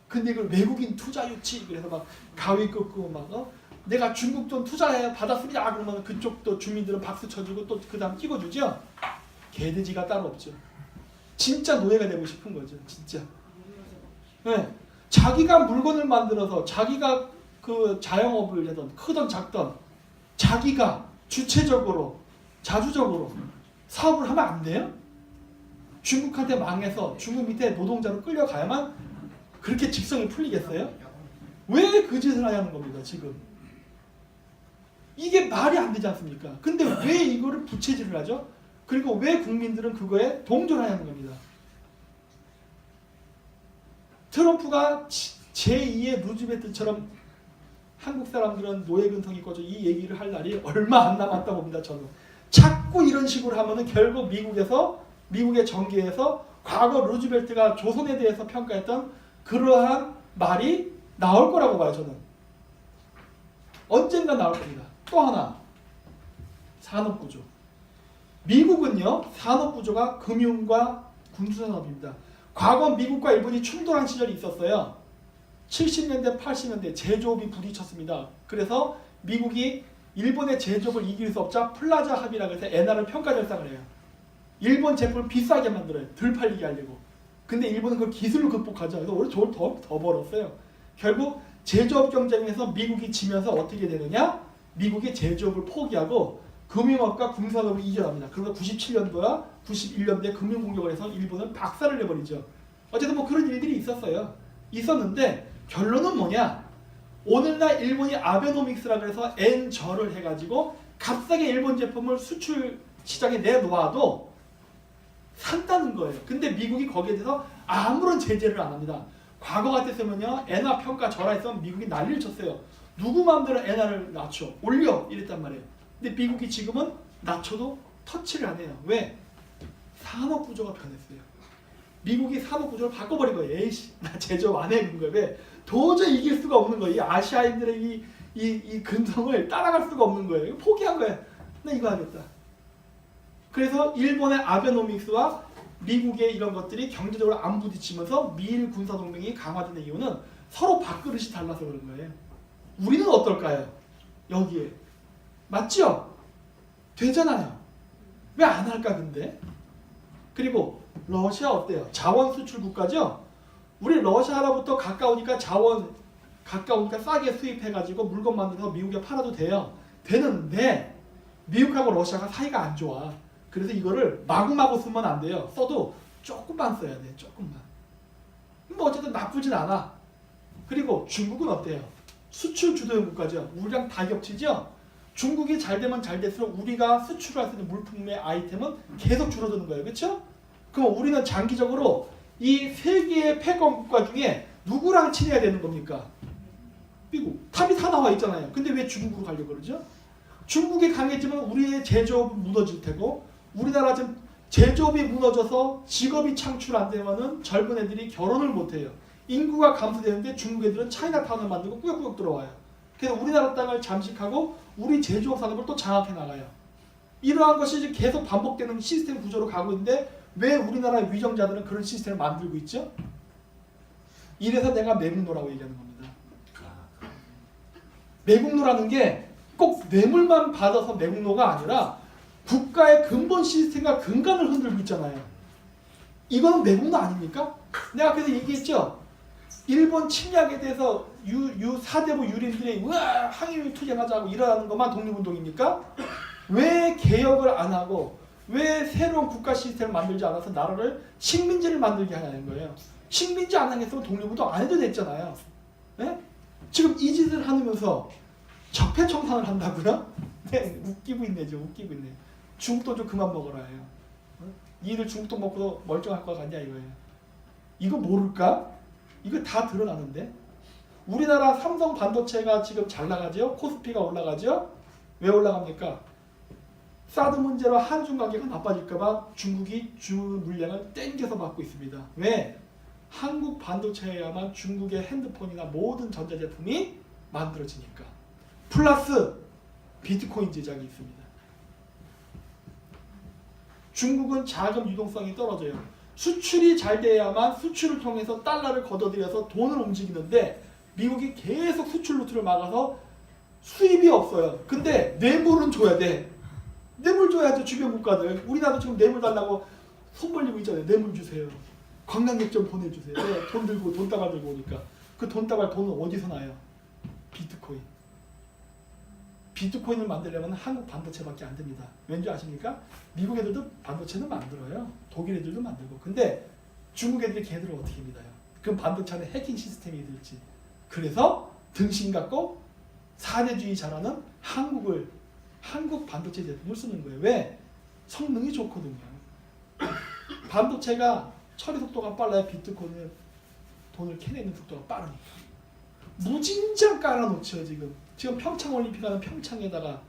근데 이걸 외국인 투자 유치 그래서 막 가위 끄고 막 내가 중국 돈 투자해 받았습니다 그러면 그쪽도 주민들은 박수 쳐주고 또 그 다음 끼워주죠. 개돼지가 따로 없죠. 진짜 노예가 되고 싶은 거죠. 진짜. 네. 자기가 물건을 만들어서 자기가 그 자영업을 하던 크던 작던 자기가 주체적으로 자주적으로 사업을 하면 안 돼요? 중국한테 망해서 중국 밑에 노동자로 끌려가야만 그렇게 직성이 풀리겠어요? 왜 그 짓을 하냐는 겁니다. 지금 이게 말이 안 되지 않습니까? 근데 왜 이거를 부채질을 하죠? 그리고 왜 국민들은 그거에 동조하냐는 겁니다. 트럼프가 제2의 루즈벨트처럼 한국 사람들은 노예 근성이 꺼져 이 얘기를 할 날이 얼마 안 남았다고 봅니다. 저는 자꾸 이런 식으로 하면은 결국 미국의 정계에서 과거 루즈벨트가 조선에 대해서 평가했던 그러한 말이 나올 거라고 봐요. 저는 언젠가 나올 겁니다. 또 하나 산업구조. 미국은요 산업구조가 금융과 군수산업입니다. 과거 미국과 일본이 충돌한 시절이 있었어요. 70년대 80년대 제조업이 부딪혔습니다. 그래서 미국이 일본의 제조업을 이길 수 없자 플라자 합의라고 해서 엔화를 평가 절상을 해요. 일본 제품을 비싸게 만들어요. 덜 팔리게 하려고. 근데 일본은 그걸 기술로 극복하죠. 그래서 오히려 돈을 더 벌었어요. 결국 제조업 경쟁에서 미국이 지면서 어떻게 되느냐? 미국이 제조업을 포기하고 금융업과 군산업을 이겨납니다. 그러다 97년도야 91년도에 금융공격을 해서 일본은 박살을 내버리죠. 어쨌든 뭐 그런 일들이 있었는데 결론은 뭐냐? 오늘날 일본이 아베노믹스라고 해서 N절을 해가지고 값싸게 일본 제품을 수출 시장에 내놓아도 산다는 거예요. 근데 미국이 거기에 대해서 아무런 제재를 안 합니다. 과거 같았으면요 엔화 평가 절하했으면 미국이 난리를 쳤어요. 누구 마음대로 엔화를 낮춰 올려 이랬단 말이에요. 근데 미국이 지금은 낮춰도 터치를 안 해요. 왜? 산업 구조가 변했어요. 미국이 산업 구조를 바꿔버린 거예요. 에이씨 나 제조업 안 해. 그런 거예요. 왜? 도저히 이길 수가 없는 거예요. 이 아시아인들의 이 근성을 따라갈 수가 없는 거예요. 포기한 거예요. 나 이거 하겠다. 그래서 일본의 아베노믹스와 미국의 이런 것들이 경제적으로 안 부딪히면서 미일 군사동맹이 강화되는 이유는 서로 밥그릇이 달라서 그런 거예요. 우리는 어떨까요? 여기에. 맞죠? 되잖아요. 왜 안 할까 근데? 그리고 러시아 어때요? 자원 수출 국가죠? 우리 러시아로부터 가까우니까 가까우니까 싸게 수입해가지고 물건 만들어서 미국에 팔아도 돼요. 되는데 미국하고 러시아가 사이가 안 좋아. 그래서 이거를 마구마구 쓰면 안 돼요. 써도 조금만 써야 돼. 조금만. 뭐 어쨌든 나쁘진 않아. 그리고 중국은 어때요? 수출 주도형 국가죠. 우리랑 다 겹치죠? 중국이 잘 되면 잘 될수록 우리가 수출할 수 있는 물품의 아이템은 계속 줄어드는 거예요. 그렇죠? 그럼 우리는 장기적으로 이 세 개의 패권 국가 중에 누구랑 친해야 되는 겁니까? 미국. 답이 다 나와 있잖아요. 근데 왜 중국으로 가려고 그러죠? 중국이 강해지면 우리의 제조업은 무너질 테고 우리나라 지금 제조업이 무너져서 직업이 창출 안 되면은 젊은 애들이 결혼을 못 해요. 인구가 감소되는데 중국 애들은 차이나타운을 만들고 꾸역꾸역 들어와요. 그래서 우리나라 땅을 잠식하고 우리 제조업 산업을 또 장악해 나가요. 이러한 것이 이제 계속 반복되는 시스템 구조로 가고 있는데 왜 우리나라의 위정자들은 그런 시스템을 만들고 있죠? 이래서 내가 매국노라고 얘기하는 겁니다. 매국노라는 게 꼭 뇌물만 받아서 매국노가 아니라 국가의 근본 시스템과 근간을 흔들고 있잖아요. 이거는 매국노 아닙니까? 내가 그래서 얘기했죠. 일본 침략에 대해서 사대부 유린들이 우와 항일 투쟁하자고 일어나는 것만 독립운동입니까? 왜 개혁을 안 하고 왜 새로운 국가 시스템을 만들지 않아서 나라를 식민지를 만들게 하냐는 거예요. 식민지 안 하겠으면 독립운동 안 해도 됐잖아요. 네? 지금 이 짓을 하면서 적폐청산을 한다고요? 네, 웃기고 있네. 중국돈 좀 그만 먹어라 해요. 니들 중국돈 먹고도 멀쩡할 것 같냐 이거예요. 이거 모를까? 이거 다 드러나는데. 우리나라 삼성 반도체가 지금 잘 나가죠? 코스피가 올라가죠? 왜 올라갑니까? 사드 문제로 한중 관계가 나빠질까봐 중국이 주 물량을 땡겨서 받고 있습니다. 왜? 한국 반도체에야만 중국의 핸드폰이나 모든 전자제품이 만들어지니까. 플러스 비트코인 제작이 있습니다. 중국은 자금 유동성이 떨어져요. 수출이 잘 돼야만 수출을 통해서 달러를 걷어들여서 돈을 움직이는데 미국이 계속 수출 루트를 막아서 수입이 없어요. 근데 뇌물은 줘야 돼. 뇌물 줘야죠. 주변 국가들. 우리나라도 지금 뇌물 달라고 손 벌리고 있잖아요. 뇌물 주세요. 관광객 좀 보내주세요. 네, 돈 들고 돈다발 들고 오니까 그 돈다발 돈은 어디서 나요? 비트코인. 비트코인을 만들려면 한국 반도체밖에 안 됩니다. 왠지 아십니까? 미국 애들도 반도체는 만들어요. 독일 애들도 만들고. 근데 중국 애들이 걔들을 어떻게 믿어요? 그럼 반도체 안에 해킹 시스템이 될지. 그래서 등신 갖고 사대주의 잘하는 한국 반도체 제품을 쓰는 거예요. 왜? 성능이 좋거든요. 반도체가 처리 속도가 빨라야 비트코인을 돈을 캐내는 속도가 빠르니까. 무진장 깔아놓죠 지금. 지금 평창올림픽하는 평창에다가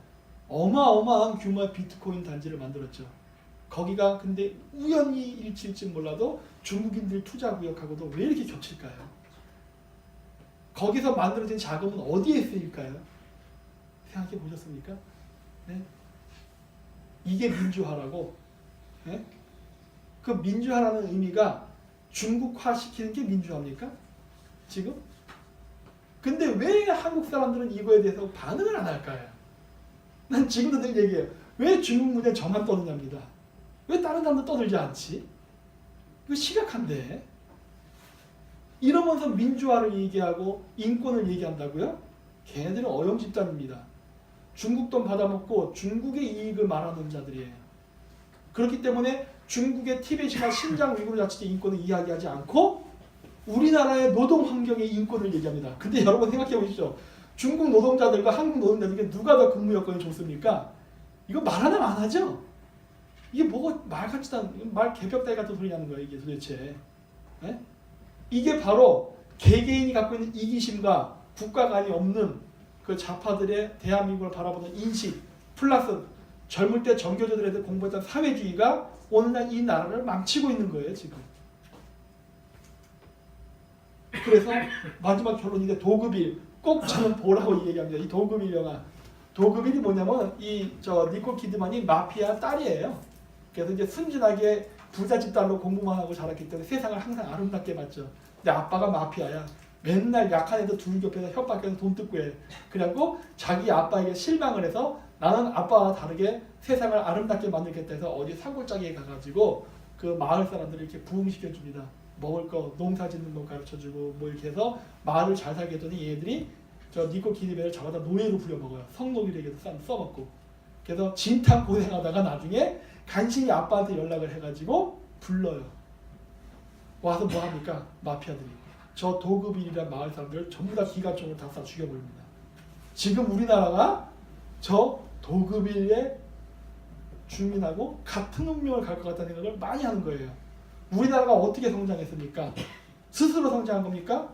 어마어마한 규모의 비트코인 단지를 만들었죠. 거기가 근데 우연히 일치일지 몰라도 중국인들 투자구역하고도 왜 이렇게 겹칠까요? 거기서 만들어진 자금은 어디에 쓰일까요? 생각해 보셨습니까? 네? 이게 민주화라고. 네? 그 민주화라는 의미가 중국화시키는 게 민주화입니까? 지금? 근데 왜 한국 사람들은 이거에 대해서 반응을 안 할까요? 난 지금도 늘 얘기해요. 왜 중국 문제 저만 떠드냐입니다. 왜 다른 사람도 떠들지 않지? 이거 심각한데. 이러면서 민주화를 얘기하고 인권을 얘기한다고요? 걔네들은 어용 집단입니다. 중국 돈 받아먹고 중국의 이익을 말하는 자들이에요. 그렇기 때문에 중국의 티베트나 신장 위구르 자치제 인권을 이야기하지 않고 우리나라의 노동 환경의 인권을 얘기합니다. 근데 여러분 생각해 보십시오. 중국 노동자들과 한국 노동자들에게 누가 더 근무 여건이 좋습니까? 이거 말 하나 안 하죠? 이게 뭐가 말 같지도 않은 말 개벽다리 같은 소리 하는 거예요. 이게 도대체. 네? 이게 바로 개개인이 갖고 있는 이기심과 국가관이 없는 그 좌파들의 대한민국을 바라보는 인식 플러스 젊을 때 정교조들한테 공부했던 사회주의가 오늘날 이 나라를 망치고 있는 거예요. 지금. 그래서 마지막 결론인데 도급일 꼭 저는 보라고 얘기합니다. 이 도급일 영화. 도급일이 뭐냐면 니콜 키드만이 마피아 딸이에요. 그래서 이제 순진하게 부자 집단으로 공부만 하고 자랐기 때문에 세상을 항상 아름답게 봤죠. 근데 아빠가 마피아야. 맨날 약한 애들 둘 옆에서 협박해서 돈 뜯고 해. 그래갖고 자기 아빠에게 실망을 해서 나는 아빠와 다르게 세상을 아름답게 만들겠다 해서 어디 산골짜기에 가가지고 그 마을 사람들을 이렇게 부흥시켜줍니다. 먹을 거, 농사 짓는 거 가르쳐주고 뭐 이렇게 해서 마을을 잘 살게 했더니 얘들이 저 니콜 키드맨을 잡아다 노예로 부려먹어요. 성노비에게도 써먹고. 그래서 진탕 고생하다가 나중에 간신히 아빠한테 연락을 해가지고 불러요. 와서 뭐 합니까? 마피아들이. 저 도급일이란 마을 사람들 전부 다 기관총으로 다 쏴 죽여버립니다. 지금 우리나라가 저 도급일의 주민하고 같은 운명을 갈 것 같다는 생각을 많이 하는 거예요. 우리나라가 어떻게 성장했습니까? 스스로 성장한 겁니까?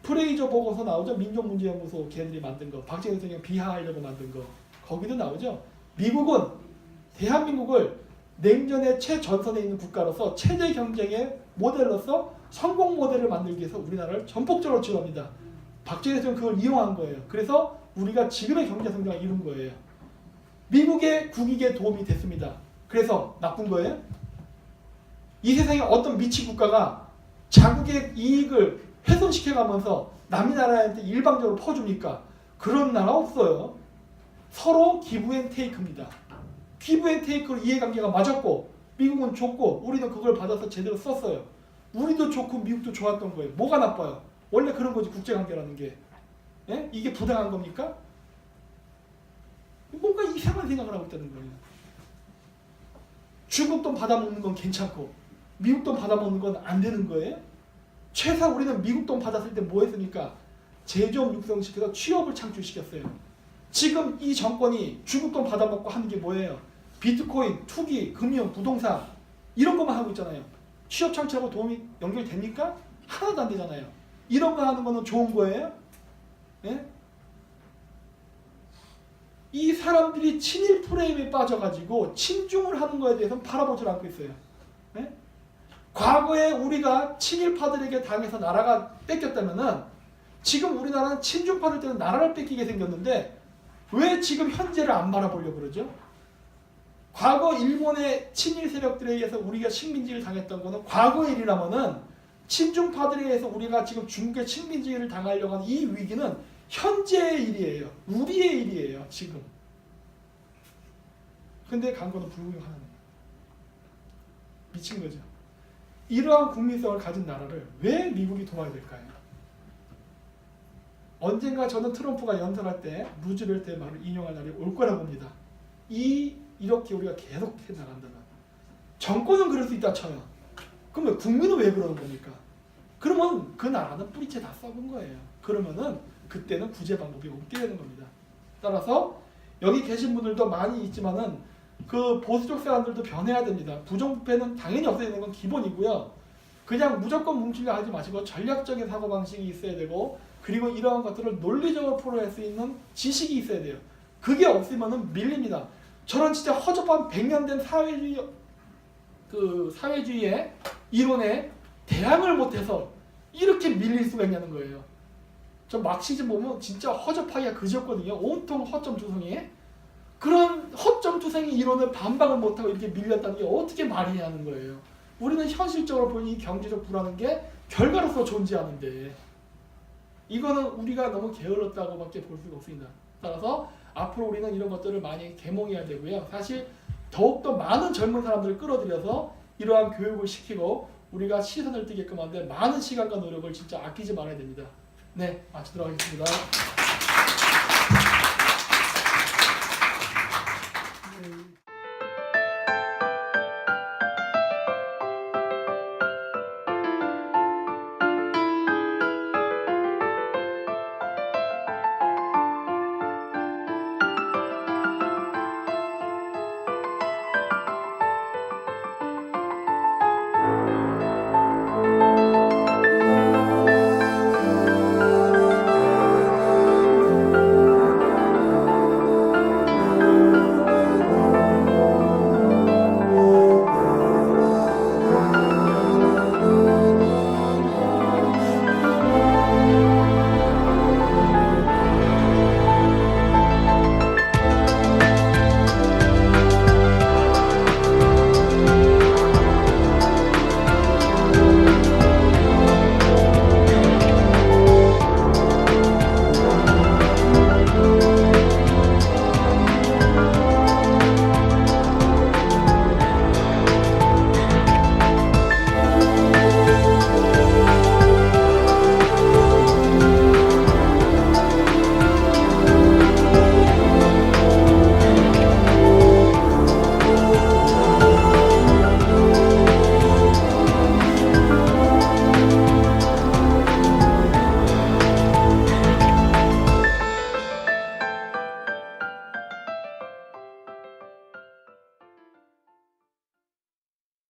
프레이저 보고서 나오죠. 민족문제연구소 걔들이 만든 거. 박정희 대통령 비하하려고 만든 거. 거기도 나오죠. 미국은 대한민국을 냉전의 최전선에 있는 국가로서 체제 경쟁의 모델로서 성공 모델을 만들기 위해서 우리나라를 전폭적으로 지원합니다. 박정희 대통령 그걸 이용한 거예요. 그래서 우리가 지금의 경제 성장을 이룬 거예요. 미국의 국익에 도움이 됐습니다. 그래서 나쁜 거예요? 이 세상에 어떤 미친 국가가 자국의 이익을 훼손시켜가면서 남의 나라한테 일방적으로 퍼줍니까? 그런 나라 없어요. 서로 기브앤테이크입니다. 기브앤테이크로 이해관계가 맞았고 미국은 줬고 우리는 그걸 받아서 제대로 썼어요. 우리도 좋고 미국도 좋았던 거예요. 뭐가 나빠요? 원래 그런 거지 국제관계라는 게. 예? 이게 부당한 겁니까? 뭔가 이상한 생각을 하고 있다는 거예요. 중국 돈 받아먹는 건 괜찮고 미국 돈 받아먹는 건 안 되는 거예요? 최소 우리는 미국 돈 받았을 때 뭐 했습니까? 제조업 육성시켜서 취업을 창출시켰어요. 지금 이 정권이 중국 돈 받아먹고 하는 게 뭐예요? 비트코인, 투기, 금융, 부동산 이런 것만 하고 있잖아요. 취업 창출하고 도움이 연결됩니까? 하나도 안 되잖아요. 이런 거 하는 거는 좋은 거예요? 예? 이 사람들이 친일 프레임에 빠져가지고 친중을 하는 거에 대해서는 바라보질 않고 있어요. 예? 과거에 우리가 친일파들에게 당해서 나라가 뺏겼다면은 지금 우리나라는 친중파들 때는 나라를 뺏기게 생겼는데 왜 지금 현재를 안 바라보려고 그러죠? 과거 일본의 친일 세력들에 의해서 우리가 식민지를 당했던 거는 과거의 일이라면은 친중파들에 의해서 우리가 지금 중국의 식민지를 당하려고 하는 이 위기는 현재의 일이에요. 우리의 일이에요. 지금. 근데 간 거는 불구경하는 미친 거죠. 이러한 국민성을 가진 나라를 왜 미국이 도와야 될까요? 언젠가 저는 트럼프가 연설할 때 루즈벨트의 말을 인용할 날이 올 거라고 봅니다. 이렇게 우리가 계속 해나간다면 정권은 그럴 수 있다 쳐요. 그러면 국민은 왜 그러는 겁니까? 그러면 그 나라는 뿌리채 다 썩은 거예요. 그러면은 그때는 구제 방법이 없게 되는 겁니다. 따라서 여기 계신 분들도 많이 있지만은 그 보수적 사람들도 변해야 됩니다. 부정부패는 당연히 없애야 되는 건 기본이고요. 그냥 무조건 뭉치려 하지 마시고 전략적인 사고방식이 있어야 되고 그리고 이러한 것들을 논리적으로 풀어낼 수 있는 지식이 있어야 돼요. 그게 없으면은 밀립니다. 저런 진짜 허접한 100년 된 사회주의의 이론에 대항을 못해서 이렇게 밀릴 수가 있냐는 거예요. 저 막시즘 보면 진짜 허접하기가 그지없거든요. 온통 허점투성이. 그런 허점투성이 이론을 반박을 못하고 이렇게 밀렸다는 게 어떻게 말이 하는 거예요. 우리는 현실적으로 보니 경제적 불안한 게 결과로서 존재하는데 이거는 우리가 너무 게을렀다고밖에 볼 수가 없습니다. 따라서 앞으로 우리는 이런 것들을 많이 계몽해야 되고요. 사실 더욱더 많은 젊은 사람들을 끌어들여서 이러한 교육을 시키고 우리가 시선을 띄게끔 하는데 많은 시간과 노력을 진짜 아끼지 말아야 됩니다. 네, 마치도록 하겠습니다.